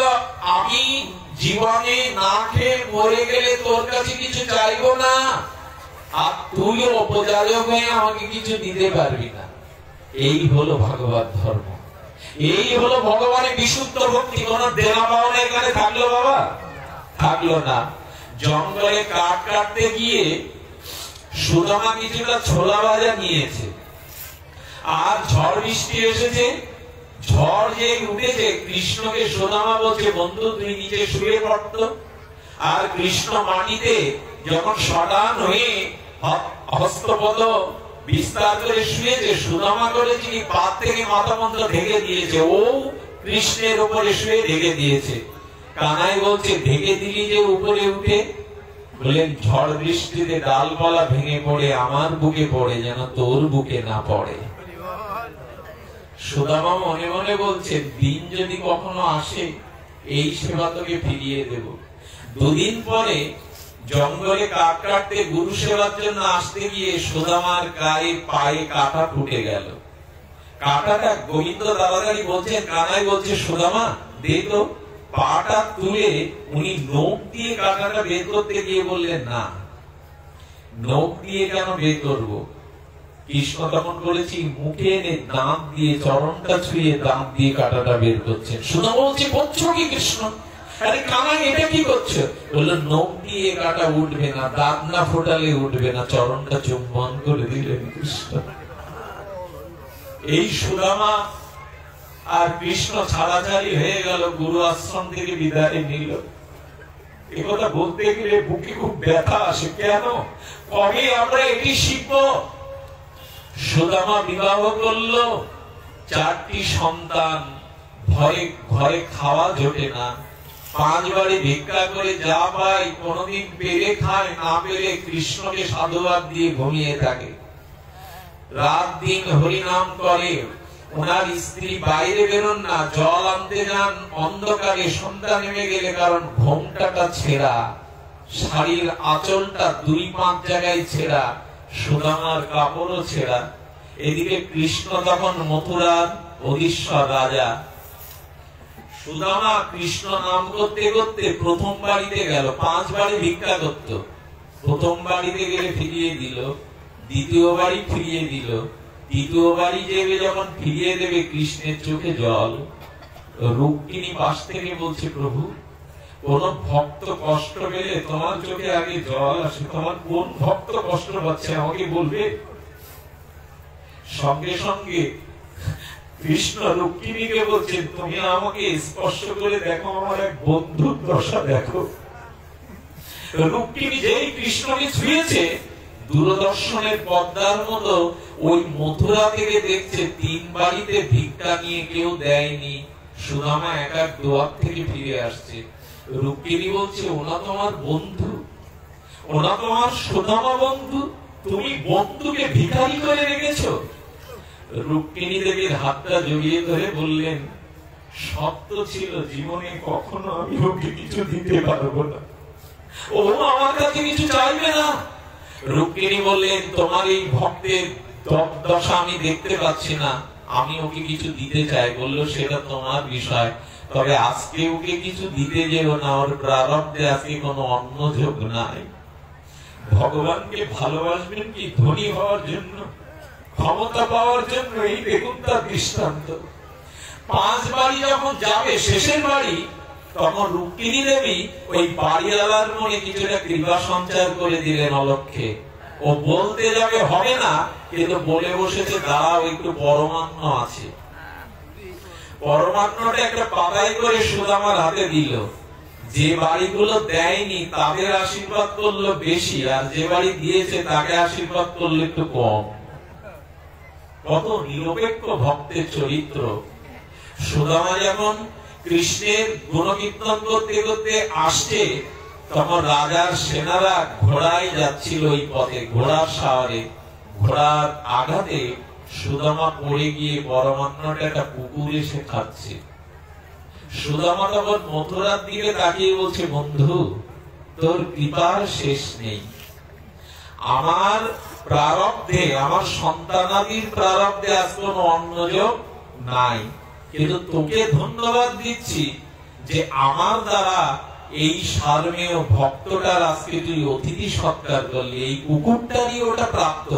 আমি জীবনে না খেয়ে মরে গেলে তোর কাছে কিছু চাইবো না, আর তুইও উপযাজক হয়ে আমাকে কিছু দিতে পারবি না। এই হলো ভাগবত ধর্ম, এই হলো ভগবানের বিশুদ্ধ ভক্তি। কোন দেনা পাওনা এখানে থাকলো বাবা? থাকলো না। জঙ্গলে কাঠ কাটতে গিয়ে সুদামা কিছুটা ছোলা ভাজা নিয়েছে, আর ঝড় বৃষ্টি এসেছে। ঝড় যে উঠেছে, কৃষ্ণকে সুদামা বলছে, বন্ধু তুই নিচে শুয়ে পড়তো। আর কৃষ্ণ মাটিতে যখন শটান হয়ে হস্তপদ বিস্তার করে শুয়েছে, সুদামা করেছে কি পা থেকে মাথা পর্যন্ত ঢেকে দিয়েছে। ও কৃষ্ণের উপরে শুয়ে ঢেকে দিয়েছে। কানাই বলছে, ঢেকে দিলি যে উপরে উঠে? বললেন, ঝড় বৃষ্টিতে ডালপালা ভেঙে পড়ে আমার বুকে পড়ে, যেন তোর বুকে না পড়ে। সুদামা মনে মনে বলছে, দিন যদি কখনো আসে এই সেবা তোকে ফিরিয়ে দেব। 2 দিন পরে জঙ্গলে কাঠ কাটতে গুরু সেবার জন্য আসতে গিয়ে সুদামার গায়ে পায়ে কাঁটা ফুটে গেল। কাঁটাটা গোবিন্দ তাড়াতাড়ি বলছেন, কানাই বলছে, সুদামা দে তো। পাটা তুলে উনি নখ দিয়ে কাঁটাটা বের করতে গিয়ে বললেন, না, নখ দিয়ে কেন বের করবো? কৃষ্ণ তখন বলেছি, মুখে এনে দাঁত দিয়ে চরণটা ছুঁয়ে দাঁত দিয়ে কাঁটাটা বের করছেন। সুদামা বলছে, করছো কি কৃষ্ণ? আরে কানাই এটা কি করছো? বললো, নখ দিয়ে কাঁটা উঠবে না, দাঁত না ফোটালে উঠবে না। চরণটা চুম্বন করে দিলেন কৃষ্ণ। এই সুদামা আর কৃষ্ণ ছাড়াছাড়ি হয়ে গেল, গুরু আশ্রম থেকে বিদায় নিল। এ কথা বলতে গেলে বুকে খুব ব্যথা আসে। কেন? কবে আমরা এটি শিখব? সুদামা বিবাহ করলো, 4টি সন্তান, ভয়ে ঘরে খাওয়া জোটে না, 5 বাড়ি ভিক্ষা করে যা পায় কোনদিন পেরে খায়, না পেরে কৃষ্ণকে সাধুবাদ দিয়ে ঘুমিয়ে থাকে। রাত দিন হরিনাম করে। ওনার স্ত্রী বাইরে বেরোন না, জল আনতে যান অন্ধকারে, সন্ধ্যা নেমে গেলে, কারণ ঘোমটাটা ছেঁড়া, শাড়ির আঁচলটা 2-5 জায়গায় ছেঁড়া, সুদামার কাপড়ও ছেঁড়া। এদিকে কৃষ্ণ তখন মথুরার অধীশ্বর রাজা। সুদামা কৃষ্ণ নাম করতে করতে প্রথম বাড়িতে গেল, 5 বাড়ি ভিক্ষা করত। প্রথম বাড়িতে গেলে ফিরিয়ে দিল, দ্বিতীয় বাড়ি ফিরিয়ে দিল, তৃতীয় বাড়ি যাবে যখন ফিরিয়ে দেবে, কৃষ্ণের চোখে জল। রুক্মিণী পাশ থেকে বলছে, প্রভু, কোন ভক্ত কষ্ট পেলে তোমার চোখে আগে জল আসে, তোমার কোন ভক্ত কষ্ট পাচ্ছে আমাকে বলবে? সঙ্গে সঙ্গে কৃষ্ণ রুক্মিণীকে বলছে, তুমি আমাকে স্পর্শ করে দেখো, আমার এক বন্ধুর দশা দেখো। রুক্মিণী যেই কৃষ্ণকে ছুঁয়েছে, দূরদর্শনের পর্দার মতো ওই মথুরা থেকে দেখছে 3 বাড়িতে ভিক্ষা নিয়ে কেউ দেয়নি, সুদামা একা দুয়ার থেকে ফিরে আসছে। রুক্মিণী বলছে, ওনা তোমার বন্ধু, ওনা তোমার সুদামা বন্ধু, তুমি বন্ধুকে ভিখারি করে রেখেছো? রুক্মিণী দেবীর হাতটা জড়িয়ে ধরে বললেন, সত্য ছিল, জীবনে কখনো আমি ওকে কিছু দিতে পারবো না, ও আমার কাছে কিছু চাইবে না। রুক্মিণী বললেন, তোমার এই ভক্তের দশা আমি দেখতে পাচ্ছি না, আমি ওকে কিছু দিতে চাই। বললো, সেটা তোমার বিষয়, তবে আজকে ওকে কিছু দিতে যেও না, ওর প্রারব্ধে আজকে কোনো অন্য যোগ নাই। ভগবানকে ভালোবাসবেন কি ধনী হওয়ার জন্য, ক্ষমতা পাওয়ার জন্য? এই দেখুন তার দৃষ্টান্ত। 5 বাড়ি যখন যাবে, শেষের বাড়ি, তখন রুক্মিণী দেবী ওই বাড়িওয়ালার মনে কিছুটা কৃপা সঞ্চার করে দিলেন অলক্ষে। ও বলতে যাবে হবে না, কিন্তু বলে বসেছে, দাঁড়াও একটু পরমান্ন আছে। পরমান্নটা একটা পাতায় করে সুদামার হাতে দিল। যে বাড়িগুলো দেয়নি তাদের আশীর্বাদ করলো বেশি, আর যে বাড়ি দিয়েছে তাকে আশীর্বাদ করলো একটু কম। কত নিরপেক্ষ ভক্তের চরিত্র। সুদামা যখন কৃষ্ণের গুণকীর্তন করতে করতে আসছে, তখন রাজার সেনারা ঘোড়ায় যাচ্ছিল ওই পথে, ঘোড়ার সাওয়ারে। ঘোড়ার আঘাতে সুদামা পড়ে গিয়ে পরমান্নটা একটা কুকুর এসে খাচ্ছে। সুদামা তখন মথুরার দিকে তাকিয়ে বলছে, বন্ধু, তোর কৃপার শেষ নেই। আমার প্রারব্ধে, আমার সন্তানাদির প্রারব্ধে আজ কোনো অন্নযোগ নাই, কিন্তু তোকে ধন্যবাদ দিচ্ছি যে আমার দ্বারা এই সারমেয় ভক্তটার আজকে তুই অতিথি সৎকার করলি, এই কুকুরটারই ওটা প্রাপ্ত।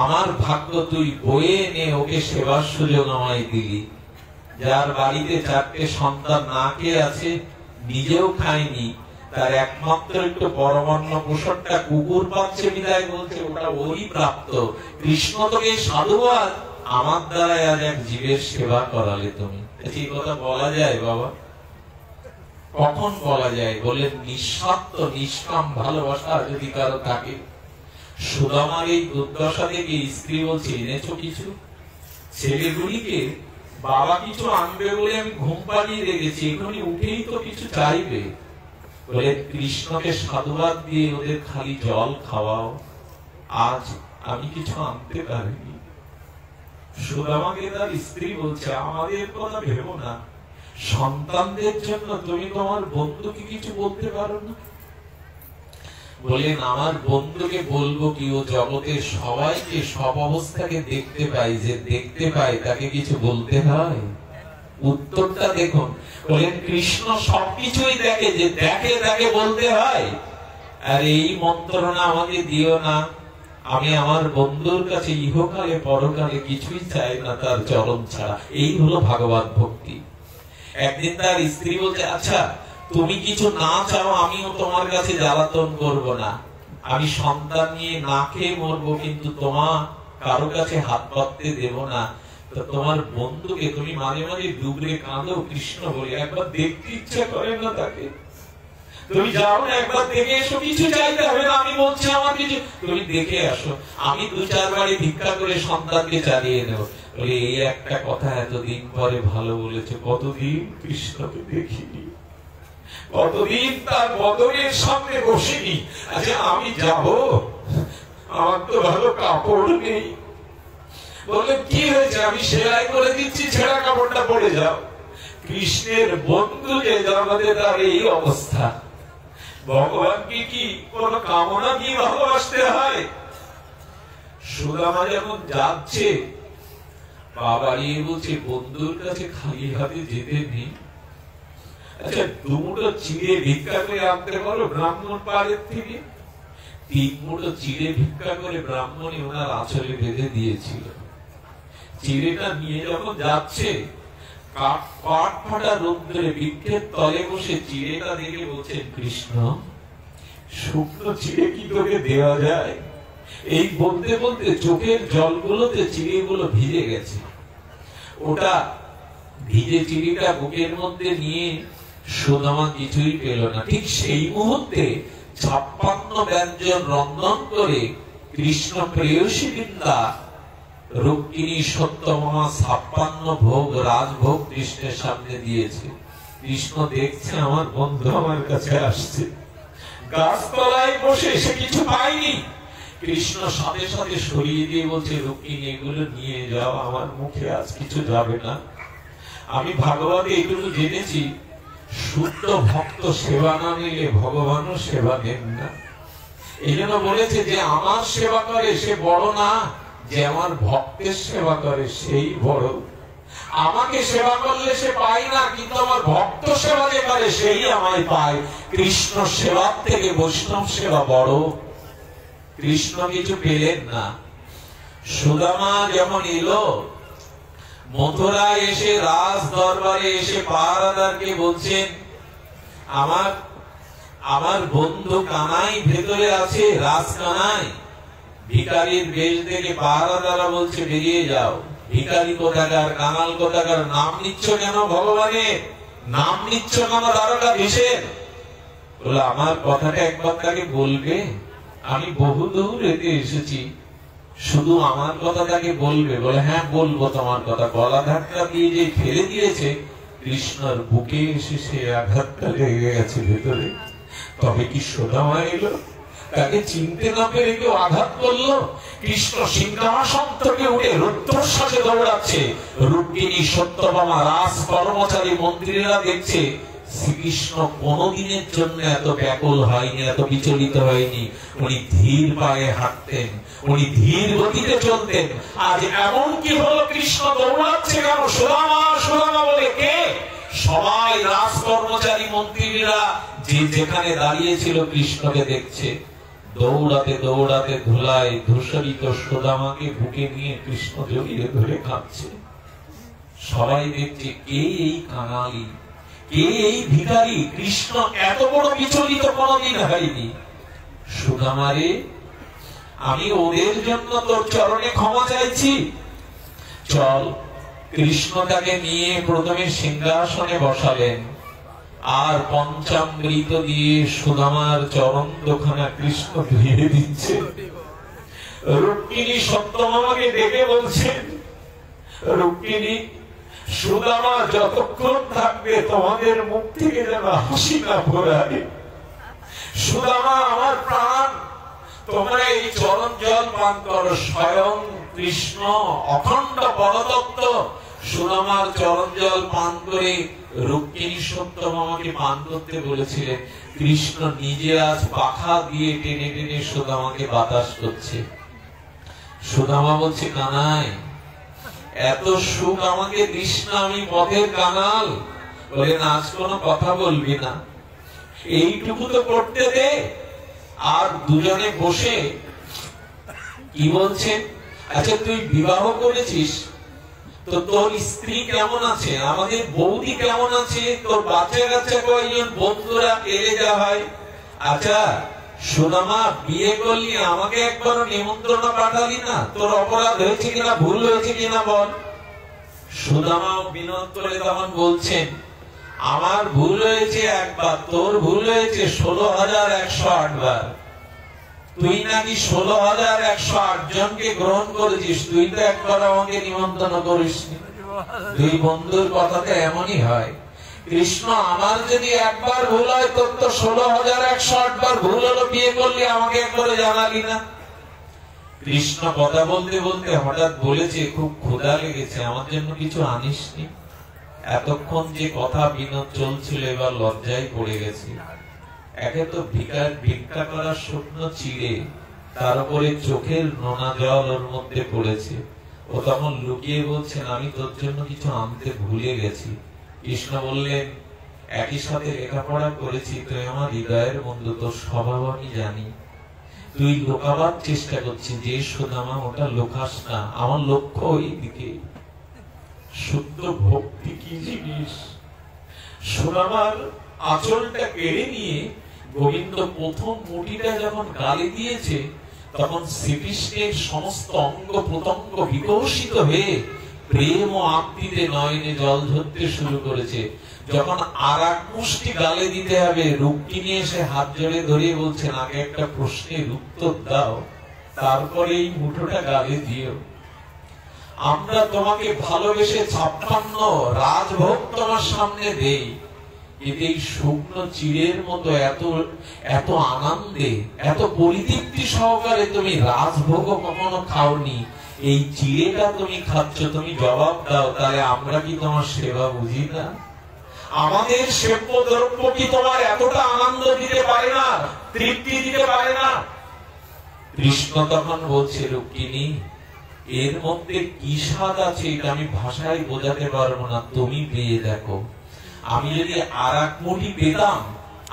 আমার ভাগ্য তুই বয়ে এনে ওকে সেবার সুযোগ আমায় দিলি। যার বাড়িতে 4টে সন্তান না খেয়ে আছে, নিজেও খায়নি, তার একমাত্র একটু পরমান্ন পোষণটা কুকুর পাচ্ছে বিদায় বলছে ওটা ওই প্রাপ্ত। কৃষ্ণ তোকে সাধুবাদ, আমার দ্বারা আজ এক জীবের সেবা করালে তুমি। এই কথা বলা যায় বাবা? কখন বলা যায়? বলে নিঃস্বার্থ নিষ্কাম ভালোবাসা যদি কারো থাকে। সুদামার এই দুর্দশা থেকে স্ত্রী বলছে, এনেছো কিছু? ছেলেগুলিকে বাবা কিছু আনবে বলে আমি ঘুম পাড়িয়ে রেখেছি, এখনই উঠেই তো কিছু চাইবে। বলে কৃষ্ণকে সাধুবাদ দিয়ে ওদের খালি জল খাওয়াও, আজ আমি কিছু আনতে পারিনি। সুদামাকে তার স্ত্রী বলছে, আমাদের কথা ভেবো না, সন্তানদের জন্য তুমি তোমার বন্ধুকে কিছু বলতে পারো না? বলেন, আমার বন্ধুকে বলবো কি? ও জগতের সবাইকে, সব অবস্থাকে দেখতে পাই, যে দেখতে পাই তাকে কিছু বলতে হয়? উত্তরটা দেখুন। বলেন, কৃষ্ণ সবকিছুই দেখে, যে দেখে তাকে বলতে হয়। আর এই মন্ত্রণা আমাকে দিও না, আমি আমার বন্ধুর কাছে ইহকালে পরকালে কিছুই চাই না তার চরণ ছাড়া। এই হলো ভাগবত ভক্তি। একদিন তার স্ত্রী বলছে, আচ্ছা তুমি কিছু না চাও, আমিও তোমার কাছে জ্বালাতন করব না, আমি সন্তান নিয়ে না খেয়ে মরবো, কিন্তু তোমার কারো কাছে হাত পাততে দেব না। তো তোমার বন্ধুকে তুমি মাঝে মাঝে ডুবরে কাঁদো কৃষ্ণ বলে, একবার দেখতে ইচ্ছা করে না তাকে? তুমি যাও না, একবার দেখে এসো, কিছু চাইতে হবে না, আমি বলছি আমার কিছু, তুমি দেখে আসো, আমি 2-4 বাড়ি ভিক্ষা করে সন্তানকে চালিয়ে নেব। বলে এই একটা কথা এতদিন পরে ভালো বলেছে, কতদিন কৃষ্ণকে দেখিনি, কতদিন তার বদনের সামনে বসিনি। আচ্ছা আমি যাব, আমার তো ভালো কাপড় নেই। বলে কি হয়েছে, আমি সেলাই করে দিচ্ছি, ছেঁড়া কাপড়টা পরে যাও। কৃষ্ণের বন্ধুকে জানাতে তার এই অবস্থা। ভগবানকে কি কোন কামনা নিয়ে ভালোবাসতে হয়? সুদামা যখন যাচ্ছে, পা বাড়িয়ে বলছে বন্ধুর কাছে খালি হাতে যেতে নেই। আচ্ছা 2 মুঠো চিড়ে ভিক্ষা করে আনতে বলো ব্রাহ্মণ পাড়ের থেকে। 3 মুঠো চিড়ে ভিক্ষা করে ব্রাহ্মণী ওনার আঁচলে বেঁধে দিয়েছিল। চিড়েটা নিয়ে যখন যাচ্ছে, কাঠ ফাটা রৌদ্রে বৃক্ষের তলে বসে চিড়েটা দেখে বলছেন, কৃষ্ণ শুকনো চিড়ে কি তোকে দেওয়া যায়? এই বলতে বলতে চোখের জলগুলোতে চিড়েগুলো ভিজে গেছে। ওটা ভিজে চিড়িটা বুকের মধ্যে নিয়ে সুদামা কিছুই পেল না। ঠিক সেই মুহূর্তে 56 ব্যঞ্জন রন্ধন করে কৃষ্ণ প্রেয়সী বৃন্দা রুক্মিণী সত্যভামা 56 ভোগ রাজভোগ কৃষ্ণের সামনে দিয়েছে। কৃষ্ণ দেখছে আমার বন্ধু আমার কাছে আসছে, গাছতলায় বসে সে কিছু পায়নি। কৃষ্ণ সাথে সাথে সরিয়ে দিয়ে বলছে, রুক্মিণী এগুলো নিয়ে যাও, আমার মুখে আজ কিছু যাবে না। আমি ভাগবতে এগুলো জেনেছি, শুদ্ধ ভক্ত সেবা না নিলে ভগবানও সেবা নেন না। এই জন্য বলেছে যে আমার সেবা করে সে বড় না, যে আমার ভক্তের সেবা করে সেই বড়। আমাকে সেবা করলে সে পায় না, কিন্তু আমার ভক্ত সেবা যে করে সেই আমায় পায়। কৃষ্ণ সেবার থেকে বৈষ্ণব সেবা বড়। কৃষ্ণ কিছু পেলেন না। সুদামা যখন এলো মথুরায় এসে, রাজ দরবারে এসে পাহারাদারকে বলছেন, আমার বন্ধু কানাই ভেতরে আছে, রাজ কানাই। ভিখারির বেশ দেখে পাহারাদারা বলছে, বেরিয়ে যাও। ভিখারি কোথাকার, কানাল কোথাকার, নাম নিচ্ছ কেন ভগবানের? নাম নিচ্ছ কেন দ্বারকাধীশের? বলে আমার কথাটা একবার তাকে বলবে, আমি বহু দূর এতে এসেছি, শুধু আমার কথা তাকে বলবে। বলে হ্যাঁ বলবো তোমার কথা। গলা ধাক্কা দিয়ে যে ফেলে দিয়েছে, কৃষ্ণর বুকে এসে সে আঘাতটা লেগে গেছে ভেতরে। তবে কি সুদামা এলো, তাকে চিনতে না পেরে কেউ আঘাত করলো। কৃষ্ণ সিংহাসন থেকে উঠে রুদ্ধশ্বাসে দৌড়াচ্ছে। রুক্মিণী সত্যভামা রাজ কর্মচারী মন্ত্রীরা দেখছে শ্রীকৃষ্ণ কোনদিনের জন্য এত ব্যাকুল হয়নি, এত বিচলিত হয়নি। উনি ধীর পায়ে হাঁটতেন, উনি ধীর গতিতে চলতেন। আজ এমন কি হলো, কৃষ্ণ দৌড়াচ্ছে কেন? সুদামা সুদামা বলে কে? সবাই রাজ কর্মচারী মন্ত্রীরা যে যেখানে দাঁড়িয়ে ছিল কৃষ্ণকে দেখছে। দৌড়াতে দৌড়াতে ধুলায় ধূসরিত সুদামাকে বুকে নিয়ে কৃষ্ণ জড়িয়ে ধরে কাঁদছে। সবাই দেখছে কে এই কাঙালি, কে এই ভিখারি? কৃষ্ণ এত বড় বিচলিত কোনদিন হয়নি। সুদামারে, আমি ওদের জন্য তোর চরণে ক্ষমা চাইছি, চল। কৃষ্ণ তাকে নিয়ে প্রথমে সিংহাসনে বসালেন, আর পঞ্চামৃত দিয়ে সুদামার চরণ দুখানা কৃষ্ণ ধুয়ে দিচ্ছে। রুক্মিণী সত্যভামাকে দেখে বলছেন, রুক্মিণী সুদামা যতক্ষণ থাকবে তোমাদের মুখ থেকে যেন হাসি না ফোরায়। সুদামা আমার প্রাণ, তোমরা এই চরণ জল পান করো। স্বয়ং কৃষ্ণ অখণ্ড পরতত্ত্ব সুদামার চরণ জল পান করে রুক্মিণী সত্যভামাকে পান করতে বলেছিলেন। কৃষ্ণ নিজে আজ পাখা দিয়ে টেনে টেনে সুদামাকে বাতাস করছে। সুদামা বলছে, কানাই এত সুখ আমাকে দিস না, আমি পথের কাঙাল। বলে না, আজ কোনো কথা বলবি না, এইটুকু তো করতে দে। আর দুজনে বসে কি বলছে, আচ্ছা তুই বিবাহ করেছিস তো তোর স্ত্রী কেমন আছে, আমাদের বৌদি কেমন আছে, তোর বাচ্চা কাচ্চা কয়জন, বন্ধুরা এলে যা হয়। আচ্ছা সুদামা, বিয়ে করলি, আমাকে একবারও নিমন্ত্রণ পাঠালি না, তোর অপরাধ হয়েছে কিনা, ভুল হয়েছে কিনা বল। সুদামা বিনোদ করে তখন বলছেন, আমার ভুল হয়েছে একবার, তোর ভুল হয়েছে 16,108 বার। তুই নাকি 16,108 জনকে গ্রহণ করেছিস, তুই তো একবার আমাকে নিমন্ত্রণ করিসনি। দুই বন্ধুর কথাতে এমনই হয়। কৃষ্ণ, আমার যদি একবার ভুল হয়, তোর তো 16,108 বার ভুল হলো, বিয়ে করলি আমাকে একবারে জানালি না। কৃষ্ণ কথা বলতে বলতে হঠাৎ বলেছে, খুব ক্ষুধা লেগেছে, আমার জন্য কিছু আনিসনি? এতক্ষণ যে কথা বিনোদ চলছিল, এবার লজ্জায় পড়ে গেছে। একে তো ভিক্ষা করার স্বপ্ন চিড়ে, তার উপরে চোখের নোনা জল ওর মধ্যে পড়েছে। ও তখন লুকিয়ে বলছেন, আমি তোর জন্য কিছু আনতে ভুলে গেছি। কৃষ্ণ বললেন, একই সাথে লেখাপড়া করেছি, তুই আমার হৃদয়ের বন্ধু, তোর স্বভাব আমি জানি। তুই লোকাবার চেষ্টা করছিস, যে সুদামা ওটা লোকাস না, আমার লক্ষ্য ওই দিকে। শুদ্ধ ভক্তি কি জিনিস? সুদামার আঁচলটা কেড়ে নিয়ে গোবিন্দ প্রথম মুঠিটা যখন গালে দিয়েছে, তখন শ্রীকৃষ্ণের সমস্ত অঙ্গ প্রত্যঙ্গ বিকশিত হয়ে প্রেম ও আপ্তিতে নয়নে জল ঝরতে শুরু করেছে। যখন আর এক মুষ্টি গালে দিতে হবে, রুক্মিণী এসে হাত জড়ে ধরিয়ে বলছেন, আগে একটা প্রশ্নের উত্তর দাও, তারপরে এই মুঠোটা গালে দিও। আমরা তোমাকে ভালোবেসে 56 রাজভোগ তোমার সামনে দেই, কিন্তু এই শুকনো চিড়ের মতো এত আনন্দে, এত পরিতৃপ্তি সহকারে তুমি রাজভোগ কখনো খাওনি। এই চিড়েটা তুমি খাচ্ছ, তুমি জবাব দাও, তাহলে আমরা কি তোমার সেবা বুঝি না? আমাদের সেব্য দ্রব্য কি তোমার এতটা আনন্দ দিতে পারে না, তৃপ্তি দিতে পারে না? কৃষ্ণ তখন বলছে, রুক্মিণী, এর মধ্যে কি স্বাদ আছে এটা আমি ভাষায় বোঝাতে পারবো না, তুমি পেয়ে দেখো। আমি যদি আর এক মুঠি পেতাম,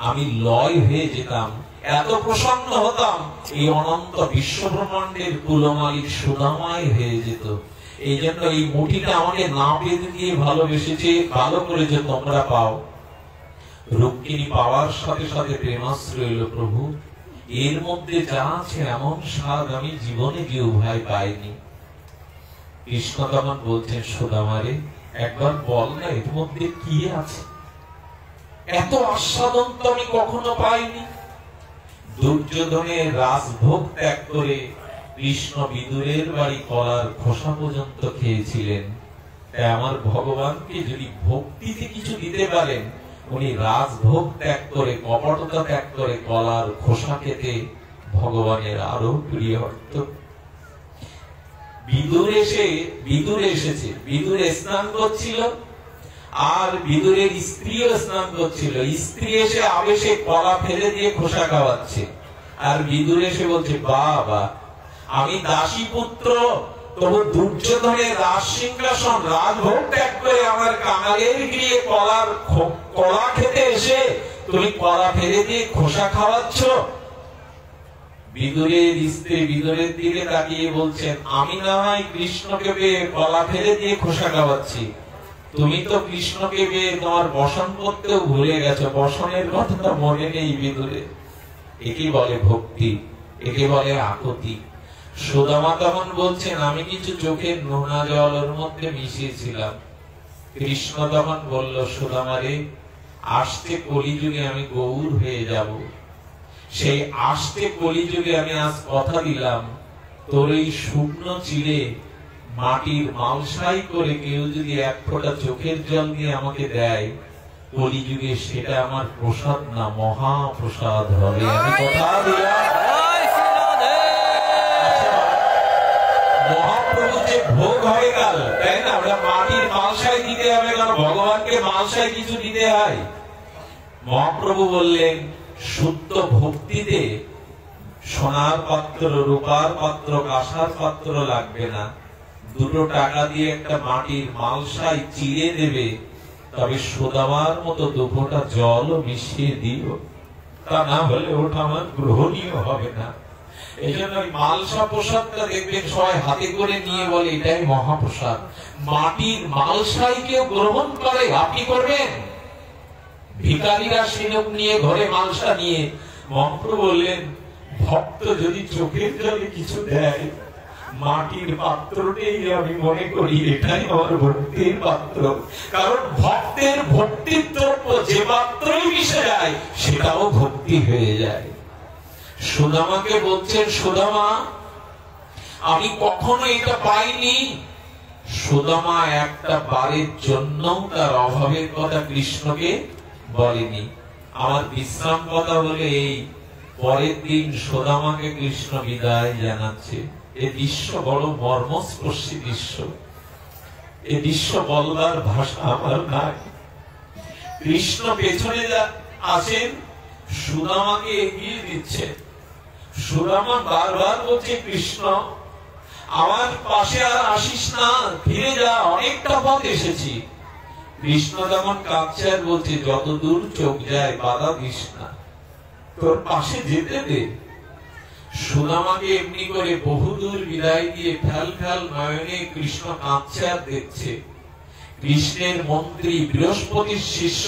আমি লয় হয়ে যেতাম, এত প্রসন্ন হতাম, এই অনন্ত বিশ্বব্রহ্মাণ্ডের কুলমালিক সুদামাই হয়ে যেত। এই জন্য এই মুঠিটা আমাকে না পেতে দিয়ে ভালোবেসেছে, ভালো করে যে তোমরা পাও। রুক্মিণী পাওয়ার সাথে সাথে প্রেমাশ্রয় এলো, প্রভু এর মধ্যে যা আছে এমন স্বাদ আমি জীবনে কেউ ভাই পাইনি। কৃষ্ণ তখন বলছেন, সুদামারে একবার বল না, এর মধ্যে কি আছে? এত আস্বাদন তো আমি কখনো পাইনি। দুর্যোধনের রাজভোগ ত্যাগ করে কৃষ্ণ বিদুরের বাড়ি কলার খোসা পর্যন্ত খেয়েছিলেন। তাই আমার ভগবানকে যদি ভক্তিতে কিছু দিতে পারেন, উনি রাজভোগ ত্যাগ করে, কপটতা ত্যাগ করে কলার খোসা খেতে ভগবানের আরো প্রিয় হত। বিদুর এসেছে, বিদুরে স্নান করছিল, আর বিদুরের স্ত্রীও স্নান করছিল। স্ত্রী এসে আবেশে কলা ফেলে দিয়ে খোসা খাওয়াচ্ছে, আর বিদুর এসে বলছে, বাবা আমি দাসী পুত্র, তবু দুর্যোধনের রাজ সিংহাসন রাজভোগ ত্যাগ করে আমার কাঙালের গিয়ে কলা খেতে এসে তুমি কলা ফেলে দিয়ে খোসা খাওয়াচ্ছ। বিদুরের স্ত্রী বিদুরের দিকে তাকিয়ে বলছেন, আমি না হয় কৃষ্ণকে পেয়ে কলা ফেলে দিয়ে খোসা খাওয়াচ্ছি, তুমি তো কৃষ্ণকে পেয়ে তোমার বসন করতেও ভুলে গেছো, বসনের কথাটা মনে নেই বিদুরে। একে বলে ভক্তি, একে বলে আকুতি। সুদামা তখন বলছেন, আমি কিছু চোখের নোনা জল ওর মধ্যে মিশিয়েছিলাম। কৃষ্ণ তখন বলল, সুদামারে আসতে কলিযুগে আমি গৌর হয়ে যাব, সেই আসতে কলিযুগে আমি আজ কথা দিলাম, তোর এই শুকনো চিড়ে মাটির মালসাই করে কেউ যদি এক ফোঁটা চোখের জল দিয়ে আমাকে দেয়, কলিযুগে সেটা আমার প্রসাদ না, মহাপ্রসাদ হবে। আমি কথা দিলাম। মহাপ্রভু যে ভোগ হয়ে গেল, তাই না? ওটা মাটির মালসাই দিতে হবে, কারণ ভগবানকে মালসাই কিছু দিতে হয়। মহাপ্রভু বললেন, শুদ্ধ ভক্তিতে সোনার পাত্র, রূপার পাত্র, কাঁসার পাত্র লাগবে না, 2 টাকা দিয়ে একটা মাটির মালসাই চিড়ে দেবে, তবে সুদামার মতো 2 ফোঁটা জল মিশিয়ে দিও, তা না হলে ওটা আমার গ্রহণীয় হবে না। এই জন্য মালসা প্রসাদটা দেখবেন সবাই হাতে করে নিয়ে বলে এটাই মহাপ্রসাদ। মাটির মালসাই কেউ গ্রহণ করে? আপনি করবেন? ভিখারিরা সিনক নিয়ে ঘরে মালসা নিয়ে। মহাপ্রভু বললেন, ভক্ত যদি চোখের জলে কিছু দেয়, মাটির পাত্রটাই আমি মনে করি এটাই আমার ভক্তির পাত্র। কারণ ভক্তের ভক্তির দ্রব্য যে পাত্রই মিশে যায় সেটাও ভক্তি হয়ে যায়। সুদামাকে বলছেন, সুদামা আমি কখনো এটা পাইনি। সুদামা একটা বারের জন্য তার অভাবের কথা কৃষ্ণকে বলেনি। আমার বিশ্রাম কথা বলে এই পরের দিন সুদামাকে কৃষ্ণ বিদায় জানাচ্ছে। এই দৃশ্য বড় মর্মস্পর্শী দৃশ্য। এই দৃশ্য বলবার ভাষা আমার নাই। কৃষ্ণ পেছনে আসেন, সুদামাকে এগিয়ে দিচ্ছে। সুদামা বারবার বলছে, কৃষ্ণ আমার পাশে আর আসিস না, ফিরে যা, অনেকটা পথ এসেছি। কৃষ্ণ তখন কাঁদছে আর বলছে, যত দূর চোখ যায় বাধা দিস না, তোর পাশে যেতে দে। সুদামাকে এমনি করে বহুদূর বিদায় দিয়ে ফেল ফেল নয়নে কৃষ্ণ কাঁদছে আর দেখছে। কৃষ্ণের মন্ত্রী বৃহস্পতির শিষ্য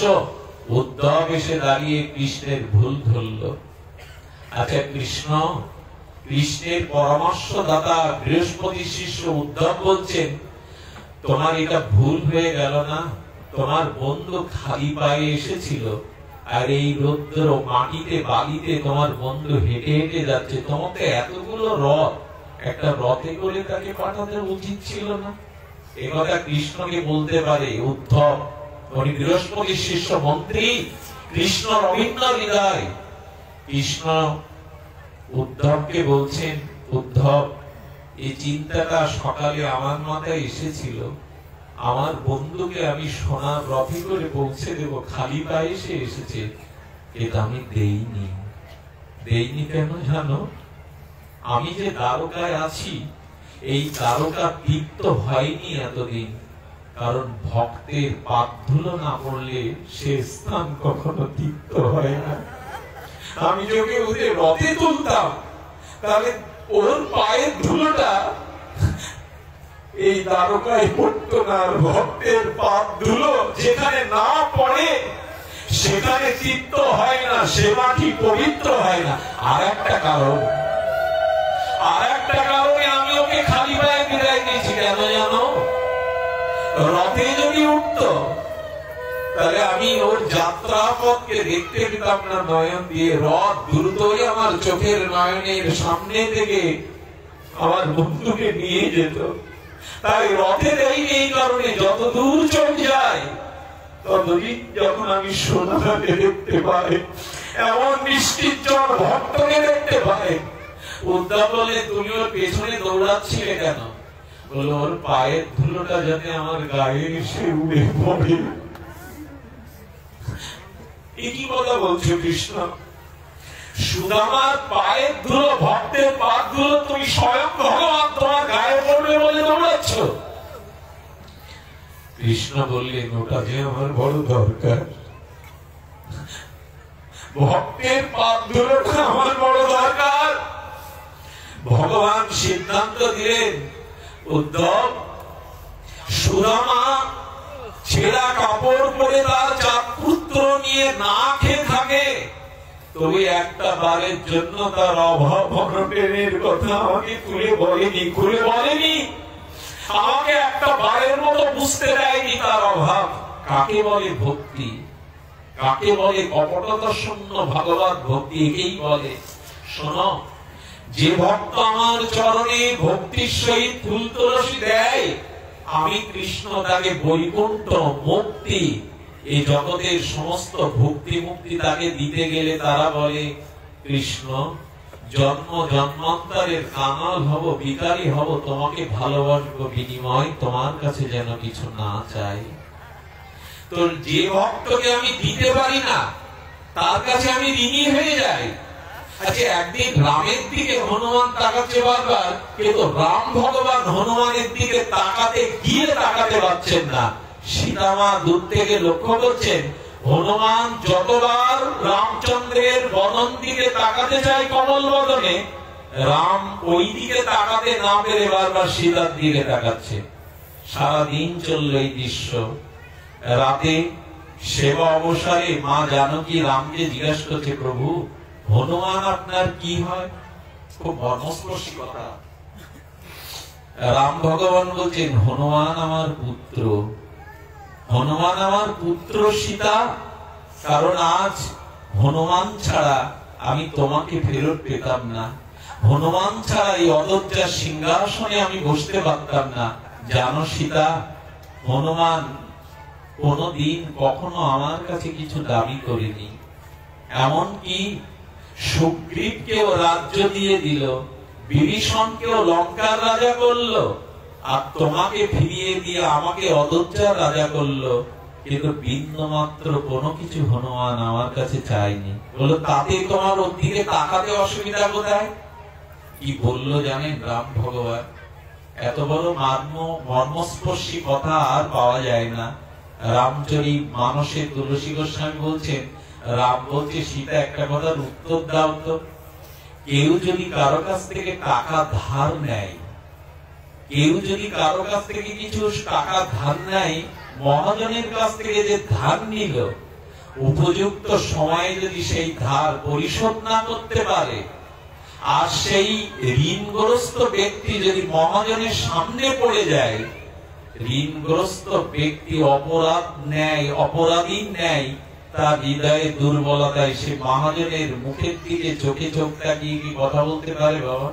উদ্ধব এসে দাঁড়িয়ে কৃষ্ণের ভুল ধরল। আচ্ছা, কৃষ্ণের পরামর্শদাতা বৃহস্পতির শিষ্য উদ্ধব বলছেন, তোমার এটা ভুল হয়ে গেল না? তোমার বন্ধু খালি পায়ে এসেছিল, আর এই রৌদ্র মাটিতে বালিতে তোমার বন্ধু হেঁটে হেঁটে যাচ্ছে। তোমাকে এতগুলো রথ, একটা রথে করে তাকে পাঠাতে উচিত ছিল না? এ কথা কৃষ্ণকে বলতে পারে উদ্ধব, উনি বৃহস্পতির শিষ্য মন্ত্রী, কৃষ্ণ অভিন্ন হৃদয়। কৃষ্ণ উদ্ধবকে বলছেন, উদ্ধব এই চিন্তাটা সকালে আমার মাথায় এসেছিল, আমার বন্ধুকে আমি সোনার রথে করে পৌঁছে দেব, খালি পায়ে সে এসেছে, এটা আমি দেইনি। কেন জানো? আমি যে দ্বারকায় আছি, এই দ্বারকা তৃপ্ত হয়নি এতদিন, কারণ ভক্তের পাদ ধুলো না পড়লে সে স্থান কখনো তৃপ্ত হয় না। আমি যদি ওদের রথে তুলতাম, তাহলে ওর পায়ের ধুলোটা এই দ্বারকায় পড়তো না। ভক্তের পাদ ধুলো যেখানে না পড়ে সেখানে তৃপ্ত হয় না, সে মাটি পবিত্র হয় না। আর একটা কারণে আমি ওকে খালি পায়ে বিদায় দিয়েছি। কেন জানো? রথে যদি উঠতো তাহলে আমি ওর যাত্রা পথকে দেখতে পেতাম না নয়ন দিয়ে। রথ দ্রুতই আমার চোখের নয়নের সামনে থেকে আমার বন্ধুকে নিয়ে যেত। তাই রথে দেই এই কারণে যত দূর চোখ যায় ততদিন যখন আমি সোনাকে দেখতে পাই, এমন নিশ্চিত ভক্তকে দেখতে পাই। উদ্ধব বলে, তুমি ওর পেছনে দৌড়াচ্ছিলে কেন? বলো, ওর পায়ের ধুলোটা যাতে আমার গায়ে এসে উড়ে পড়ে। কি কথা বলছো কৃষ্ণ? সুদামার পায়ের ধুলো, ভক্তের পাদ ধুলো তুমি স্বয়ং ভগবান তোমার গায়ে পড়বে বলে দৌড়াচ্ছ? কৃষ্ণ বললেন, ওটা যে আমার বড় দরকার। ভক্তের পাদ ধুলোটা আমার বড় দরকার। ভগবান সিদ্ধান্ত দিলেন, উদ্ধব, সুদামা ছেঁড়া কাপড় পরে তার 4 পুত্র নিয়ে না খেয়ে থাকে, তবে একটা বারের জন্য তার অভাব অনটনের কথা আমাকে খুলে বলেনি। আমাকে একটা বারের মতো বুঝতে দেয়নি তার অভাব। কাকে বলে ভক্তি, কাকে বলে কপটতা শূন্য ভগবত ভক্তি? একেই বলে। শোনো, যে ভক্ত আমার চরণে ভক্তির সহিত ফুল তুলসী দেয়, আমি কৃষ্ণ তাকে বৈকুণ্ঠ মুক্তি, এই জগতের সমস্ত ভক্তি মুক্তি তাকে দিতে গেলে তারা বলে, কৃষ্ণ জন্ম জন্মান্তরের কাঙাল হব, ভিখারি হব, তোমাকে ভালোবাসবো, বিনিময় তোমার কাছে যেন কিছু না চাই। তো যে ভক্তকে আমি দিতে পারি না তার কাছে আমি ঋণী হয়ে যাই। আচ্ছা, একদিন রামের দিকে হনুমান তাকাচ্ছে বারবার, কিন্তু রাম ভগবান হনুমানের দিকে তাকাতে গিয়ে তাকাতে পারছেন না। সীতামা দূর থেকে লক্ষ্য করছেন, হনুমান যতবার রামচন্দ্রের বদন দিকে তাকাতে চায় কমল বদনে, রাম ওই দিকে তাকাতে না পেরে বারবার সীতার দিকে তাকাচ্ছে। সারাদিন চলল এই দৃশ্য। রাতে সেবা অবসরে মা জানকী রামকে জিজ্ঞাসা করছে, প্রভু হনুমান আপনার কি হয়? খুব মর্মস্পর্শী কথা। রাম ভগবান বলছেন হনুমান আমার পুত্র, হনুমান আমার পুত্র সীতা, কারণ আজ হনুমান ছাড়া আমি তোমাকে ফেরত পেতাম না, হনুমান ছাড়া এই অযোধ্যার সিংহাসনে আমি বসতে পারতাম না। জানো সীতা, হনুমান কোনদিন কখনো আমার কাছে কিছু দাবি করেনি, এমনকি সুগ্রীবকেও রাজ্য দিয়ে দিল, বিভীষণকেও লঙ্কার রাজা করলো, আর তোমাকে ফিরিয়ে দিয়ে আমাকে অযোধ্যার রাজা করলো, কিন্তু বিন্দু মাত্র কোনো কিছু হনুমান আমার কাছে চাইনি। বললো তাতে তোমার ওর দিকে তাকাতে অসুবিধা কোথায়? কি বললো জানেন রাম ভগবান? এত বড় মর্মস্পর্শী কথা আর পাওয়া যায় না। রামচরিত মানসে তুলসী গোস্বামী বলছেন, রাম বলছে সীতা একটা কথার উত্তর দাও তো, কেউ যদি কারো কাছ থেকে টাকা ধার নেয়, কেউ যদি কারো কাছ থেকে কিছু টাকা ধার নেয়, মহাজনের কাছ থেকে যে ধার নিল, উপযুক্ত সময়ে যদি সেই ধার পরিশোধ না করতে পারে, আর সেই ঋণগ্রস্ত ব্যক্তি যদি মহাজনের সামনে পড়ে যায়, ঋণগ্রস্ত ব্যক্তি অপরাধী ন্যায় তার হৃদয়ে দুর্বলতায় সে মহাজনের মুখের দিকে চোখে চোখ তাকিয়ে কি কথা বলতে পারে? বাবা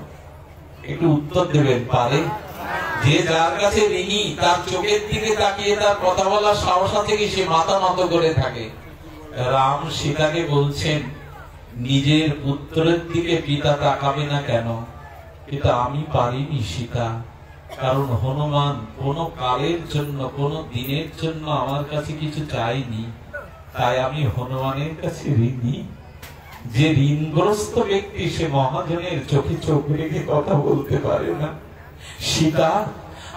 একটু উত্তর দেবেন, পারে? যে যার কাছে ঋণী তার চোখের দিকে তাকিয়ে তার কথা বলার সাহস থেকে সে মাথা নত করে থাকে। রাম সীতাকে বলছেন নিজের পুত্রের দিকে পিতা তাকাবে না কেন? এটা আমি পারিনি সীতা, কারণ হনুমান কোন কালের জন্য কোন দিনের জন্য আমার কাছে কিছু চাইনি, তাই আমি হনুমানের কাছে ঋণী। যে ঋণগ্রস্ত ব্যক্তি সে মহাজনের চোখে চোখ রেখে কথা বলতে পারে না। সীতা,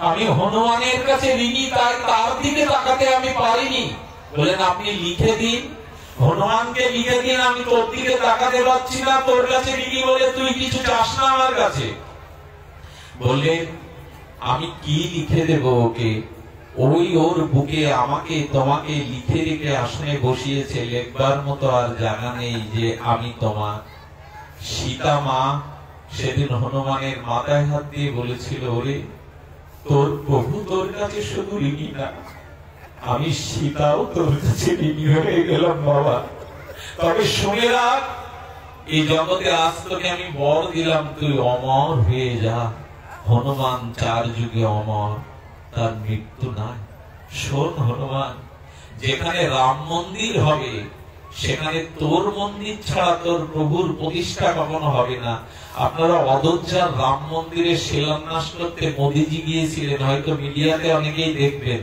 আমি হনুমানের কাছে ঋণী, তাই তার দিকে তাকাতে আমি পারিনি। বলেন আপনি লিখে দিন, হনুমানকে লিখে দিন, আমি তোর দিকে তাকাতে পারছি না, তোর কাছে ঋণী বলে তুই কিছু চাস না আমার কাছে। বললেন আমি কি লিখে দেব ওকে? ওই ওর বুকে আমাকে তোমাকে লিখে রেখে আসনে বসিয়েছে, লেখবার মতো আর জানা নেই যে আমি তোমার। সীতা মা সেদিন হনুমানের মাথায় হাত দিয়ে বলেছিল, ওরে তোর প্রভু তোর কাছে শুধু ঋণী না, আমি সীতাও তোর কাছে ঋণী হয়ে গেলাম বাবা। তবে শুনে রাখ, এই জগতে আজ তোকে আমি বর দিলাম, তুই অমর হয়ে যা। হনুমান 4 যুগে অমর, তার মৃত্যু নাই। শোন হনুমান, যেখানে রাম মন্দির হবে সেখানে তোর মন্দির ছাড়া তোর প্রভুর প্রতিষ্ঠা কখনো হবে না। আপনারা অযোধ্যার রাম মন্দিরের শিলান্যাস করতে মোদিজি গিয়েছিলেন, হয়তো মিডিয়াতে অনেকেই দেখবেন।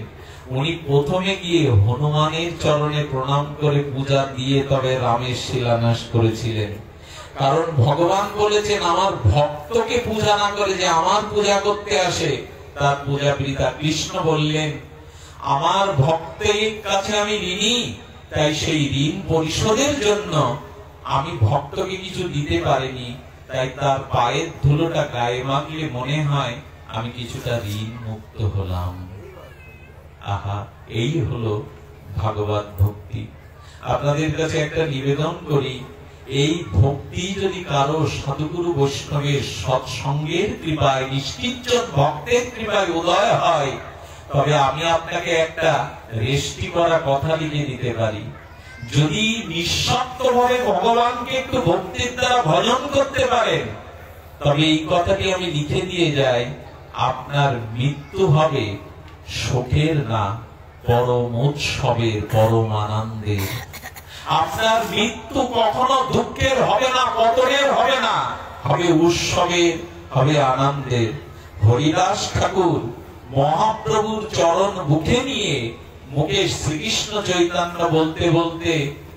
উনি প্রথমে গিয়ে হনুমানের চরণে প্রণাম করে পূজা দিয়ে তবে রামের শিলান্যাস করেছিলেন। কারণ ভগবান বলেছেন আমার ভক্তকে পূজা না করে যে আমার পূজা করতে আসে তার পূজা বৃথা। কৃষ্ণ বললেন আমার ভক্তের কাছে আমি ঋণী, তাই সেই ঋণ পরিশোধের জন্য আমি ভক্তকে কিছু দিতে পারিনি, তাই তার পায়ের ধুলোটা গায়ে মাখলে মনে হয় আমি কিছুটা ঋণ মুক্ত হলাম। আহা, এই হলো ভাগবত ভক্তি। আপনাদের কাছে একটা নিবেদন করি, এই ভক্তি যদি কারো সাধুগুরু বৈষ্ণবের সৎসঙ্গের কৃপায়, নিষ্কিঞ্চন ভক্তের কৃপায় উদয় হয়, তবে আমি আপনাকে একটা রেষ্টি করা কথা লিখে দিতে পারি। যদি নিঃস্বার্থভাবে ভগবানকে একটু ভক্তির দ্বারা ভজন করতে পারেন, তবে এই কথাটি আমি লিখে দিয়ে যাই, আপনার মৃত্যু হবে শোকের না, পরম উৎসবের, পরম আনন্দের। আপনার মৃত্যু কখনো দুঃখের হবে না, কতরের হবে না, হবে উৎসবের, হবে আনন্দের। হরিদাস ঠাকুর মহাপ্রভুর চরণ বুকে নিয়ে মুখে শ্রীকৃষ্ণ চৈতন্য বলতে বলতে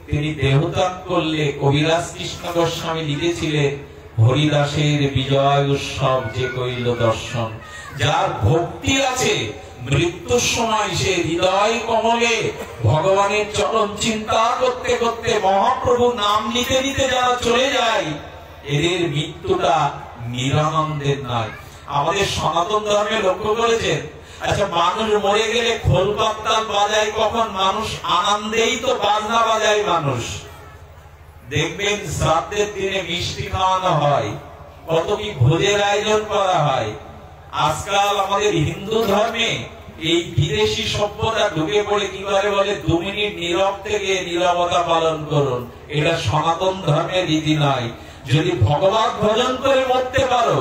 তিনি দেহত্যাগ করলে কবিরাজ কৃষ্ণ গোস্বামী লিখেছিলেন, হরিদাসের বিজয় উৎসব যে কইল দর্শন। যার ভক্তি আছে মৃত্যুর সময় সে হৃদয় কমলে ভগবানের চরণ চিন্তা করতে করতে মহাপ্রভু নাম নিতে নিতে যারা চলে যায়, এদের মৃত্যুটা নিরানন্দের নয়। আমাদের সনাতন ধর্মে লক্ষ্য করেছেন, আচ্ছা মানুষ মরে গেলে খোল পাত্তাল বাজায় কখন? মানুষ আনন্দেই তো বাজনা বাজায়। মানুষ দেখবেন শ্রাদ্ধের দিনে মিষ্টি খাওয়ানো হয়, কত কি ভোজের আয়োজন করা হয়, আজকাল আমাদের হিন্দু ধর্মে এই বিদেশি সভ্যতা ঢুকে পড়ে কি বলে 2 মিনিট নীরব থেকে নীরবতা পালন করুন। এটা সনাতন ধর্মের রীতি নয়। যদি ভগবত ভজন করে মরতে পারো,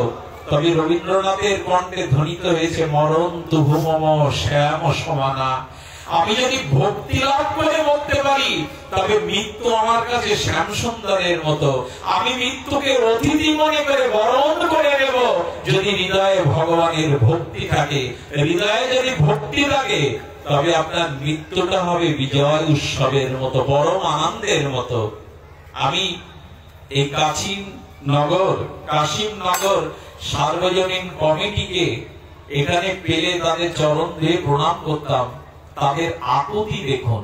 তবে রবীন্দ্রনাথের কণ্ঠে ধ্বনিত হয়েছে মরণ তুহু মম শ্যাম সমানা। আমি যদি ভক্তি লাভ করে মরতে পারি, তবে মৃত্যু আমার কাছে শ্যাম সুন্দরের মতো। আমি মৃত্যুকে অতিথি মনে করে বরণ করে নেব যদি হৃদয়ে ভগবানের ভক্তি থাকে। হৃদয়ে যদি ভক্তি থাকে, তবে আপনার মৃত্যুটা হবে বিজয় উৎসবের মতো, পরম আনন্দের মতো। আমি এই কাশিমনগর সার্বজনীন কমিটিকে এখানে পেলে তাদের চরণ ধুয়ে প্রণাম করতাম। তাদের আকুতি দেখুন।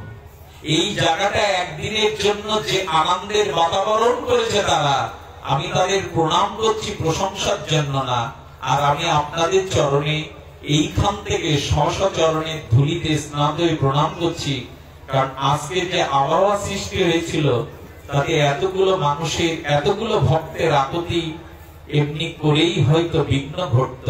এই জায়গাটা একদিনের জন্য যে আনন্দের বাতাবরণ করেছে তারা, আমি তাদের প্রণাম করছি প্রশংসার জন্য না। আর আমি আপনাদের চরণে এইখান থেকে স্ব চরণে ধুলিতে স্নান হয়ে প্রণাম করছি। কারণ আজকে যে আবহাওয়া সৃষ্টি হয়েছিল, তাতে এতগুলো মানুষের, এতগুলো ভক্তের আকুতি এমনি করেই হয়তো বিঘ্ন ঘটত।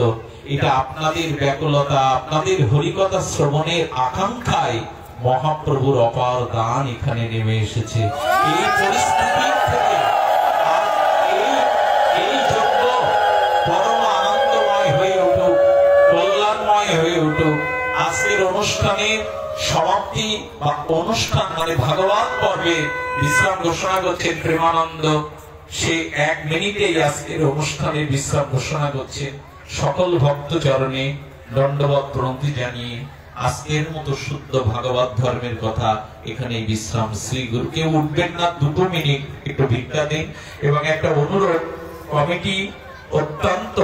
এটা আপনাদের ব্যাকুলতা, আপনাদের হরিকথা শ্রবণের আকাঙ্ক্ষায় মহাপ্রভুর অপার দান এখানে নেমে এসেছে। এই পরিস্থিতি থেকে এই যজ্ঞ পরম আনন্দময় হয়ে উঠুক, কল্যাণময় হয়ে উঠুক। আজকের অনুষ্ঠানের সমাপ্তি বা অনুষ্ঠান মানে ভাগবত পর্বে বিশ্রাম ঘোষণা করছেন প্রেমানন্দ। সে 1 মিনিটেই আজকের অনুষ্ঠানে বিশ্রাম ঘোষণা করছেন। সকল ভক্ত চরণে দণ্ডবত প্রণতি জানিয়ে আজকের মতো শুদ্ধ ভাগবত ধর্মের কথা এখানে বিশ্রাম। শ্রী গুরু কেউ উঠবেন না, 2 মিনিট একটু ভিক্ষা দিন। এবং একটা অনুরোধ, কমিটি অত্যন্ত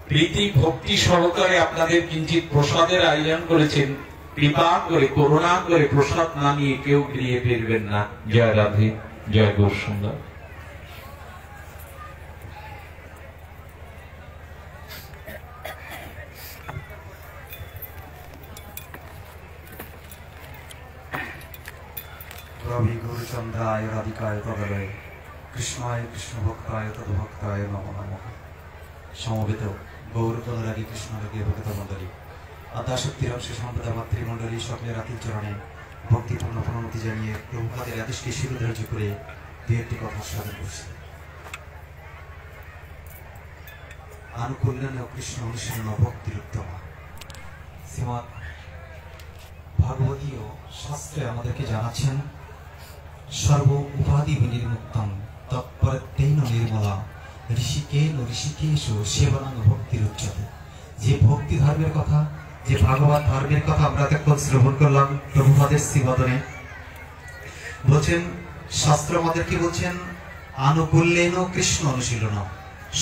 প্রীতি ভক্তি সহকারে আপনাদের কিঞ্চিত প্রসাদের আয়োজন করেছেন। কৃপা করে, করুণা করে প্রসাদ না নিয়ে কেউ গৃহে ফিরবেন না। জয় রাধে, জয় গৌর সুন্দর। রবি গৌরচন্দ্রায় রাধিকায় তদলয় কৃষ্ণায় কৃষ্ণভক্তায় তদ্ভক্তায় নমো নমঃ। সমবেত গৌরতনরাগী কৃষ্ণরাগী ভক্ত মণ্ডলী, আদ্যাশক্তির অংশ সম্প্রদায় মাতৃমণ্ডলী সকলের রাতির চরণে ভক্তিপূর্ণ প্রণতি জানিয়ে প্রভুপাদের আদেশকে শিরোধার্য করে 2-1টি কথা সাধন করছে। আনুকূল্যান কৃষ্ণ অনুশীলন ভক্তির উত্তম। শ্রীমৎ ভাগবতীয় শাস্ত্রে আমাদেরকে জানাচ্ছেন, সর্ব উপাধি বিনির্মুক্তম তৎপরত্বেন নির্মলা ঋষিকেশ সেবনাং ভক্তির উচ্চতে। যে ভক্তি ধর্মের কথা, যে ভাগবত ধর্মের কথা আমরা এখন শ্রবণ করলাম প্রভুপাদের শ্রীবদনে, বলছেন শাস্ত্র আমাদেরকে বলছেন আনুকূল্যেন কৃষ্ণ অনুশীলন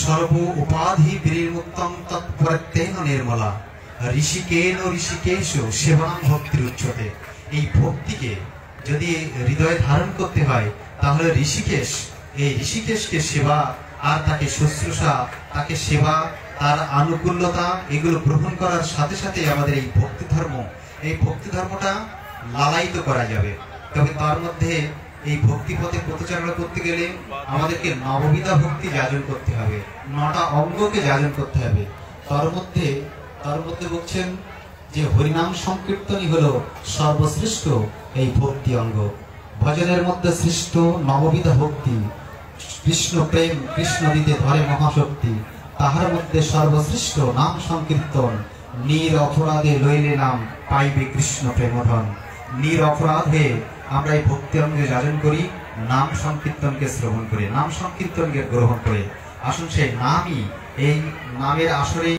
সর্ব উপাধি বিনির্মুক্তম তৎপরত্বেন নির্মলা ঋষিকেশ সেবনাং ভক্তির উচ্চতে। এই ভক্তিকে যদি হৃদয়ে ধারণ করতে হয়, তাহলে ঋষিকেশকে সেবা আর তাকে শুশ্রূষা, তাকে সেবা, তার আনুকূল্যতা এগুলো গ্রহণ করার সাথে সাথে আমাদের এই ভক্তি ধর্মটা লালায়িত করা যাবে। তবে তার মধ্যে এই ভক্তি পথে পথচারণা করতে গেলে আমাদেরকে নববিধা ভক্তি যাজন করতে হবে, 9টা অঙ্গকে যাজন করতে হবে। তার মধ্যে বলছেন যে হরিনাম সংকীর্তনই হলো সর্বশ্রেষ্ঠ এই ভক্তি অঙ্গ। ভজনের মধ্যে শ্রেষ্ঠ নববিধা ভক্তি, কৃষ্ণ প্রেম, কৃষ্ণ দিতে ধরে মহাশক্তি। তাহার মধ্যে সর্বশ্রেষ্ঠ নাম সংকীর্তন। নির অপরাধে লইলে নাম পাইবে কৃষ্ণ প্রেমধন। নির অপরাধ হয়ে আমরা এই ভক্তি অঙ্গে যাজন করি, নাম সংকীর্তনকে শ্রবণ করে, নাম সংকীর্তনকে গ্রহণ করে। আসুন সেই নামই, এই নামের আসরে